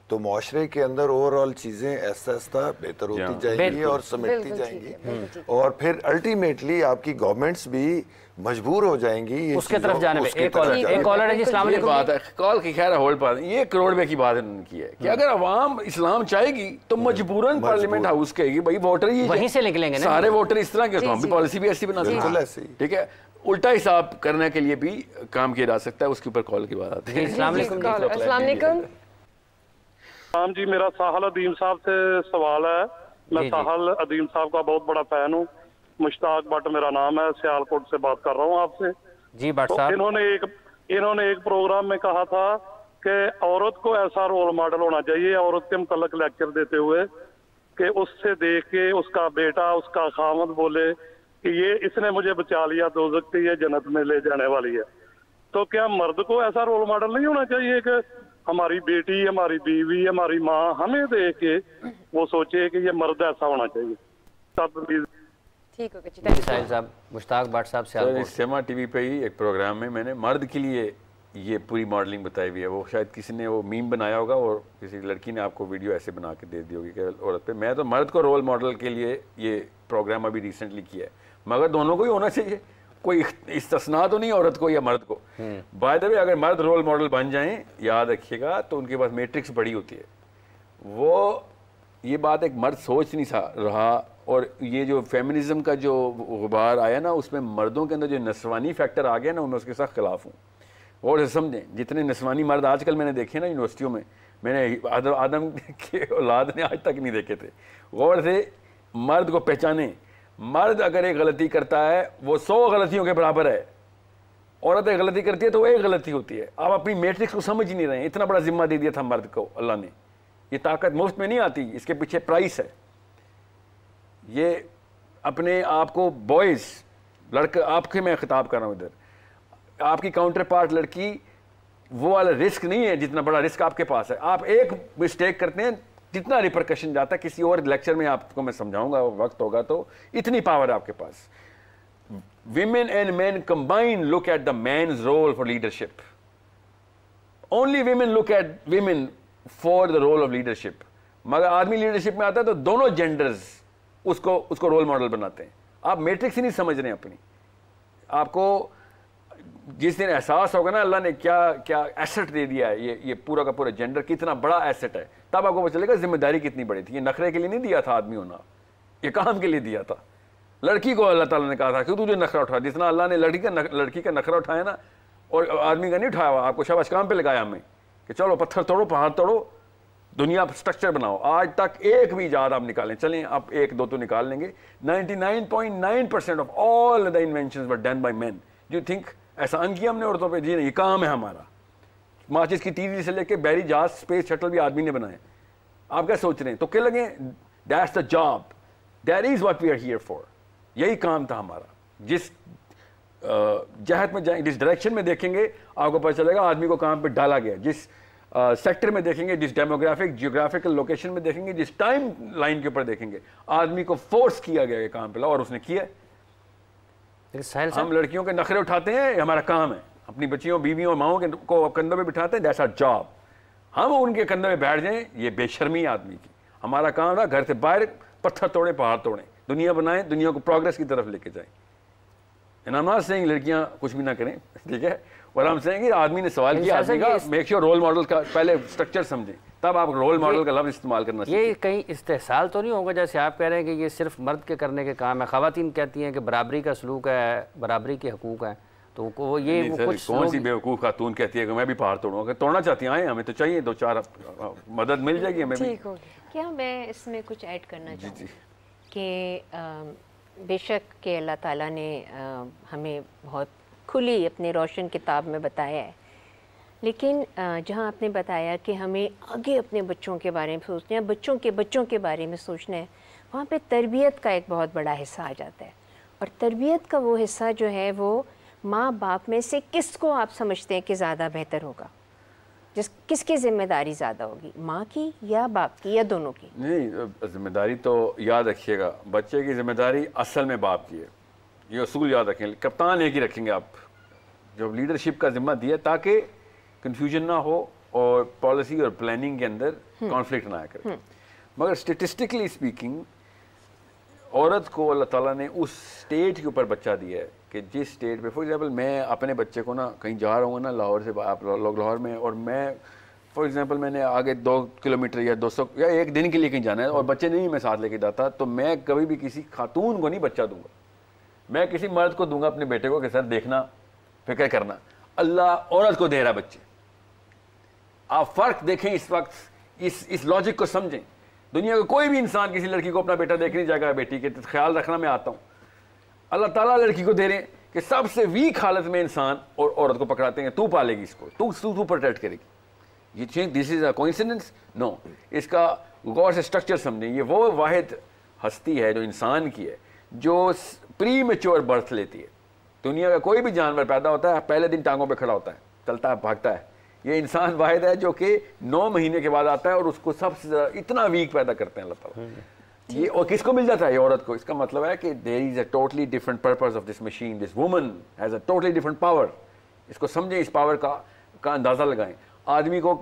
तो माशरे के अंदर ओवरऑल चीज़ें ऐसा ऐसा बेहतर होती जाएंगी और समेटती जाएंगी, और फिर अल्टीमेटली आपकी गवर्नमेंट्स भी मजबूर हो जाएंगी उसके तरफ जाने में। एक कॉलर है जी, अस्सलाम वालेकुम। बात है कॉल की, खैर होल्ड पर ये करोड़ रुपए की बात उन्होंने की है कि अगर अवाम इस्लाम चाहेगी तो मजबूरन पार्लियामेंट हाउस कहेगी भाई वोटर ही वहीं से निकलेंगे, सारे वोटर इस तरह के, तो हम भी पॉलिसी भी ऐसी बना सकते हैं। ठीक है, उल्टा हिसाब करने के लिए भी काम किया जा सकता है। उसके ऊपर कॉल की बात आती है। अस्सलाम वालेकुम। हाँ जी, मेरा साहल अदीम साहब से सवाल है। मैं साहल अदीम साहब का बहुत बड़ा फैन हूँ। मुश्ताक भट्ट मेरा नाम है, सियालकोट से बात कर रहा हूँ आपसे। जी भट्ट साहब। इन्होंने एक प्रोग्राम में कहा था कि औरत को ऐसा रोल मॉडल होना चाहिए, औरत के मुतल्लिक लेक्चर देते हुए, कि उससे देख के उसका बेटा, उसका खामद बोले कि ये इसने मुझे बचा लिया दोज़ख से, ये जन्नत में ले जाने वाली है। तो क्या मर्द को ऐसा रोल मॉडल नहीं होना चाहिए कि हमारी बेटी, हमारी बीवी, हमारी माँ हमें देख के वो सोचे कि ये मर्द ऐसा होना चाहिए? ठीक है साहिल साहब, मुश्ताक भट्ट साहब से सेमा टीवी पे ही एक प्रोग्राम में मैंने मर्द के लिए ये पूरी मॉडलिंग बताई हुई है। वो शायद किसी ने वो मीम बनाया होगा और किसी लड़की ने आपको वीडियो ऐसे बना के दे दी होगी कि औरत पे। मैं तो मर्द को रोल मॉडल के लिए ये प्रोग्राम अभी रिसेंटली किया है, मगर दोनों को ही होना चाहिए, कोई इस्तिस्ना तो नहीं औरत को या मर्द को। बाय द वे, अगर मर्द रोल मॉडल बन जाएं, याद रखिएगा, तो उनके पास मैट्रिक्स बड़ी होती है। वो ये बात एक मर्द सोच नहीं रहा, और ये जो फेमिनिज्म का जो गुबार आया ना, उसमें मर्दों के अंदर जो नस्वानी फैक्टर आ गया ना, मैं उसके साथ खिलाफ हूँ। और समझें, जितने नस्वानी मर्द आजकल मैंने देखे ना यूनिवर्सिटियों में, मैंने आदम के औलाद ने आज तक नहीं देखे थे। गौर से मर्द को पहचाने। मर्द अगर एक गलती करता है वो 100 गलतियों के बराबर है, औरत एक गलती करती है तो एक गलती होती है। आप अपनी मैट्रिक्स को समझ ही नहीं रहे हैं। इतना बड़ा जिम्मा दे दिया था मर्द को अल्लाह ने। ये ताकत मुफ्त में नहीं आती, इसके पीछे प्राइस है। ये अपने आप को बॉयज़, लड़का आपके मैं खिताब कर रहा हूँ, इधर आपकी काउंटर पार्ट लड़की वो वाला रिस्क नहीं है जितना बड़ा रिस्क आपके पास है। आप एक मिस्टेक करते हैं, जितना रिपरकशन जाता है, किसी और लेक्चर में आपको मैं समझाऊंगा, वक्त होगा तो। इतनी पावर है आपके पास। Women and man combine look at the man's role for leadership. Only women look at women for the role of leadership. मगर आदमी लीडरशिप में आता है तो दोनों जेंडर्स उसको रोल मॉडल बनाते हैं। आप मैट्रिक्स ही नहीं समझ रहे हैं अपनी। आपको जिस दिन एहसास होगा ना अल्लाह ने क्या क्या एसेट दे दिया है, ये पूरा का पूरा जेंडर कितना बड़ा एसेट है, तब आपको पता चलेगा जिम्मेदारी कितनी बड़ी थी। ये नखरे के लिए नहीं दिया था आदमी होना, ये काम के लिए दिया था। लड़की को अल्लाह ताला ने कहा था कि तुझे नखरा उठा। जितना अल्लाह ने लड़की का नखरा उठाया ना, और आदमी का नहीं उठाया हुआ, आपको शाबाश काम पे लगाया हमें कि चलो पत्थर तोड़ो, पहाड़ तोड़ो, दुनिया स्ट्रक्चर बनाओ। आज तक एक भी इजाद आप निकालें, चलें आप एक दो तो निकाल लेंगे। 99.9% of all the inventions were done by main. You think एहसान किया हमने औरतों पे? जी नहीं, ये काम है हमारा। माचिस की तीली से लेके बैरी जहाज, स्पेस शटल भी आदमी ने बनाए। आप क्या सोच रहे हैं? तो क्या लगे? That's the job, that is what we are here for. यही काम था हमारा। जिस जहत में जाएंगे, जिस डायरेक्शन में देखेंगे, आपको पता चलेगा आदमी को काम पे डाला गया। जिस सेक्टर में देखेंगे, जिस डेमोग्राफिक जियोग्राफिकल लोकेशन में देखेंगे, जिस टाइम लाइन के ऊपर देखेंगे, आदमी को फोर्स किया गया काम पे ला, और उसने किया। हम लड़कियों के नखरे उठाते हैं, हमारा काम है। अपनी बच्चियों, बीवियों, माओं को कंधों पे बिठाते हैं, दैट्स आवर जॉब। हम उनके कंधे में बैठ जाएं, ये बेशर्मी आदमी की। हमारा काम है घर से बाहर पत्थर तोड़े, पहाड़ तोड़ें, दुनिया बनाएं, दुनिया को प्रोग्रेस की तरफ लेके जाएं। And I am not saying लड़कियां कुछ भी ना करें, ठीक है, और हम सेइंग आदमी ने सवाल किया, आदमी का मेक श्योर रोल मॉडल का पहले स्ट्रक्चर समझें, तब आप रोल मॉडल का लफ्ज़ इस्तेमाल करना चाहिए। ये कहीं इस्तेहसाल तो नहीं होगा जैसे आप कह रहे हैं कि ये सिर्फ मर्द के करने के काम है, ख़वातीन कहती हैं कि बराबरी का सलूक है, बराबरी के हकूक़ हैं, तो वो ये वो कुछ कौन सी बेवकूफ़ खातून कहती है कि मैं भी पहाड़ तोड़ूँ? अगर तोड़ना चाहती हैं आए, हमें तो चाहिए 2-4 मदद मिल जाएगी हमें भी। क्या मैं इसमें कुछ ऐड करना चाहूँ कि बेशक के अल्लाह ताला ने हमें बहुत खुली अपनी रोशन किताब में बताया है, लेकिन जहाँ आपने बताया कि हमें आगे अपने बच्चों के बारे में सोचना है, बच्चों के बारे में सोचना है, वहाँ पे तरबियत का एक बहुत बड़ा हिस्सा आ जाता है। और तरबियत का वो हिस्सा जो है वो माँ बाप में से किसको आप समझते हैं कि ज़्यादा बेहतर होगा, किसकी जिम्मेदारी ज़्यादा होगी, माँ की या बाप की या दोनों की? नहीं, जिम्मेदारी तो याद रखिएगा, बच्चे की जिम्मेदारी असल में बाप की है, ये असूल याद रखें। कप्तान एक ही रखेंगे आप, जो लीडरशिप का जिम्मा दिया ताकि कंफ्यूजन ना हो और पॉलिसी और प्लानिंग के अंदर कॉन्फ्लिक्ट ना करे। मगर स्टेटिस्टिकली स्पीकिंग औरत को अल्लाह ताला ने उस स्टेट के ऊपर बच्चा दिया है कि जिस स्टेट पे, फॉर एग्जांपल मैं अपने बच्चे को ना कहीं जा रहा हूँ ना लाहौर से, आप लोग लाहौर में, और मैं फॉर एग्जांपल मैंने आगे 2 किलोमीटर या 200 या 1 दिन के लिए कहीं जाना है और बच्चे नहीं मैं साथ लेके जाता, तो मैं कभी भी किसी खातून को नहीं बच्चा दूंगा, मैं किसी मर्द को दूंगा अपने बेटे को कि सर देखना, फिक्र करना, अल्लाह औरत को दे रहा बच्चे। आप फ़र्क देखें इस वक्त, इस लॉजिक को समझें। दुनिया का कोई भी इंसान किसी लड़की को अपना बेटा देखने जाएगा, बेटी के तो ख्याल रखना मैं आता हूँ, अल्लाह ताला लड़की को दे रहे हैं कि सबसे वीक हालत में इंसान और औरत को पकड़ाते हैं, तू पालेगी इसको, तू प्रोटेक्ट करेगी। ये think this is a coincidence? No, इसका गौर से स्ट्रक्चर समझें। ये वो वाहिद हस्ती है जो इंसान की है, जो प्री मेच्योर बर्थ लेती है। दुनिया का कोई भी जानवर पैदा होता है पहले दिन टांगों पे खड़ा होता है, चलता है, भागता है। ये इंसान वाहिद है जो कि 9 महीने के बाद आता है और उसको सबसे ज़्यादा इतना वीक पैदा करते हैं अल्लाह ताला। ये और किसको मिल जाता है? ये औरत को। इसका मतलब है कि there is a totally different purpose of this machine, this woman has a totally different power. इसको समझें, इस पावर का अंदाज़ा लगाएं। आदमी को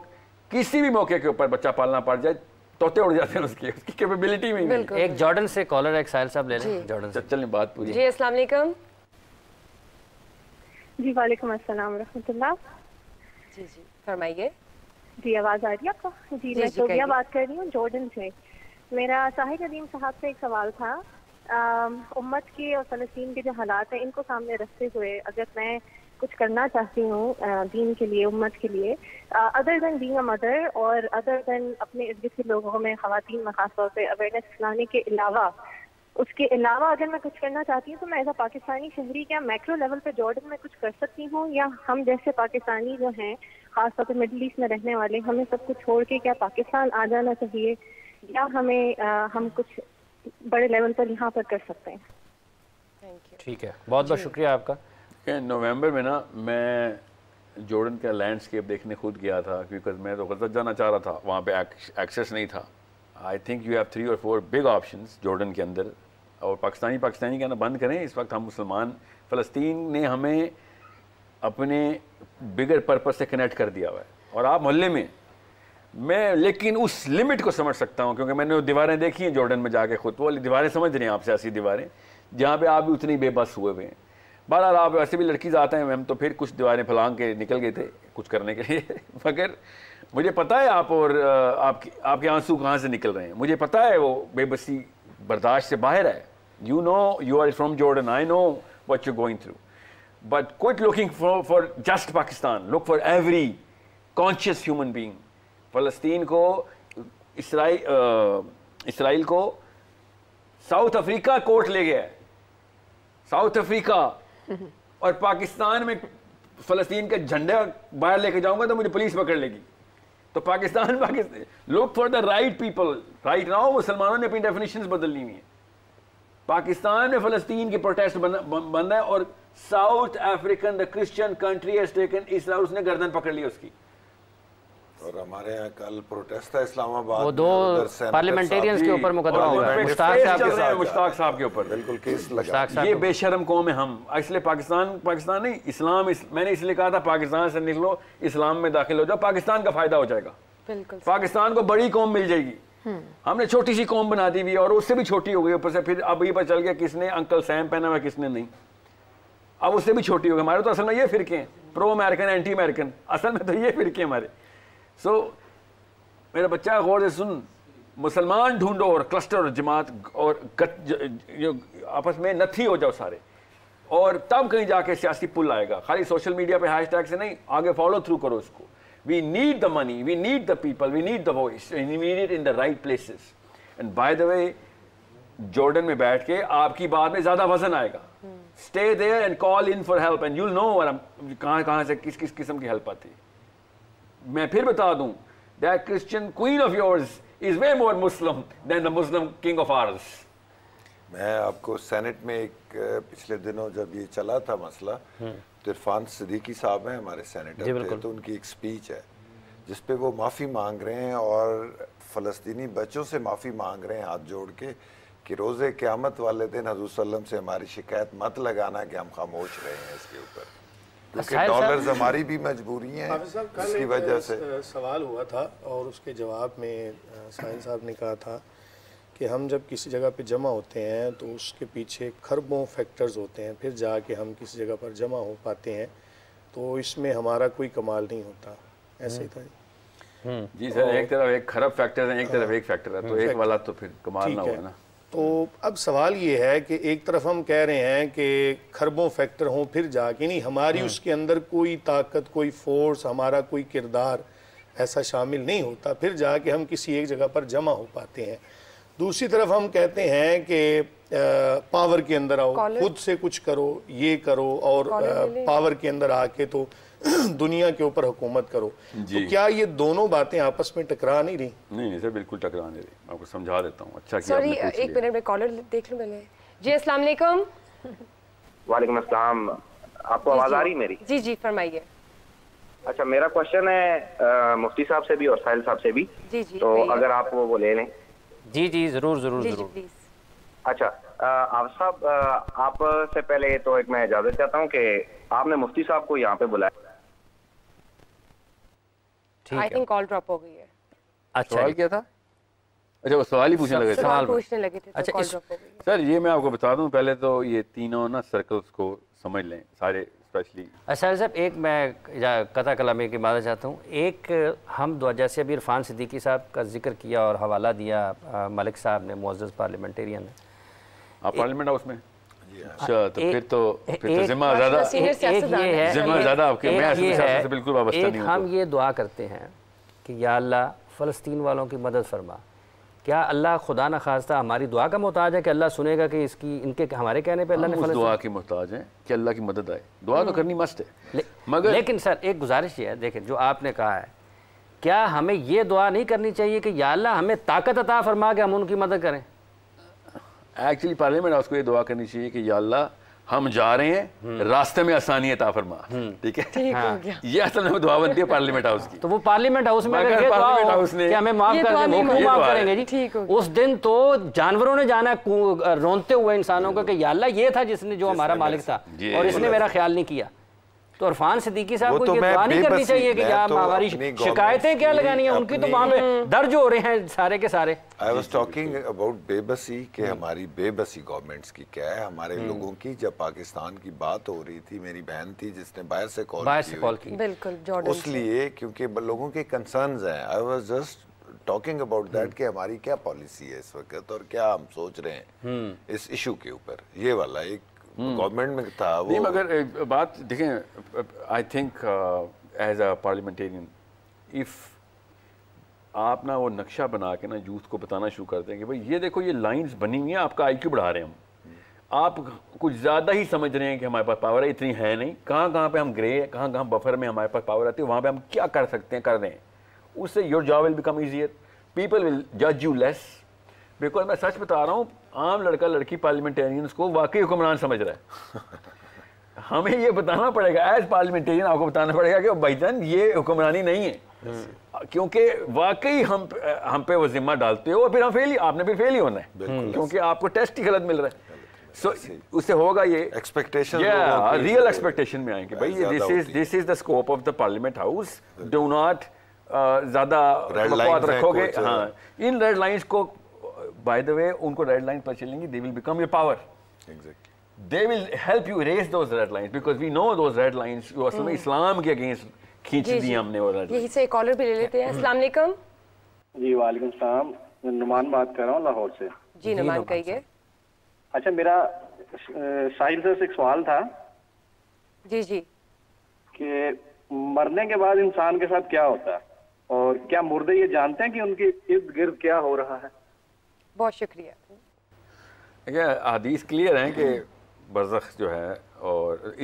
किसी भी मौके के ऊपर बच्चा पालना पड़ जाए, तोते उड़ जाते हैं उसकी कैपेबिलिटी में। एक जॉर्डन से कॉलर है, एक साहिल साहब ले लें। जॉर्डन से चलें बात पूरी। जी अस्सलाम वालेकुम। जी वालेकुम अस्सलाम रहमतुल्लाह। जी फरमाइए। जी आवाज़ आ रही है आपको? जी मैं सोबिया बात कर रही हूँ जॉर्डन से। मेरा साहिर अदीम साहब से एक सवाल था, उम्मत के और फ़लस्तीन के जो हालात हैं इनको सामने रखते हुए अगर मैं कुछ करना चाहती हूँ दीन के लिए, उम्मत के लिए, other than being a mother और अदर दैन अपने इर्द गिर्द के लोगों में, ख़वातीन में ख़ास तौर पे अवेयरनेस फैलाने के अलावा, उसके अलावा अगर मैं कुछ करना चाहती हूँ तो मैं एज अ पाकिस्तानी शहरी क्या मैक्रो लेवल पे जॉर्डन में कुछ कर सकती हूँ, या हम जैसे पाकिस्तानी जो हैं ख़ास तौर पे मिडिल ईस्ट में रहने वाले, हमें सब कुछ छोड़ के क्या पाकिस्तान आ जाना चाहिए, या हमें हम कुछ बड़े लेवल पर यहाँ पर कर सकते हैं? ठीक है, बहुत बहुत शुक्रिया आपका। नवंबर में ना मैं जॉर्डन का लैंडस्केप देखने खुद गया था, क्योंकि मैं तो गज़त जाना चाह रहा था, वहाँ पे एक्सेस नहीं था। आई थिंक यू हैव 3 और 4 बिग ऑप्शंस जॉर्डन के अंदर, और पाकिस्तानी कहना बंद करें। इस वक्त हम मुसलमान, फ़लस्तीन ने हमें अपने बिगर पर्पस से कनेक्ट कर दिया हुआ है, और आप मोहल्ले में मैं लेकिन उस लिमिट को समझ सकता हूँ, क्योंकि मैंने वो दीवारें देखी हैं जॉर्डन में जाके, खुद वो दीवारें समझ रहे हैं आप, सियासी दीवारें, जहाँ पे आप भी उतनी बेबस हुए हुए हैं। बहरहाल आप वैसे भी लड़की आते हैं, हम तो फिर कुछ दीवारें फैलांग के निकल गए थे कुछ करने के लिए मगर मुझे पता है आप और आपके आंसू कहाँ से निकल रहे हैं, मुझे पता है वो बेबसी बर्दाश्त से बाहर है। You know you are from Jordan, I know what you going through, but quit looking for just Pakistan, look for every conscious human being. फ़लस्तीन को, इसराइल को साउथ अफ्रीका कोर्ट ले गया है, साउथ अफ्रीका, और पाकिस्तान में फ़लस्तीन का झंडा बाहर लेके जाऊंगा तो मुझे पुलिस पकड़ लेगी। तो Pakistan look for the right people. Right now मुसलमानों ने अपनी डेफिनेशंस बदलनी हुई है। पाकिस्तान में फ़लस्तीन की प्रोटेस्ट बंद है, और south African the Christian country has taken Islam, उसने गर्दन पकड़ ली उसकी। और हमारे यहाँ कल प्रोटेस्ट था इस्लामाबाद, वो 2 पार्लियामेंटेरियंस के ऊपर मुकदमा हुआ है, मुश्ताक साहब के ऊपर बिल्कुल केस लगा। ये बेशरम कौम है हम, इसलिए पाकिस्तान नहीं, इस्लाम मैंने इसलिए कहा था पाकिस्तान से निकलो, इस्लाम में दाखिल हो जाओ, पाकिस्तान का फायदा हो जाएगा। बिल्कुल पाकिस्तान को बड़ी कौम मिल जाएगी, हमने छोटी सी कौम बना दी हुई और उससे भी छोटी हो गई ऊपर से। फिर अब ये पता चल गया किसने अंकल सैम पहना हुआ किसने नहीं, अब उससे भी छोटी हो गई। हमारे तो असल में ये फिरके हैं, प्रो अमेरिकन एंटी अमेरिकन, असल में तो ये फिरके हमारे। सो मेरा बच्चा गौर से सुन, मुसलमान ढूंढो और क्लस्टर और जमात और आपस में नथी हो जाओ सारे, और तब कहीं जाके सियासी पुल आएगा। खाली सोशल मीडिया पे हैशटैग से नहीं, आगे फॉलो थ्रू करो इसको। We need the money, we need the people, we need the voice, we need it in the right places. And by the way, Jordan में बैठ के आपकी बात में ज्यादा वजन आएगा। Stay there and call in for help and you will know कहां से किस किस किस्म की हेल्प आती है। मैं फिर बता दूं, that Christian queen of yours is way more Muslim than the Muslim king of ours. मैं आपको सेनेट में एक पिछले दिनों जब ये चला था मसला, तो इरफान सिद्दीकी साहब हैं हमारे सेनेटर थे, तो उनकी एक स्पीच है जिसपे वो माफ़ी मांग रहे हैं और फ़लस्तीनी बच्चों से माफ़ी मांग रहे हैं हाथ जोड़ के कि रोज़े क़यामत वाले दिन हज़रत सल्लम से हमारी शिकायत मत लगाना कि हम खामोश रहे हैं इसके ऊपर, क्योंकि डॉलर्स हमारी भी मजबूरी है। इसकी वजह से सवाल हुआ था और उसके जवाब में साहिल साहब ने कहा था कि हम जब किसी जगह पे जमा होते हैं तो उसके पीछे खरबों फैक्टर्स होते हैं, फिर जाके हम किसी जगह पर जमा हो पाते हैं, तो इसमें हमारा कोई कमाल नहीं होता। ऐसे ही था जी सर, एक तरफ एक खरब फैक्टर है, एक तरफ एक फैक्टर है, तो एक वाला तो फिर कमाल ना हुआ ना। तो अब सवाल ये है कि एक तरफ हम कह रहे हैं कि खरबों फैक्टर हों, फिर जाके नहीं हमारी उसके अंदर कोई ताकत, कोई फोर्स, हमारा कोई किरदार ऐसा शामिल नहीं होता, फिर जाके हम किसी एक जगह पर जमा हो पाते हैं। दूसरी तरफ हम कहते हैं कि पावर के अंदर आओ, खुद से कुछ करो, ये करो, और पावर के अंदर आके तो दुनिया के ऊपर हुकूमत करो। तो क्या ये दोनों बातें आपस में टकरा नहीं रही? नहीं सर, बिल्कुल टकरा नहीं रही, आपको समझा देता हूँ। अच्छा किया सॉरी, एक मिनट में कॉलर देख लूं पहले। जी अस्सलाम वालेकुम। वालेकुम अस्सलाम, आपको आवाज आ रही मेरी? जी जी फरमाइए। अच्छा, मेरा क्वेश्चन है मुफ्ती साहब से भी और साहिल साहब से भी। जी जी, तो अगर आप वो ले लें। जी जी जरूर जरूर जरूर। अच्छा आप साहब, आप से पहले तो एक मैं इजाजत चाहता हूँ कि आपने मुफ्ती साहब को यहाँ पे बुलाया। आई थिंक कॉल ड्रॉप हो गई है। अच्छा, सवाल क्या था? अच्छा, वो सवाल ही पूछने लगे थे। सवाल पूछने लगे थे, अच्छा, कॉल ड्रॉप हो गई। सर ये मैं आपको बता दूं, पहले तो ये तीनों ना सर्कल्स को समझ लें सारे, स्पेशली। अच्छा साहब, एक मैं कथा कलामी की मादा चाहता हूँ। एक हम दुआ, जैसे अभी इरफान सिद्दीकी साहब का जिक्र किया और हवाला दिया मलिक साहब ने, मुअज़्ज़ज़ पार्लियामेंटेरियन है। आप पार्लियामेंट हाउस में? अच्छा, तो फिर तो जिम्मा ज़्यादा, जिम्मा ज़्यादा आपके, मैं सियासत से बिल्कुल वाबस्ता नहीं हूं। हम ये दुआ करते हैं कि या अल्लाह फ़लस्तीन वालों की मदद फरमा। क्या अल्लाह खुदा न खास्ता हमारी दुआ का मोहताज है कि अल्लाह सुनेगा कि इसकी इनके हमारे कहने पे अल्लाह ने उस दुआ की मोहताज है कि अल्लाह की मदद आए, दुआ तो करनी मस्त है। मगर लेकिन सर एक गुजारिश ये है, देखें जो आपने कहा है, क्या हमें ये दुआ नहीं करनी चाहिए कि या अल्लाह हमें ताकत अता फरमा के हम उनकी मदद करें? एक्चुअली पार्लियामेंट हाउस को ये दुआ करनी चाहिए कि या अल्लाह हम जा रहे हैं, रास्ते में आसानी अता फरमा। ठीक है, हाँ। ये असल में दुआ बनती है पार्लियामेंट हाउस की। तो वो पार्लियामेंट हाउस में अगर ये दुआ हो कि हमें माफ कर दें, वो क्यों माफ करेंगे जी? ठीक हो, उस दिन तो जानवरों ने जाना रोनते हुए इंसानों को कि या अल्लाह ये था जिसने जो हमारा मालिक था और इसने मेरा ख्याल नहीं किया। तो इरफान सिद्दीकी साहब को ये दुआ नहीं करनी चाहिए कि या हमारी शिकायतें क्या लगानी है, उनकी तो वहाँ पे दर्ज हो रहे हैं सारे के सारे। आई वॉज टॉकिंग अबाउट बेबसी कि हमारी बेबसी गवर्नमेंट्स की क्या है, हमारे लोगों की। जब पाकिस्तान की बात हो रही थी, मेरी बहन थी जिसने बाहर से कॉल की, बिल्कुल जॉर्डन, उसलिए क्योंकि लोगों के कंसर्न्स हैं। I was just talking about that कि हमारी क्या पॉलिसी है इस वक्त और क्या हम सोच रहे हैं इस इशू के ऊपर। ये वाला एक गवर्नमेंट में था वो। नहीं, मगर बात देखें, I think as a parliamentarian, if आप ना वो नक्शा बना के ना यूथ को बताना शुरू कर देंगे, भाई ये देखो ये लाइंस बनी हुई हैं, आपका आईक्यू बढ़ा रहे हैं हम, आप कुछ ज़्यादा ही समझ रहे हैं कि हमारे पास पावर है, इतनी है नहीं, कहाँ कहाँ पे हम ग्रे है, कहाँ कहाँ बफर में हमारे पास पावर आती है, वहाँ पे हम क्या कर सकते हैं, कर दें। उससे your job will become easier, people will जज यू लेस। बिकॉज मैं सच बता रहा हूँ, आम लड़का लड़की पार्लियामेंटेरियंस को वाकई हुक्मरान समझ रहा है। हमें ये बताना पड़ेगा एज पार्लियामेंटेरियन, आपको बताना पड़ेगा कि भाईजान ये हुक्मरानी नहीं है, क्योंकि वाकई हम पे वो जिम्मा डालते हो और फिर हम फेल ही, आपने फिर फेल ही होना है, क्योंकि आपको टेस्ट ही गलत मिल रहा है। सो उससे होगा ये एक्सपेक्टेशन, रियल एक्सपेक्टेशन में आएंगे भाई, this is the scope of the parliament house, do not ज़्यादा रखोगे, हाँ, इन रेड लाइंस को, बाय द वे, उनको रेड लाइन पर चलेंगी, they will become your power, they will help you erase those red lines, because we know those red lines जो असल में इस्लाम के अगेंस्ट खींच दी हमने। वो यही से एक कॉलर भी ले लेते हैं। अस्सलाम वालेकुम। जी वालेकुम सलाम, मैं नुमान बात कर रहा हूँ लाहौर से। जी नुमान कहिए। अच्छा, मेरा साहिल से एक सवाल था। जी जी। कि मरने के बाद इंसान के साथ क्या होता है, और क्या मुर्दे ये जानते हैं कि उनके इर्द गिर्द क्या हो रहा है? बहुत शुक्रिया। हदीस क्लियर हैं कि बरज़ख जो है और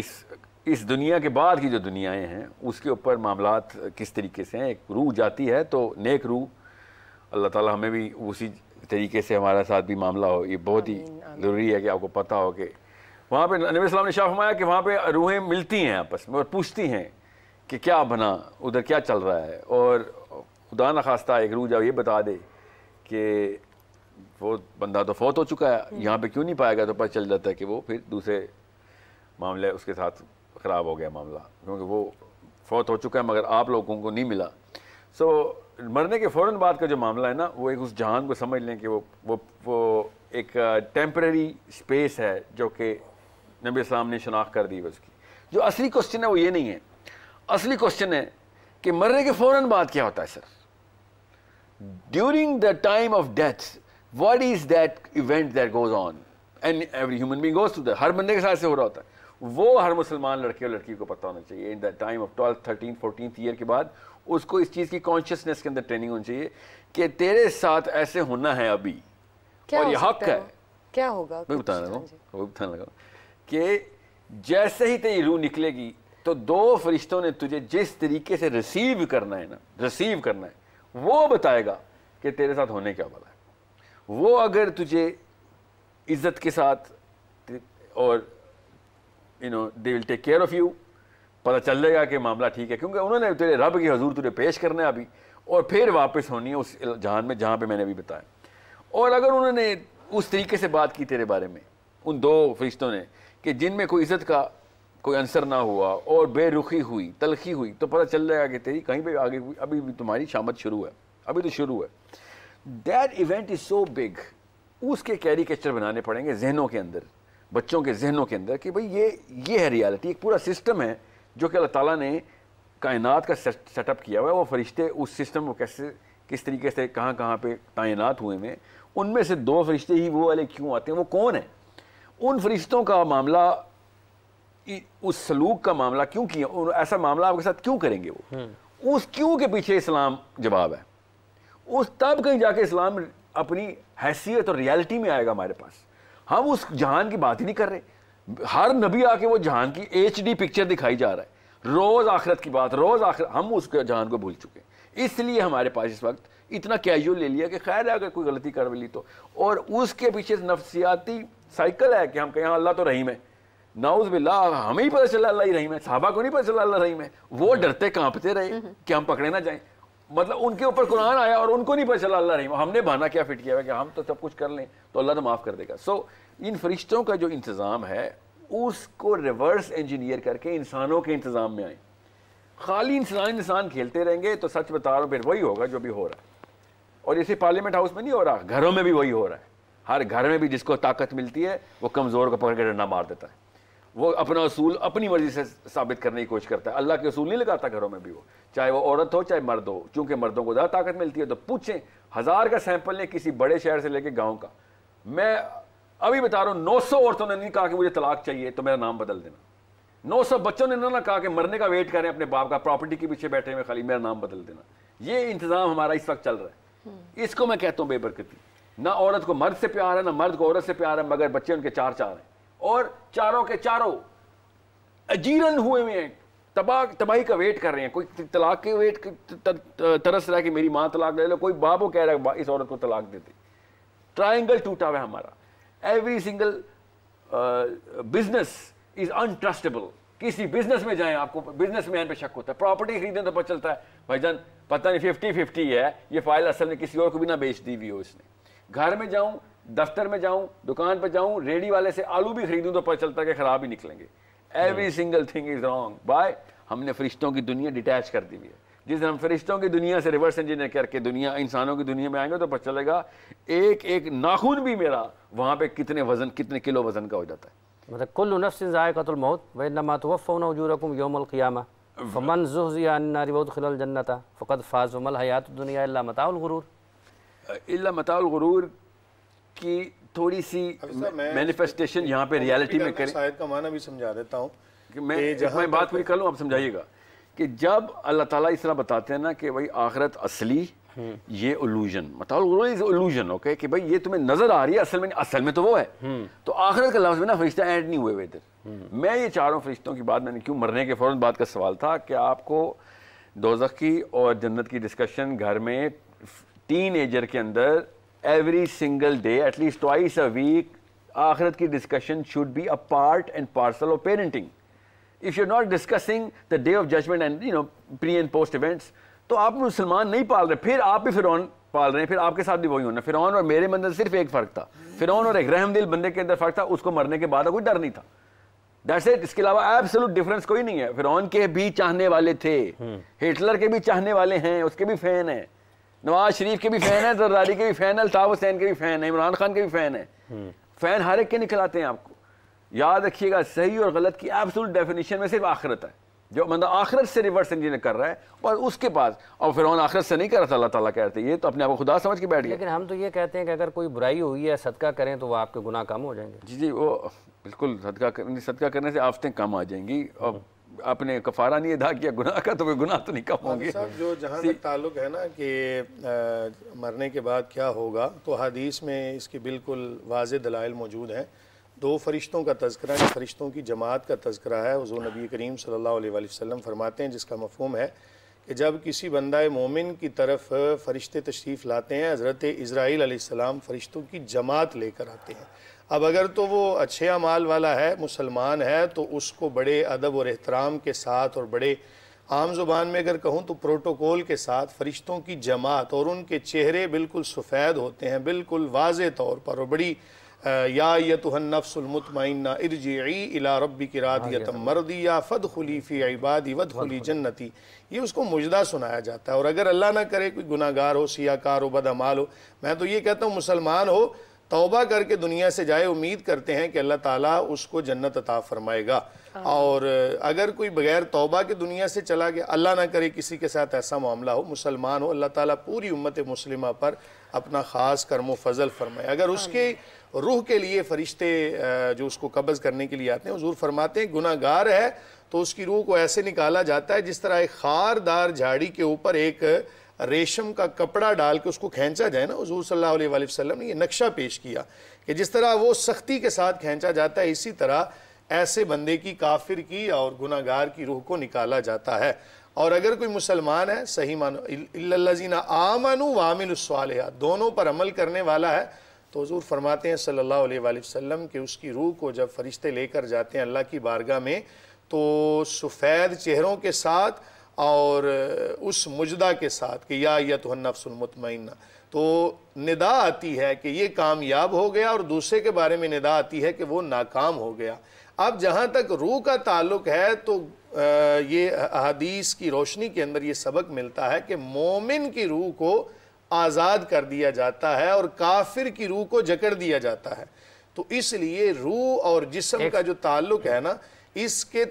इस दुनिया के बाद की जो दुनियाएं हैं उसके ऊपर मामलात किस तरीके से हैं। एक रूह जाती है तो नेक रूह, अल्लाह ताला हमें भी उसी तरीके से हमारे साथ भी मामला हो। ये बहुत ही ज़रूरी है कि आपको पता हो कि वहाँ पे नबी सल्लल्लाहु अलैहि वसल्लम ने शाह फरमाया कि वहाँ पे रूहें मिलती हैं आपस में और पूछती हैं कि क्या बना, उधर क्या चल रहा है। और खुदा न खास्ता एक रूह जब ये बता दे कि वो बंदा तो फौत हो चुका है, यहाँ पे क्यों नहीं पाएगा, तो पता चल जाता है कि वो फिर दूसरे मामले उसके साथ ख़राब हो गया मामला, क्योंकि वो फौत हो चुका है मगर आप लोगों को नहीं मिला। सो मरने के फ़ौरन बाद का जो मामला है ना, वो एक उस जहान को समझ लें कि वो एक टेम्परेरी स्पेस है जो कि नबी इस्लाम ने शनाख्त कर दी उसकी। जो असली क्वेश्चन है वो ये नहीं है, असली क्वेश्चन है कि मरने के फ़ौरन बाद क्या होता है sir, during the time of death what is that event that goes on and every human being goes through that. हर बंदे के साथ से हो रहा होता है, वो हर मुसलमान लड़के और लड़की को पता होना चाहिए। In the time of 12th 13th 14th year के बाद उसको इस चीज़ की कॉन्शियसनेस के अंदर ट्रेनिंग होनी चाहिए कि तेरे साथ ऐसे होना है अभी, और ये हक है। क्या होगा मैं बताने लगा कि जैसे ही तेरी रूह निकलेगी तो दो फरिश्तों ने तुझे जिस तरीके से रिसीव करना है ना, रिसीव करना है, वो बताएगा कि तेरे साथ होने क्या वाला है। वो अगर तुझे इज्जत के साथ और they will take care of you, पता चल जाएगा कि मामला ठीक है, क्योंकि उन्होंने तेरे रब के हजूर तुझे पेश करना है अभी, और फिर वापस होनी है उस जहान में जहाँ पे मैंने अभी बताया। और अगर उन्होंने उस तरीके से बात की तेरे बारे में, उन दो फरिश्तों ने, कि जिनमें कोई इज्जत का कोई अंसर ना हुआ और बेरुखी हुई, तलखी हुई, तो पता चल जाएगा कि तेरी कहीं पे आगे अभी भी तुम्हारी शामत शुरू है, अभी तो शुरू है। That event is so big, उसके कैरिकेचर बनाने पड़ेंगे जहनों के अंदर, बच्चों के जहनों के अंदर, कि भाई ये है रियलिटी। एक पूरा सिस्टम है जो कि अल्लाह ताला ने कायनात का सेटअप किया हुआ है। वो फरिश्ते उस सिस्टम को कैसे, किस तरीके से, कहाँ पे तैनात हुए हैं, उनमें से दो फरिश्ते ही वो वाले क्यों आते हैं, वो कौन है, उन फरिश्तों का मामला, उस सलूक का मामला क्यों किया, और ऐसा मामला आपके साथ क्यों करेंगे वो, उस क्यों के पीछे इस्लाम जवाब है। उस तब कहीं जाके इस्लाम अपनी हैसियत और रियलिटी में आएगा हमारे पास। हम उस जहान की बात ही नहीं कर रहे, हर नबी आके वो जहान की HD पिक्चर दिखाई जा रहा है, रोज़ आखिरत की बात, रोज़ आखिरत, हम उस जहान को भूल चुके हैं। इसलिए हमारे पास इस वक्त इतना कैजुअल ले लिया कि खैर है अगर कोई गलती कर ली तो, और उसके पीछे नफ्सियाती साइकिल है कि हम कहें अल्लाह तो रहीम है, नाउज़ बिल्लाह, हमें ही पता चला अल्लाह ही रहीम है, साहबा को नहीं पता चला अल्लाह रहीम है, वो डरते कांपते रहे कि हम पकड़े ना जाएं। मतलब उनके ऊपर कुरान आया और उनको नहीं पता चला अल्लाह रहीम, हमने बहाना क्या फिट किया हुआ कि हम तो सब कुछ कर लें तो अल्लाह तो माफ़ कर देगा। सो इन फरिश्तों का जो इंतज़ाम है उसको रिवर्स इंजीनियर करके इंसानों के इंतज़ाम में आए। खाली इंसान खेलते रहेंगे तो सच बता रहा हूँ फिर वही होगा जो भी हो रहा है। और इसी पार्लियामेंट हाउस में नहीं हो रहा, घरों में भी वही हो रहा है। हर घर में भी जिसको ताकत मिलती है वो कमज़ोर को पकड़ के डंडा मार देता है, वो अपना असूल अपनी मर्जी से साबित करने की कोशिश करता है। अल्लाह के असूल नहीं लगाता घरों में भी, वो चाहे वो औरत हो चाहे मर्द हो, चूंकि मर्दों को ज़्यादा ताकत मिलती है। तो पूछें 1000 का सैंपल लें किसी बड़े शहर से लेके गाँव का, मैं अभी बता रहा हूँ 900 औरतों ने नहीं कहा कि मुझे तलाक चाहिए तो मेरा नाम बदल देना, 900 बच्चों ने ना कहा कि मरने का वेट करें अपने बाप का, प्रॉपर्टी के पीछे बैठे हुए खाली मेरा नाम बदल देना। ये इंतज़ाम हमारा इस वक्त चल रहा है। इसको मैं कहता हूँ बेबरकती। ना औरत को मर्द से प्यार है, ना मर्द को औरत से प्यार है, मगर बच्चे उनके 4 हैं और चारों के चारों अजीरन हुए हुए हैं, तबाही का वेट कर रहे हैं। कोई तलाक के वेट तरस रहा है कि मेरी माँ तलाक ले लो, कोई बाप को कह रहा है इस औरत को तलाक दे दे। ट्रायंगल टूटा हुआ है हमारा। Every single business is untrustable. किसी बिजनेस में जाएं आपको बिजनेस मैन पे शक होता है, प्रॉपर्टी खरीदें तो पता चलता है भाईजान पता नहीं 50-50 है, ये फाइल असल में किसी और को भी ना बेच दी हुई हो इसने। घर में जाऊं, दफ्तर में जाऊं, दुकान पर जाऊं, रेडी वाले से आलू भी खरीदूं तो पता चलता है कि खराब ही निकलेंगे। Every single thing is wrong. By हमने फरिश्तों की दुनिया डिटैच कर दी हुई है। जिस दिन हम फरिश्तों की दुनिया से रिवर्स इंजीनियर करके दुनिया इंसानों की दुनिया में आएंगे तो पता चलेगा एक एक नाखून भी मेरा वहाँ पे कितने वजन कितने किलो वजन का हो जाता है। मतलब कुल्लु नफ्सिन ज़ाइक़तुल मौत व इन्नमा तुवफ़्फ़ौना उजूरकुम यौमल क़ियामा फमन ज़ुहज़िया अनिन नारि व उदख़िलल जन्नता फ़क़द फ़ाज़ वमल हयातुद दुनिया इल्ला मताउल गुरूर। इल्ला मताउल गुरूर की थोड़ी सी मैनिफेस्टेशन यहाँ पे रियलिटी में करें। शायद का माना भी समझा देता हूँ कि मैं बात पूरी कर लूँ, आप समझाइएगा कि जब अल्लाह ताला इस तरह बताते हैं ना कि भाई आखिरत असली ये इल्यूजन, मतलब इज इल्यूजन, ओके, कि भाई ये तुम्हें नजर आ रही है असल में तो वो है। तो आखिरत का लफ्ज़ में ना फरिश्ता ऐड नहीं हुए हुए इधर। मैं ये चारों फरिश्तों की बात मैंने क्यों, मरने के फ़ौरन बाद का सवाल था कि आपको दोज़ख की और जन्नत की डिस्कशन घर में टीन एजर के अंदर every single day at least twice a week आखिरत की discussion should be a part and parcel of parenting. If you are not discussing the day of judgment and pre and post events, तो आप मुसलमान नहीं पाल रहे, फिर आप भी फिरौन पाल रहे हैं, फिर आपके साथ भी वही होना। फिरौन और मेरे अंदर सिर्फ एक फर्क था, फिरौन और एक रहमदिल बंदे के अंदर फर्क था, उसको मरने के बाद कोई डर नहीं था, दैट्स इट। इसके अलावा एब्सोल्यूट डिफरेंस कोई नहीं है। फिरौन के भी चाहने वाले थे, हिटलर के भी चाहने वाले हैं, उसके भी फैन है, नवाज शरीफ के भी फैन है, जरदारी के भी फैन है, अल्ताफ हुसैन के भी फैन है, इमरान खान के भी फैन है। फैन हर एक के निकल आते हैं। आपको याद रखिएगा, सही और गलत की एब्सोल्यूट डेफिनेशन में सिर्फ आखिरत है। जो बंदा आखिरत से रिवर्स इंजीनियर कर रहा है और उसके पास, और फिरौन आखिरत से नहीं कर रहा था, अल्लाह ताला कहते हैं ये तो अपने आप को खुदा समझ के बैठ गया। लेकिन हम तो ये कहते हैं कि अगर कोई बुराई हुई है सदका करें तो वो आपके गुनाह कम हो जाएंगे। जी जी, वो बिल्कुल सदका करने से आफतें कम आ जाएंगी। और आपने कफारा नहीं अदा किया गुनाह का तो वे गुनाह तो नहीं कम होंगे। जो जहाँ तक ताल्लुक है ना कि मरने के बाद क्या होगा, तो हदीस में इसकी बिल्कुल वाज़ेह दलाइल मौजूद हैं। दो फरिश्तों का तज़किरा है, फरिश्तों की जमात का तज़किरा है। हुज़ूर नबी करीम सल्लल्लाहु अलैहि वसल्लम फरमाते हैं, जिसका मफ़हूम है कि जब किसी बंदा मोमिन की तरफ फ़रिश्ते तशरीफ़ लाते हैं, हज़रत इज़राइल अलैहिस्सलाम फ़रिश्तों की जमात लेकर आते हैं। अब अगर तो वो अच्छे अमाल वाला है, मुसलमान है, तो उसको बड़े अदब और एहतराम के साथ और बड़े आम ज़ुबान में अगर कहूँ तो प्रोटोकॉल के साथ फ़रिश्तों की जमात, और उनके चेहरे बिल्कुल सफ़ेद होते हैं, बिल्कुल वाज़े तौर पर, और बड़ी या अय्युहन नफ्सुल मुतमइन्ना इरजिई इला रब्बिकी रादियतम मर्दिया फदखुली फी इबादी वदखुली जन्नती, ये उसको मुजदा सुनाया जाता है। और अगर अल्लाह ना करे कोई गुनाहगार हो, सियाकार हो, बदअमाल हो, मैं तो ये कहता हूँ मुसलमान हो, तौबा करके दुनिया से जाए, उम्मीद करते हैं कि अल्लाह ताला उसको जन्नत अता फरमाएगा। और अगर कोई बगैर तौबा के दुनिया से चला गया, अल्लाह ना करे किसी के साथ ऐसा मामला हो, मुसलमान हो, अल्लाह ताला पूरी उम्मत मुस्लिमा पर अपना ख़ास करम फजल फरमाए। अगर उसके रूह के लिए फरिश्ते जो उसको कब्ज़ करने के लिए आते हैं, हुज़ूर फरमाते हैं गुनाहगार है तो उसकी रूह को ऐसे निकाला जाता है जिस तरह एक खारदार झाड़ी के ऊपर एक रेशम का कपड़ा डाल के उसको खींचा जाए ना। हुज़ूर सल्लल्लाहु अलैहि वसल्लम ने ये नक्शा पेश किया कि जिस तरह वो सख्ती के साथ खींचा जाता है, इसी तरह ऐसे बंदे की, काफिर की और गुनाहगार की रूह को निकाला जाता है। और अगर कोई मुसलमान है, सही मानो इल्लल्लज़ीना आमनू व अमिलुस सालिहात, दोनों पर अमल करने वाला है, तो हुज़ूर फरमाते हैं सल्लल्लाहु अलैहि वसल्लम कि उसकी रूह को जब फरिश्ते लेकर जाते हैं अल्लाह की बारगाह में, तो सफ़ेद चेहरों के साथ और उस मुजदा के साथ कि या अय्युहन नफ्सुल मुतमइन्ना, तो निदा आती है कि ये कामयाब हो गया, और दूसरे के बारे में निदा आती है कि वो नाकाम हो गया। अब जहाँ तक रूह का ताल्लुक है, तो ये हदीस की रोशनी के अंदर ये सबक मिलता है कि मोमिन की रूह को आज़ाद कर दिया जाता है और काफिर की रूह को जकड़ दिया जाता है। तो इसलिए रूह और जिस्म का जो ताल्लुक है ना, इसके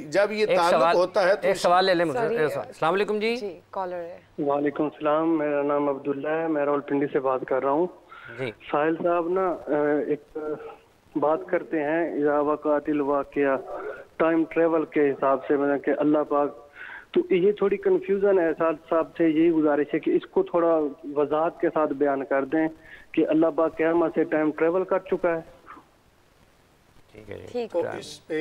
जब ये ताल्लुक होता है तो एक सवाल ले लें मुझसे। अस्सलाम वालेकुम जी। कॉलर है। वालेकुम सलाम, मेरा नाम अब्दुल्ला है, मैं रावलपिंडी से बात कर रहा हूँ। साहिल साहब ना एक बात करते हैं या वक़ातिल वाक़िया टाइम ट्रेवल के हिसाब से, मतलब कि अल्लाह पाक, तो ये थोड़ी कंफ्यूजन है। साहब से यही गुजारिश है कि इसको थोड़ा वजाहत के साथ बयान कर दें कि अल्लाह पाक क़यामत से टाइम ट्रेवल कर चुका है। ठीक है। इस पे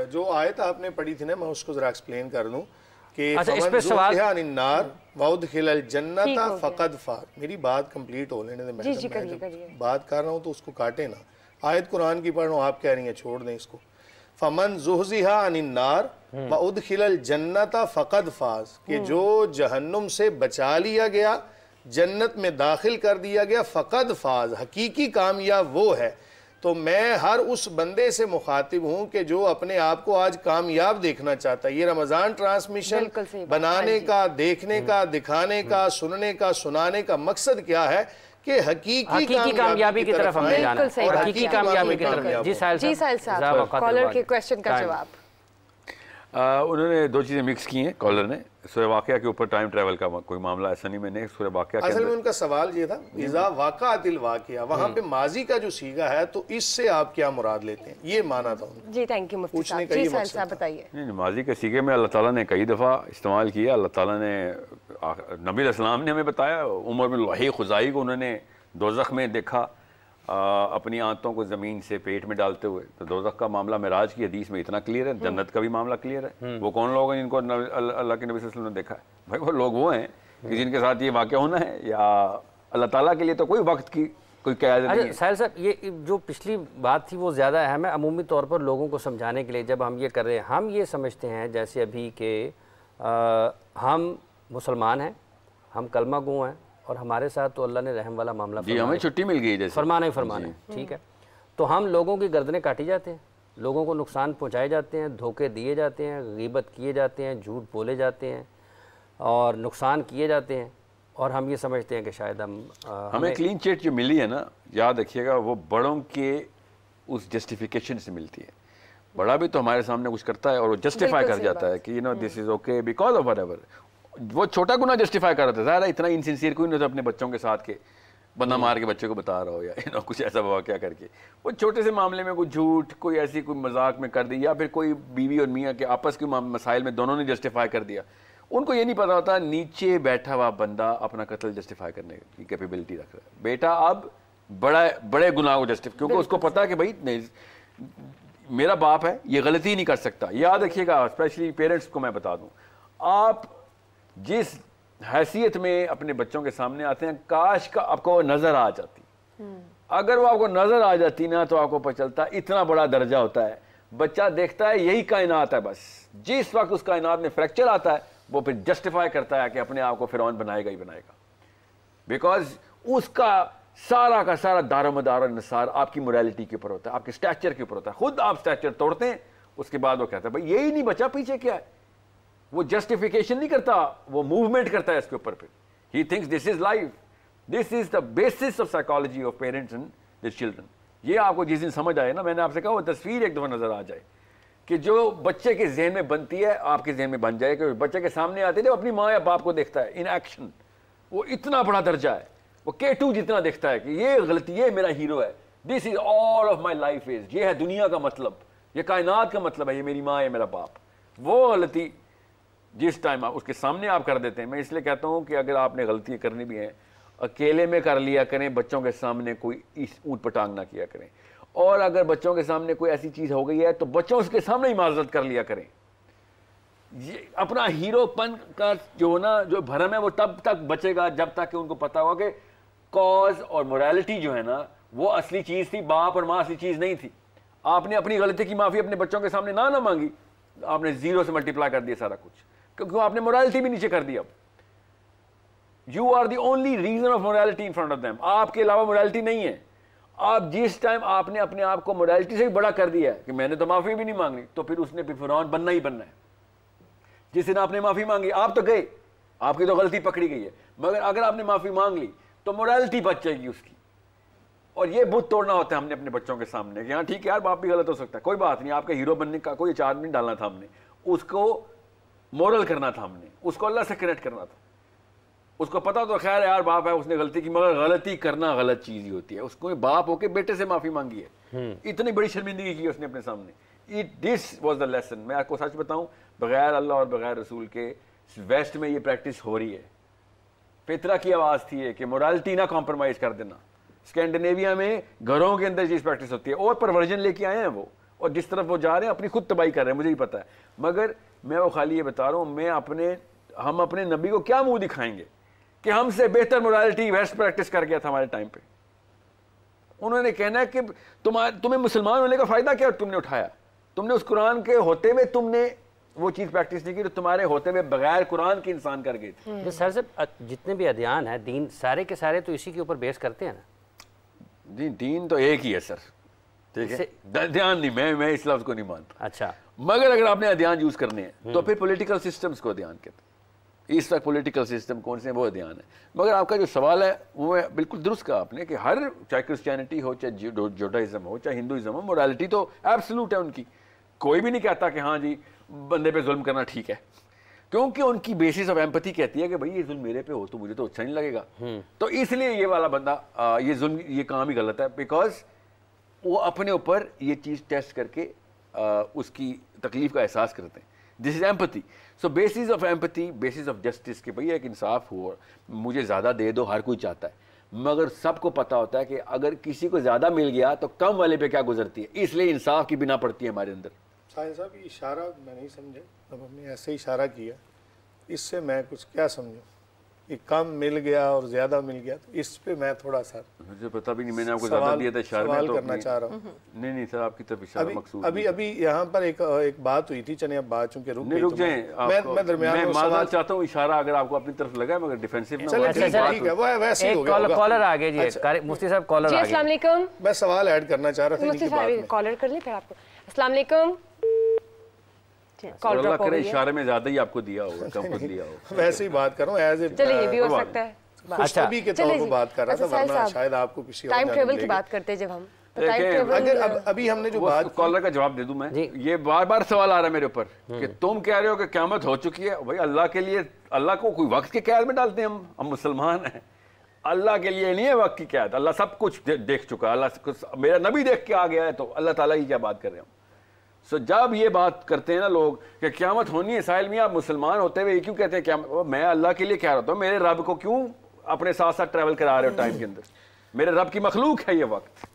जो आयत आपने पढ़ी थी ना, मैं उसको जरा एक्सप्लेन कर दूं कि इस पे सवाल अन्नार वउदखिलल जन्नता फक़द फाज़। मेरी बात कंप्लीट हो लेने दें, मैं बात कर रहा हूं तो उसको काटे ना। आयत कुरान की पढ़ रहा हूं, आप कह रही हैं छोड़ दें इसको। फमन ज़ुहज़िहा अनिन्नार वउदखिलल जन्नता फक़द फाज़, कि जो जहन्नुम से बचा लिया गया, जन्नत में दाखिल कर दिया गया, फ़क़द फाज़, हकीकी कामयाब वो है। तो मैं हर उस बंदे से मुखातिब हूँ कि जो अपने आप को आज कामयाब देखना चाहता है। ये रमज़ान ट्रांसमिशन बनाने का, देखने का, दिखाने का, सुनने का, सुनाने का मकसद क्या है कि हकीकी कामयाबी की तरफ हमें जाना है और हकीकी कामयाबी की तरफ। जी साहिल साहब, कॉलर के क्वेश्चन का जवाब। उन्होंने दो चीज़ें मिक्स की हैं कॉलर ने। सूरह वाक़िया के ऊपर टाइम ट्रैवल का कोई मामला ऐसा नहीं, मैंने सूरह वाक़िया के असल में उनका सवाल ये था इज़ा वाक़अतिल वाक़िया, वहाँ पे माजी का जो सीगा है तो इससे आप क्या मुराद लेते हैं, ये माना था उन्होंने। जी थैंक यू मुफ्ती साहब। जी साहिल साहब बताइए। नहीं, माजी के सीगे में अल्लाह ताला ने कई दफ़ा इस्तेमाल किया। अल्लाह ताला ने, नबी अलैहिस्सलाम ने हमें बताया, उमर बिन वही खुज़ाई को उन्होंने दोज़ख में देखा अपनी आंतों को ज़मीन से पेट में डालते हुए। तो दोज़ख का मामला मिराज की हदीस में इतना क्लियर है, जन्नत का भी मामला क्लियर है। वो कौन लोग हैं जिनको अल्लाह के नबी सल्लल्लाहु अलैहि वसल्लम ने देखा है? भाई वो लोग वो हैं कि जिनके साथ ये वाक़या होना है, या अल्लाह ताला के लिए तो कोई वक्त की कोई क़यादत नहीं है। साहिल साहब, ये जो पिछली बात थी वो ज़्यादा अहम है। अमूमी तौर पर लोगों को समझाने के लिए जब हम ये कर रहे हैं, हम ये समझते हैं जैसे अभी कि हम मुसलमान हैं, हम कलमा गो हैं और हमारे साथ तो अल्लाह ने रहम वाला मामला जी, हमें छुट्टी मिल गई जैसे फरमाना ही फरमाना है, ठीक है। तो हम लोगों की गर्दनें काटी जाते हैं, लोगों को नुकसान पहुंचाए जाते हैं, धोखे दिए जाते हैं, गीबत किए जाते हैं, झूठ बोले जाते हैं और नुकसान किए जाते हैं, और हम ये समझते हैं कि शायद हमें क्लीन चिट जो मिली है ना, याद रखिएगा, वो बड़ों के उस जस्टिफिकेशन से मिलती है। बड़ा भी तो हमारे सामने कुछ करता है और वो जस्टिफाई कर जाता है कि you know this is okay because of whatever. वो छोटा गुना जस्टिफाई कर रहा था, ज़ाहिर है इतना इनसिंसियर कोई नहीं था अपने बच्चों के साथ के बंदा मार के बच्चे को बता रहा हो या यू नो कुछ ऐसा वाक़या करके। वो छोटे से मामले में कोई झूठ, कोई ऐसी कोई मजाक में कर दी, या फिर कोई बीवी और मियाँ के आपस के मसाइल में दोनों ने जस्टिफाई कर दिया। उनको ये नहीं पता होता नीचे बैठा हुआ बंदा अपना कत्ल जस्टिफाई करने की कैपेबिलिटी रख रहा है। बेटा अब बड़े गुनाह को जस्टिफाई, क्योंकि उसको पता है कि भाई नहीं, मेरा बाप है, ये गलती नहीं कर सकता। याद रखिएगा, स्पेशली पेरेंट्स को मैं बता दूं, आप जिस हैसियत में अपने बच्चों के सामने आते हैं, काश का आपको नजर आ जाती। अगर वो आपको नजर आ जाती ना, तो आपको पता चलता इतना बड़ा दर्जा होता है। बच्चा देखता है यही कायनात है, बस जिस वक्त उस कायनात में फ्रैक्चर आता है, वो फिर जस्टिफाई करता है कि अपने आप को फिरौन बनाएगा ही बनाएगा, बिकॉज उसका सारा का सारा दारोमदार और निसार आपकी मोरालिटी के ऊपर होता है, आपके स्टैचर के ऊपर होता है। खुद आप स्टैचर तोड़ते हैं, उसके बाद वो कहता है भाई यही नहीं बचा, पीछे क्या है। वो जस्टिफिकेशन नहीं करता, वो मूवमेंट करता है इसके ऊपर। फिर he thinks this is life, this is the basis of psychology of parents and their children. ये आपको जिस दिन समझ आए ना, मैंने आपसे कहा वो तस्वीर एक दफा नजर आ जाए कि जो बच्चे के जहन में बनती है आपके जहन में बन जाए, कि बच्चे के सामने आते थे अपनी माँ या बाप को देखता है इन एक्शन, वो इतना बड़ा दर्जा है, वो K2 जितना देखता है कि ये गलती, ये मेरा हीरो है, this is all of my life is, ये है दुनिया का मतलब, ये कायनात का मतलब है, ये मेरी माँ है, मेरा बाप। वो गलती जिस टाइम आप उसके सामने आप कर देते हैं, मैं इसलिए कहता हूँ कि अगर आपने गलतियाँ करनी भी हैं, अकेले में कर लिया करें, बच्चों के सामने कोई इस ऊँट पटांग ना किया करें। और अगर बच्चों के सामने कोई ऐसी चीज़ हो गई है तो बच्चों उसके सामने ही माजरत कर लिया करें। ये अपना हीरोपन का जो ना जो भरम है वो तब तक बचेगा जब तक कि उनको पता होगा कि कॉज और मोरालिटी जो है ना वो असली चीज़ थी, बाप और माँ असली चीज़ नहीं थी। आपने अपनी गलती की माफ़ी अपने बच्चों के सामने ना मांगी, आपने जीरो से मल्टीप्लाई कर दिया सारा कुछ, क्योंकि आपने मोरालिटी भी नीचे कर दी। अब you are the only reason of morality in front of them, आपके अलावा मोरालिटी नहीं है। आप जिस टाइम आपने अपने आप को मोरालिटी से भी बड़ा कर दिया है कि मैंने तो माफ़ी भी नहीं मांगनी, तो फिर उसने भी फिरौन बनना ही बनना है। जिस दिन आपने माफ़ी मांगी, आप तो गए, आपकी तो गलती पकड़ी गई है, मगर अगर आपने माफ़ी मांग ली तो मोरालिटी बच जाएगी उसकी। और ये बुत तोड़ना होता है हमने अपने बच्चों के सामने कि हाँ ठीक है यार, बाप भी गलत हो सकता है, कोई बात नहीं, आपका हीरो बनने का कोई चार्ज नहीं डालना था हमने, उसको मोरल करना था हमने, उसको अल्लाह से कनेक्ट करना था। उसको पता तो खैर यार बाप है, उसने गलती की, मगर गलती करना गलत चीज़ ही होती है। उसको बाप होके बेटे से माफ़ी मांगी है, इतनी बड़ी शर्मिंदगी की उसने अपने सामने। This was the lesson. मैं आपको सच बताऊं, बगैर अल्लाह और बगैर रसूल के वेस्ट में ये प्रैक्टिस हो रही है। फितरा की आवाज़ थी है कि मोरालिटी ना कॉम्प्रोमाइज़ कर देना। स्कैंडिनेविया में घरों के अंदर चीज़ प्रैक्टिस होती है, और परवर्जन लेके आए हैं वो, और जिस तरफ वो जा रहे हैं अपनी खुद तबाही कर रहे हैं, मुझे ही पता है। मगर मैं वो खाली ये बता रहा हूँ, हम अपने नबी को क्या मुँह दिखाएंगे कि हमसे बेहतर मोरालिटी वेस्ट प्रैक्टिस कर गया था हमारे टाइम पे। उन्होंने कहना है कि तुम्हें मुसलमान होने का फ़ायदा क्या तुमने उठाया, तुमने उस कुरान के होते हुए तुमने वो चीज़ प्रैक्टिस नहीं की, तो तुम्हारे होते हुए बगैर कुरान के इंसान कर गए थे। सर साहब, जितने भी अध्ययन है दीन, सारे के सारे तो इसी के ऊपर बेस करते हैं ना। दीन तो एक ही है सर, ठीक है, ध्यान नहीं, मैं इस लफ्ज़ को नहीं मानता। अच्छा, मगर अगर आपने अध्यान यूज़ करने हैं तो फिर पॉलिटिकल सिस्टम्स को अध्यान कहते हैं। इस वक्त पॉलिटिकल सिस्टम कौन से हैं, वो अध्यान है। मगर आपका जो सवाल है वो बिल्कुल दुरुस्त कहा आपने कि हर, चाहे क्रिश्चियनिटी हो, चाहे जुडाइज़म हो, चाहे हिंदुइज़म हो, मोरालिटी तो एब्सोल्यूट है उनकी। कोई भी नहीं कहता कि हाँ जी बंदे पे जुल्म करना ठीक है, क्योंकि उनकी बेसिस ऑफ एम्पैथी कहती है कि भाई ये जुल्म मेरे पे हो तो मुझे तो अच्छा नहीं लगेगा। तो इसलिए ये वाला बंदा ये जुल्म, ये काम ही गलत है, बिकॉज वो अपने ऊपर ये चीज़ टेस्ट करके उसकी तकलीफ का एहसास करते हैं। This is empathy. So basis of empathy, basis of justice कि भैया एक इंसाफ हो, मुझे ज़्यादा दे दो, हर कोई चाहता है, मगर सबको पता होता है कि अगर किसी को ज़्यादा मिल गया तो कम वाले पे क्या गुजरती है, इसलिए इंसाफ की बिना पड़ती है हमारे अंदर। साहिल साहब, ये इशारा मैं नहीं समझा, अब हमने ऐसे इशारा किया, इससे मैं कुछ क्या समझूं? ये कम मिल गया और ज़्यादा मिल गया, तो इस पे मैं थोड़ा सा मुझे पता भी नहीं, मैंने आपको ज़्यादा दिया था इशारे में, तो करना चाह रहा हूँ। नहीं सर, आपकी तरफ इशारा मकसूद। अभी यहाँ पर एक बात हुई थी, चलिए अब बात चूंकि रुक जाए, मैं दरमियान में मानना चाहता हूँ इशारा अगर आपको अपनी तरफ लगा, मगर डिफेंसिव ना हो। ठीक है, वो वैसे ही हो गया। कॉलर आ गए जी, मुफ्ती साहब कॉलर आ गए। अस्सलाम वालेकुम। मैं सवाल ऐड करना चाह रहा था मुफ्ती साहब कॉलर कर ले फिर आपको। अस्सलाम वालेकुम। अल्लाह करे इशारे में ज्यादा ही आपको दिया होगा, कम कुछ दिया होगा। वैसे ही बात करूं एज ए, चलिए ये भी हो सकता है। अच्छा, के तौर पर बात कर रहा था, वरना शायद आपको किसी टाइम ट्रेवल की बात करते जब हम अगर अभी हमने जो बात, कॉलर का जवाब दे दूं मैं, ये बार बार सवाल आ रहा है मेरे ऊपर कि तुम कह रहे हो कि क़यामत हो चुकी है। भाई अल्लाह के लिए, अल्लाह को कोई वक्त की कैद में डालते हैं हम मुसलमान हैं। अल्लाह के लिए नहीं है वक्त की कैद, अल्लाह सब कुछ देख चुका है। अल्लाह मेरा नबी देख के आ गया है, तो अल्लाह ताला की क्या बात कर रहे हो। सो जब ये बात करते हैं ना लोग कि क़यामत होनी है, साहिल मियां आप मुसलमान होते हुए क्यों कहते हैं क़यामत? मैं अल्लाह के लिए कह रहा था, मेरे रब को क्यों अपने साथ साथ ट्रैवल करा रहे हो टाइम के अंदर? मेरे रब की मखलूक है ये वक्त,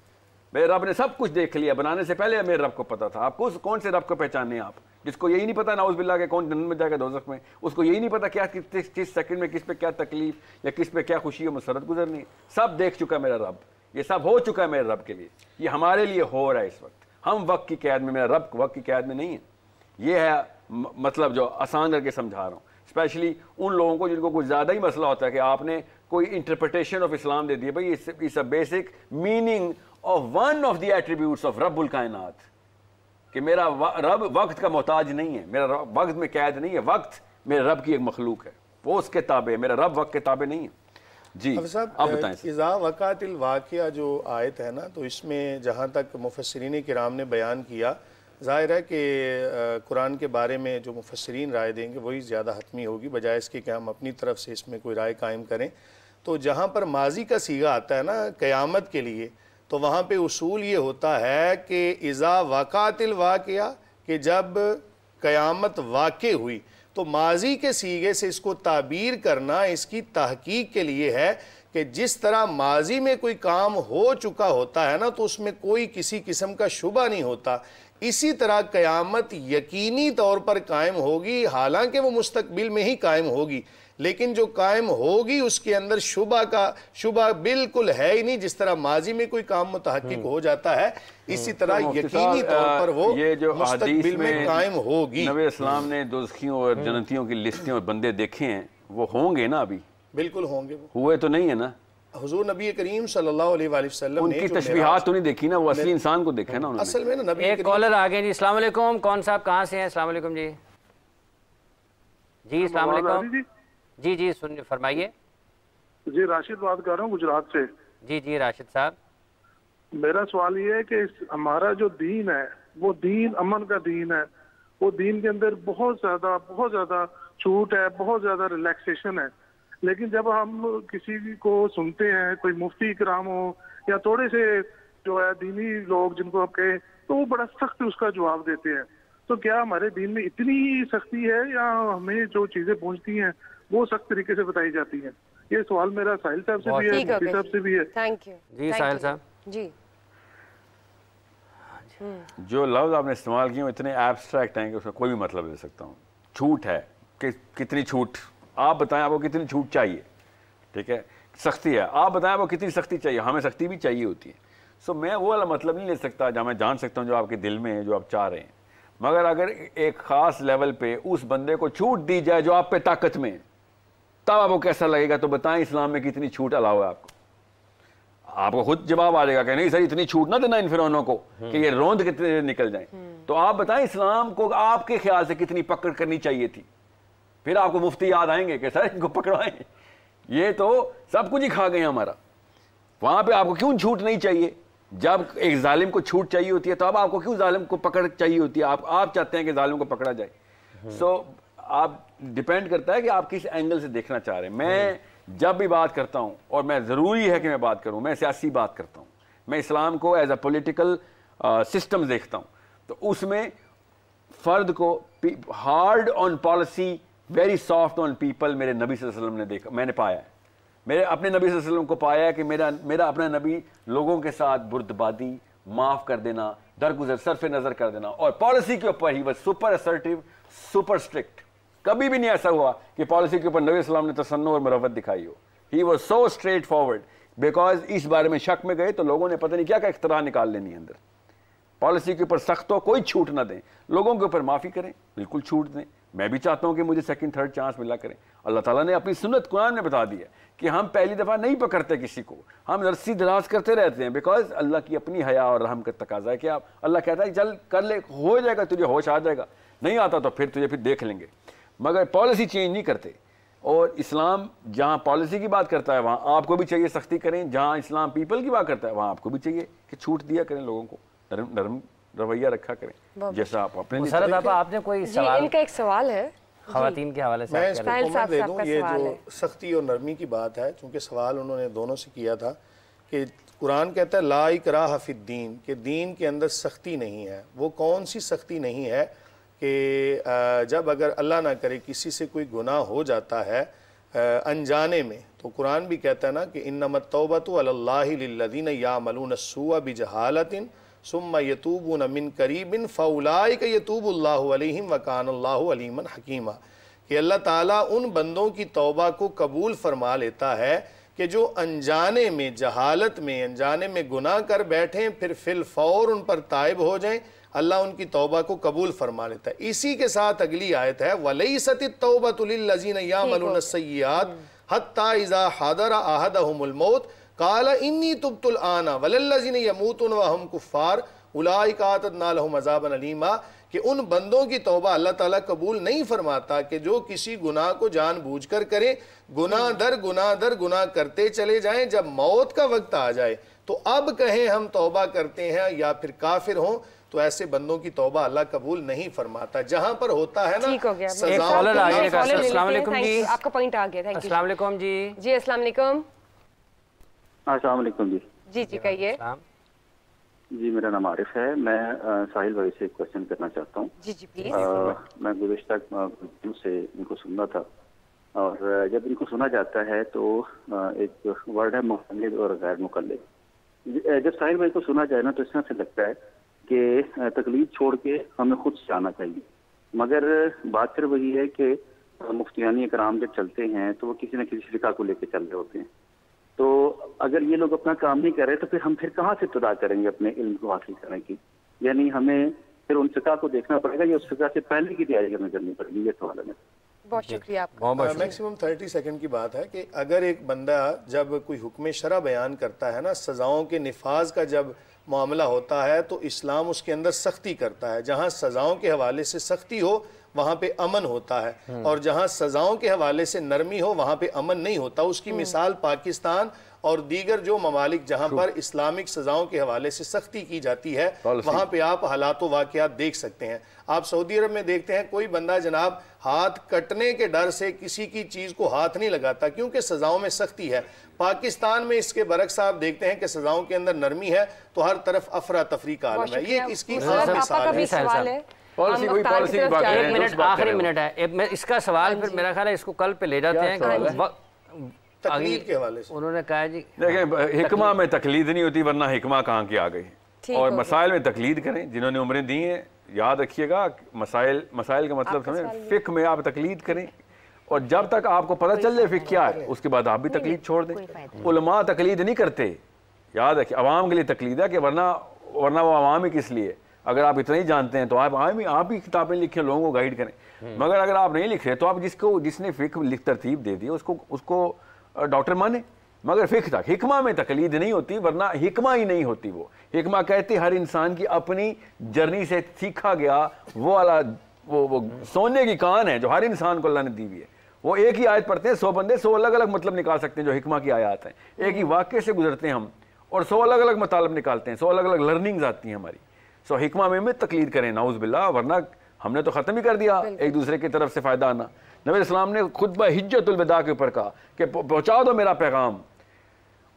मेरे रब ने सब कुछ देख लिया, बनाने से पहले मेरे रब को पता था। आपको कौन से रब को पहचाने आप, जिसको यही नहीं पता नाउज़ बिल्लाह के कौन जन्नत में जाएगा दोज़ख में, उसको यही नहीं पता क्या किस सेकंड में किस पे क्या तकलीफ या किस पे क्या खुशी और मुसरत गुजरनी है। सब देख चुका है मेरा रब, ये सब हो चुका है मेरे रब के लिए, ये हमारे लिए हो रहा है इस वक्त। हम वक्त की कैद में, मेरा रब वक्त की कैद में नहीं है। ये है मतलब जो आसान करके समझा रहा हूँ, स्पेशली उन लोगों को जिनको कुछ ज़्यादा ही मसला होता है कि आपने कोई इंटरप्रिटेशन ऑफ इस्लाम दे दिया। भाई it's a basic meaning of one of the attributes of रब्बुल कायनात, कि मेरा रब वक्त का मोहताज नहीं है, मेरा रब वक्त में कैद नहीं है, वक्त मेरे रब की एक मखलूक है, वो उसके ताबे है, मेरा रब वक्त के ताबे नहीं है। जी आप बताएं। इज़ा वक़ातिल वाक़िया जो आयत है ना, तो इसमें जहाँ तक मुफस्सिरीन किराम ने बयान किया, ज़ाहिर है कि कुरान के बारे में जो मुफस्सिरीन राय देंगे वही ज़्यादा हतमी होगी, बजाय इसके कि हम अपनी तरफ से इसमें कोई राय कायम करें। तो जहाँ पर माजी का सीगा आता है ना क़यामत के लिए, तो वहाँ पे उसूल ये होता है कि इज़ा वक़ातिल वाक़िया, कि जब क़यामत वाक़े हुई, तो माजी के सीगे से इसको ताबीर करना इसकी तहकीक के लिए है कि जिस तरह माजी में कोई काम हो चुका होता है ना, तो उसमें कोई किसी किस्म का शुबा नहीं होता, इसी तरह क़यामत यकीनी तौर पर कायम होगी, हालांकि वो मुस्तकबिल में ही कायम होगी, लेकिन जो कायम होगी उसके अंदर शुबा बिल्कुल है ही नहीं। जिस तरह माजी में कोई काम मुतहक्किक हो जाता है, इसी तरह यकीनी तौर पर वो ये जो मुस्तकबिल में कायम होगी। नबी इस्लाम ने दोज़खियों और जन्नतियों की लिस्टें और बंदे देखे हैं, वो होंगे ना, अभी बिल्कुल होंगे, हुए तो नहीं है ना। हुजूर नबी करीम सल्लल्लाहु अलैहि वसल्लम उनकी तशबीहात तो नहीं देखी ना, वो असली इंसान को देखा ना उन्होंने। असल में ना नबी एक कॉलर आ गए जी। अस्सलाम वालेकुम, कौन साहब कहाँ से हैं? अस्सलाम वालेकुम जी। जी अस्सलाम वालेकुम। जी जी सुन फरमाइए। जी राशिद बात कर रहा हूँ गुजरात से। जी जी राशिद साहब, मेरा सवाल ये है कि हमारा जो दीन है वो दीन अमन का दीन है, वो दीन के अंदर बहुत ज्यादा छूट है, बहुत ज्यादा रिलैक्सेशन है, लेकिन जब हम किसी को सुनते हैं, कोई मुफ्ती इकराम हो या थोड़े से जो है दीनी लोग जिनको आप कहें, तो वो बड़ा सख्त उसका जवाब देते हैं। तो क्या हमारे दीन में इतनी ही सख्ती है या हमें जो चीजें पहुंचती हैं वो सख्त तरीके से बताई जाती हैं? ये सवाल मेरा साहिल साहब से भी है, मुफ्ती साहब से भी है। थैंक यू जी साहिल साहब। जी जो लफ्ज़ आपने इस्तेमाल किए इतने एब्स्ट्रैक्ट हैं कि उसका कोई भी मतलब ले सकता हूँ। छूट है कि कितनी छूट, आप बताएं आपको कितनी छूट चाहिए, ठीक है। सख्ती है, आप बताएं आपको कितनी सख्ती चाहिए, हमें सख्ती भी चाहिए होती है। सो मैं वो वाला मतलब नहीं ले सकता जहाँ मैं जान सकता हूँ जो आपके दिल में है, जो आप चाह रहे हैं। मगर अगर एक ख़ास लेवल पे उस बंदे को छूट दी जाए जो आप पे ताकत में है, तब आपको कैसा लगेगा? तो बताएं इस्लाम में कितनी छूट अलाउ है आपको। आपको खुद जवाब आ जाएगा कि नहीं सर इतनी छूट ना देना इन फिरौनों को कि ये रोंद कितने निकल जाएं। तो आप बताएं इस्लाम को आपके ख्याल से कितनी पकड़ करनी चाहिए थी? फिर आपको मुफ्ती याद आएंगे कि सर इनको पकड़वाएं, ये तो सब कुछ ही खा गए हमारा। वहां पे आपको क्यों छूट नहीं चाहिए? जब एक जालिम को छूट चाहिए होती है तो अब आपको क्यों जालिम को पकड़ चाहिए होती है? आप चाहते हैं कि जालिम को पकड़ा जाए। सो आप डिपेंड करता है कि आप किस एंगल से देखना चाह रहे हैं। मैं जब भी बात करता हूं, और मैं ज़रूरी है कि मैं बात करूं, मैं सियासी बात करता हूं, मैं इस्लाम को एज अ पॉलिटिकल सिस्टम देखता हूं, तो उसमें फ़र्द को hard on policy, very soft on people मेरे नबी सल्लल्लाहु अलैहि वसल्लम ने देखा, मैंने पाया है। मेरे अपने नबी सल्लल्लाहु अलैहि वसल्लम को पाया है कि मेरा अपना नबी लोगों के साथ बुर्दबादी, माफ़ कर देना, दरगुजर, सरफ नज़र कर देना, और पॉलिसी के ऊपर ही बस सुपर असर्टिव, सुपर स्ट्रिक्ट। कभी भी नहीं ऐसा हुआ कि पॉलिसी के ऊपर नबी सल्लल्लाहु अलैहि वसल्लम ने तसन्नुर और मरवत दिखाई हो। He was so straight forward, because इस बारे में शक में गए तो लोगों ने पता नहीं क्या क्या इख्तरा निकाल लेनी अंदर। पॉलिसी के ऊपर सख्त हो, कोई छूट ना दें, लोगों के ऊपर माफ़ी करें, बिल्कुल छूट दें। मैं भी चाहता हूं कि मुझे सेकंड थर्ड चांस मिला करें। अल्लाह ताला ने अपनी सुन्नत कुरान में बता दी है कि हम पहली दफ़ा नहीं पकड़ते किसी को, हम रस्सी दराज करते रहते हैं, बिकॉज अल्लाह की अपनी हया और रहम का तकाजा है कि आप, अल्लाह कहता है चल कर ले, हो जाएगा, तुझे होश आ जाएगा, नहीं आता तो फिर देख लेंगे, मगर पॉलिसी चेंज नहीं करते। और इस्लाम जहाँ पॉलिसी की बात करता है वहाँ आपको भी चाहिए सख्ती करें, जहाँ इस्लाम पीपल की बात करता है वहाँ आपको भी चाहिए कि छूट दिया करें, लोगों को नरम रवैया रखा करें, जैसा आप अपने। आपने कोई सवाल? इनका एक सवाल है खवातीन के हवाले से। मैं इसको कमेंट दे दूं, ये जो सख्ती और नरमी की बात है, चूँकि सवाल उन्होंने दोनों से किया था कि कुरान कहता है ला इकराह फिद्दीन, कि दीन के अंदर सख्ती नहीं है। वो कौन सी सख्ती नहीं है कि जब अगर अल्लाह ना करे किसी से कोई गुनाह हो जाता है अनजाने में, तो कुरान भी कहता है ना कि इन्नमत तौबतु अलल्लाहि लिल्लज़ीना यामलून अस्सूअ बिजहालतिन सुम्मा यतूबून मिन करीबिन फउलाइका यतूबुल्लाहु अलैहिम व कानल्लाहु अलीमन हकीमा, कि अल्लाह ताला उन बंदों की तौबा को कबूल फरमा लेता है कि जो अनजाने में, जहालत में, अनजाने में गुनाह कर बैठें, फिर फिल फौर उन पर ताइब हो जाएं, अल्लाह उनकी तौबा को कबूल फरमा लेता है। इसी के साथ अगली आयत है वलैसतित तौबतु लिल्लज़ीना यामलून अस्सय्यात हत्ता इज़ा हदरा अहदहुमुल मौत काला इन्नी तुब्तुल आना वलल्लज़ीना यमूतून व हुम कुफ़ार उलाइका अतदना लहुम अज़ाबन अलीमा, कि उन बंदों की तौबा अल्लाह ताला कबूल नहीं फरमाता कि जो किसी गुनाह को जानबूझकर करें, गुनाह दर गुनाह करते चले जाएं, जब मौत का वक्त आ जाए तो अब कहें हम तौबा करते हैं या फिर काफिर हों, तो ऐसे बंदों की तौबा अल्लाह कबूल नहीं फरमाता। जहां पर होता है ना आपका पॉइंट आ गया। अस्सलाम वालेकुम जी। जी अस्सलाम वालेकुम। अस्सलाम वालेकुम जी। जी जी कहिए। जी मेरा नाम आरिफ है, मैं साहिल भाई से एक क्वेश्चन करना चाहता हूँ। जी जी प्लीज। मैं गुज़िश्ता से इनको सुनना था, और जब इनको सुना जाता है तो एक वर्ड है मुक़ल्लिद और गैर मुक़ल्लिद। जब साहिल भाई को सुना जाए ना तो इस तरह से लगता है कि तकलीद छोड़ के हमें खुद से आना चाहिए, मगर बात फिर वही है कि मुफ्तियानी इकराम जब चलते हैं तो वो किसी न किसी फिक़ा को लेकर चल रहे होते हैं। तो अगर ये लोग अपना काम नहीं कर रहे तो फिर हम फिर कहाँ से इब्तिदा करेंगे अपने इल्म को हासिल करने की? यानी हमें फिर उन फिक़ा को देखना पड़ेगा या उस फिक़ा से पहले की तैयारी हमें करनी पड़ेगी? ये सवाल है। बहुत शुक्रिया आपका। मैक्सिमम 30 सेकंड की बात है कि अगर एक बंदा जब कोई हुक्म शरा बयान करता है ना, सज़ाओं के निफाज का जब मामला होता है तो इस्लाम उसके अंदर सख्ती करता है। जहाँ सज़ाओं के हवाले से सख्ती हो वहाँ पे अमन होता है, और जहाँ सज़ाओं के हवाले से नरमी हो वहाँ पे अमन नहीं होता। उसकी मिसाल पाकिस्तान और दीगर जो ममालिक जहाँ पर इस्लामिक सज़ाओं के हवाले से सख्ती की जाती है वहाँ पे आप हालात वाक़यात देख सकते हैं। आप सऊदी अरब में देखते हैं कोई बंदा जनाब हाथ कटने के डर से किसी की चीज़ को हाथ नहीं लगाता, क्योंकि सज़ाओं में सख्ती है। पाकिस्तान में इसके बरक्स आप देखते हैं कि सज़ाओं के अंदर नरमी है तो हर तरफ अफरा तफरी का आलम है। ये इसकी मिसाल है। पॉलिसी कोई पॉलिसी की बात करें। एक मिनट, आखिरी मिनट है, मैं इसका सवाल फिर मेरा ख्याल है इसको कल पे ले जाते हैं तकलीद के हवाले से। उन्होंने कहा जी देखें हिकमा में तकलीद नहीं होती, वरना हिकमा कहाँ की आ गई, और मसाइल में तकलीद करें। जिन्होंने उम्रें दी हैं याद रखिएगा, मसाइल का मतलब समझें, फ़िक़्ह में आप तकलीद करें, और जब तक आपको पता चल जाए फ़िक़्ह क्या है उसके बाद आप भी तकलीद छोड़ दें। उलमा तकलीद नहीं करते, याद रखिए, अवाम के लिए तकलीद है कि वरना वो अवाम ही किस लिए। अगर आप इतना ही जानते हैं तो आप भी किताबें लिखें, लोगों को गाइड करें, मगर अगर आप नहीं लिख रहे तो आप जिसने फ़िक़्ह तरतीब दे दी उसको डॉक्टर माने, मगर फ़िक्र था। हिकमा में तकलीद नहीं होती, वरना हिकमा ही नहीं होती। वो हिकमा कहती हर इंसान की अपनी जर्नी से सीखा गया वो वाला वो सोने की कान है जो हर इंसान को अल्लाह ने दी हुई है। वो एक ही आयत पढ़ते हैं, 100 बंदे 100 अलग अलग मतलब निकाल सकते हैं जो हिकमा की आयत हैं। एक ही वाक्य से गुजरते हैं हम और 100 अलग अलग मतलब निकालते हैं, 100 अलग अलग लर्निंग्स आती हैं हमारी। सो हिकमा में तकलीद करें नाउज़ बिल्लाह, वरना हमने तो ख़त्म ही कर दिया एक दूसरे की तरफ से फ़ायदा आना। नबी इस्लाम ने खुतबा हिज्जतुल विदा के ऊपर कहा कि पहुँचाओ दो मेरा पैगाम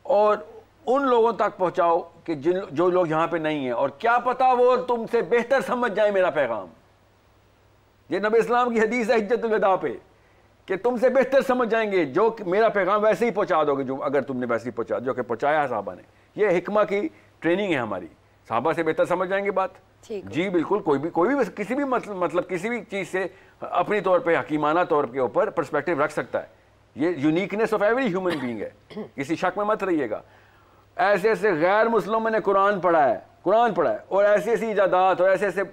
और उन लोगों तक पहुँचाओ कि जो लोग यहाँ पे नहीं हैं, और क्या पता वो तुमसे बेहतर समझ जाए मेरा पैगाम। ये नबी इस्लाम की हदीस है हिज्जतुल विदा पे कि तुमसे बेहतर समझ जाएंगे जो मेरा पैगाम वैसे ही पहुँचा दोगे जो अगर तुमने वैसे ही पहुँचा जो कि पहुँचाया है साहबा ने। ये हिकमा की ट्रेनिंग है हमारी, साहबा से बेहतर समझ जाएंगे बात। जी बिल्कुल, कोई भी किसी भी मतलब किसी भी चीज़ से अपनी तौर पे हकीमाना तौर के ऊपर पर्सपेक्टिव रख सकता है। ये uniqueness of every human being है, किसी शक में मत रहिएगा। ऐसे ऐसे गैर मुस्लिमों ने कुरान पढ़ा है और ऐसी ऐसी इजादात और ऐसे ऐसे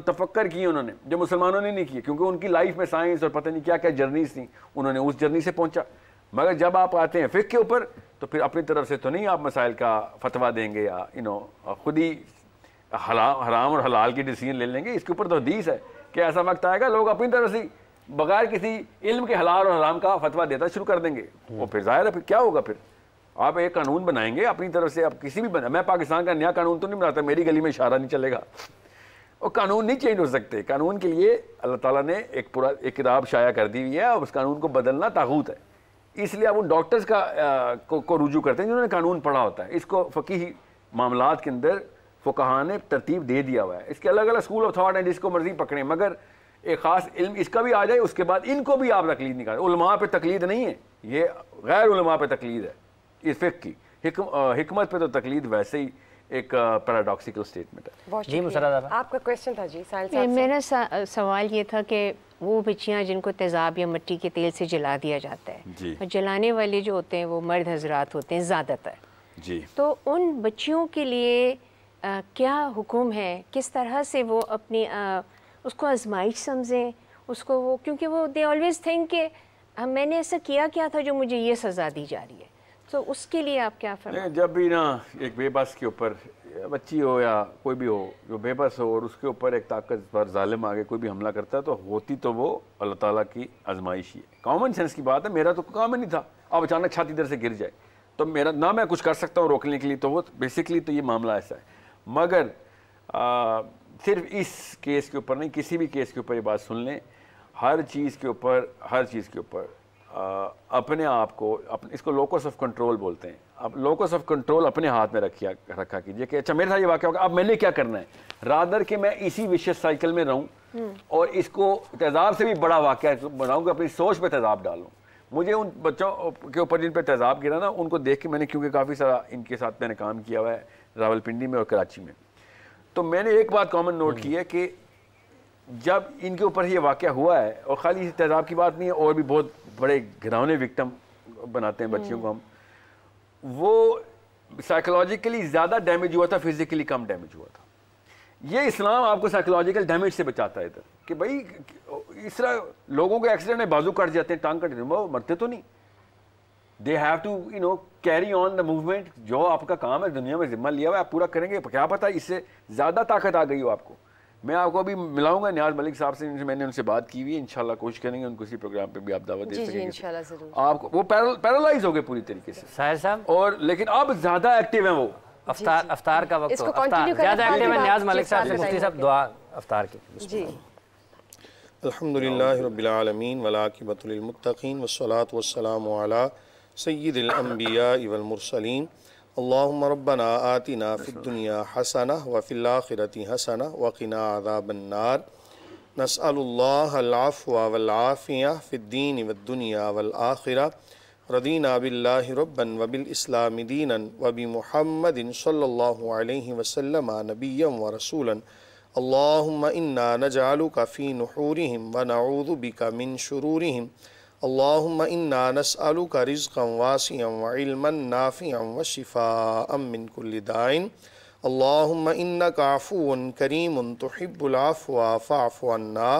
तफक्कर किए उन्होंने जो मुसलमानों ने नहीं किए, क्योंकि उनकी लाइफ में साइंस और पता नहीं क्या क्या जर्नीज थी, उन्होंने उस जर्नी से पहुंचा। मगर जब आप आते हैं फ़िक़्ह के ऊपर तो फिर अपनी तरफ से तो नहीं आप मसाइल का फतवा देंगे या खुद ही हराम और हलाल की डिसीजन ले लेंगे। इसके ऊपर तो हदीस है कि ऐसा वक्त आएगा लोग अपनी तरफ से बगैर किसी इल्म के हलाल और हराम का फतवा देना शुरू कर देंगे। वो फिर जाहिर है फिर क्या होगा, फिर आप एक कानून बनाएंगे अपनी तरफ से। आप किसी भी मैं पाकिस्तान का नया कानून तो नहीं बनाता, मेरी गली में इशारा नहीं चलेगा, और कानून नहीं चेंज हो सकते। कानून के लिए अल्लाह ताला ने एक किताब शाया कर दी हुई है और उस कानून को बदलना तागूत है। इसलिए आप उन डॉक्टर्स को रुजू करते हैं जिन्होंने कानून पढ़ा होता है। इसको फ़क़ीही मामलात के अंदर फ़ुक़हा ने तरतीब दे दिया हुआ है। इसके अलग अलग स्कूल ऑफ थॉट हैं, जिसको मर्जी पकड़ें, मगर एक ख़ास इल्म इसका भी आ जाए उसके बाद इनको भी आप तकलीद नहीं करें। उलमा पे तकलीद नहीं है, ये गैर उलमा पे तकलीद है। इस फ़िक़्ह की हिकमत पे तो तकलीद वैसे ही एक पैराडॉक्सिकल स्टेटमेंट है। जी मुसर्रत आपका क्वेश्चन था जी साहिल साहब। मेरा सवाल ये था कि वो बच्चियाँ जिनको तेज़ाब या मिट्टी के तेल से जला दिया जाता है, और जलाने वाले जो होते हैं वो मर्द हजरात होते हैं ज़्यादातर जी, तो उन बच्चियों के लिए क्या हुक्म है, किस तरह से वो अपनी उसको आजमाइश समझें उसको, वो क्योंकि वो दे ऑलवेज थिंक कि मैंने ऐसा किया क्या था जो मुझे ये सज़ा दी जा रही है, तो उसके लिए आप क्या फरमाएं? जब भी ना एक बेबस के ऊपर बच्ची हो या कोई भी हो जो बेबस हो और उसके ऊपर एक ताकतवर जालिम आगे कोई भी हमला करता है तो होती तो वो अल्लाह ताला की आजमाइश ही है। कॉमन सेंस की बात है, मेरा तो काम ही नहीं था, अब अचानक छाती इधर से गिर जाए तो मेरा ना मैं कुछ कर सकता हूँ रोकने के लिए, तो वो बेसिकली तो ये मामला ऐसा है। मगर सिर्फ इस केस के ऊपर नहीं, किसी भी केस के ऊपर ये बात सुन लें, हर चीज़ के ऊपर अपने आप को इसको लोकस ऑफ कंट्रोल बोलते हैं। अब लोकस ऑफ कंट्रोल अपने हाथ में रखा कीजिए कि अच्छा मेरे साथ ये वाक़या होगा, अब मैंने क्या करना है, रादर कि मैं इसी विशेष साइकिल में रहूं और इसको तेज़ाब से भी बड़ा वाक़या बनाऊँ, अपनी सोच पे तेज़ाब डालूँ। मुझे उन बच्चों के ऊपर जिन पे तेज़ाब गिरा ना, उनको देख के मैंने, क्योंकि काफ़ी सारा इनके साथ मैंने काम किया हुआ है रावलपिंडी में और कराची में, तो मैंने एक बात कॉमन नोट की है कि जब इनके ऊपर ये वाक़या हुआ है, और ख़ाली तेज़ाब की बात नहीं है, और भी बहुत बड़े घिनौने विक्टिम बनाते हैं बच्चियों को हम, वो साइकोलॉजिकली ज़्यादा डैमेज हुआ था, फिज़िकली कम डैमेज हुआ था। ये इस्लाम आपको साइकोलॉजिकल डैमेज से बचाता है इधर कि भाई इस तरह लोगों के एक्सीडेंट में बाजू कट जाते हैं, टांग कट जाते हैं, वो मरते तो नहीं, they have to carry on the movement. जो आपका काम है दुनिया में जिम्मा लिया हुआ है आप पूरा करेंगे, क्या पता इससे ज़्यादा ताकत आ गई हो आपको। मैं आपको अभी मिलाऊंगा नियाज मलिक साहब से, मैंने उनसे बात की हुई है, इंशाल्लाह कोशिश करेंगे उनको इसी प्रोग्राम पे भी आप दावत दे सकेंगे इंशाल्लाह ज़रूर। आपको वो पैरालाइज हो गए पूरी तरीके से साहिर साहब, और लेकिन अब ज़्यादा एक्टिव हैं वो। अफ्तार का वक्त, ज़्यादा एक्टिव है नियाज मलिक साहब से, मुफ्ती साहब दुआ अफ्तार की जी। अल्हम्दुलिल्लाहि रब्बिल आलमीन वल आक़िबतु लिल मुत्तक़ीन वस्सलातु वस्सलामु अला सय्यिदिल अंबिया वल मुरसलीन। अल्लाहुम्मा रब्बना आतिना फिद दुनिया हसना व फिल आखिरति हसना व क़िना अज़ाबन नार। नस्अलुल्लाहल अफ़्व वल आफ़िया फिद दीन वद दुनिया वल आखिरा। रदीना बिल्लाहि रब्बन व बिल इस्लामि दीनन व बि मुहम्मदिन सल्लल्लाहु अलैहि वसल्लम नबिय्यन व रसूलन। अल्लाहुम्मा इन्ना नजअलुका फ़ी नुहूरिहिम व नऊज़ु बिका मिन शुरूरिहिम। अल्लाहुम्मा इन्ना नस्अलुका रिज़्क़न वासिअन व इल्मन नाफ़िअन व शिफ़ाअन मिन कुल्लि दाइन। अल्लाहुम्मा इन्नका अफ़ुव्वुन करीमुन तुहिब्बुल अफ़्व फ़अफ़ु अन्ना।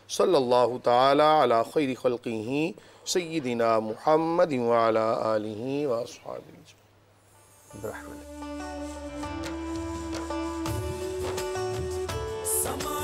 सल्लल्लाहु तआला अला खैरि ख़ल्क़िही सय्यिदिना मुहम्मद व अला आलिहि व अस्हाबिहि। समा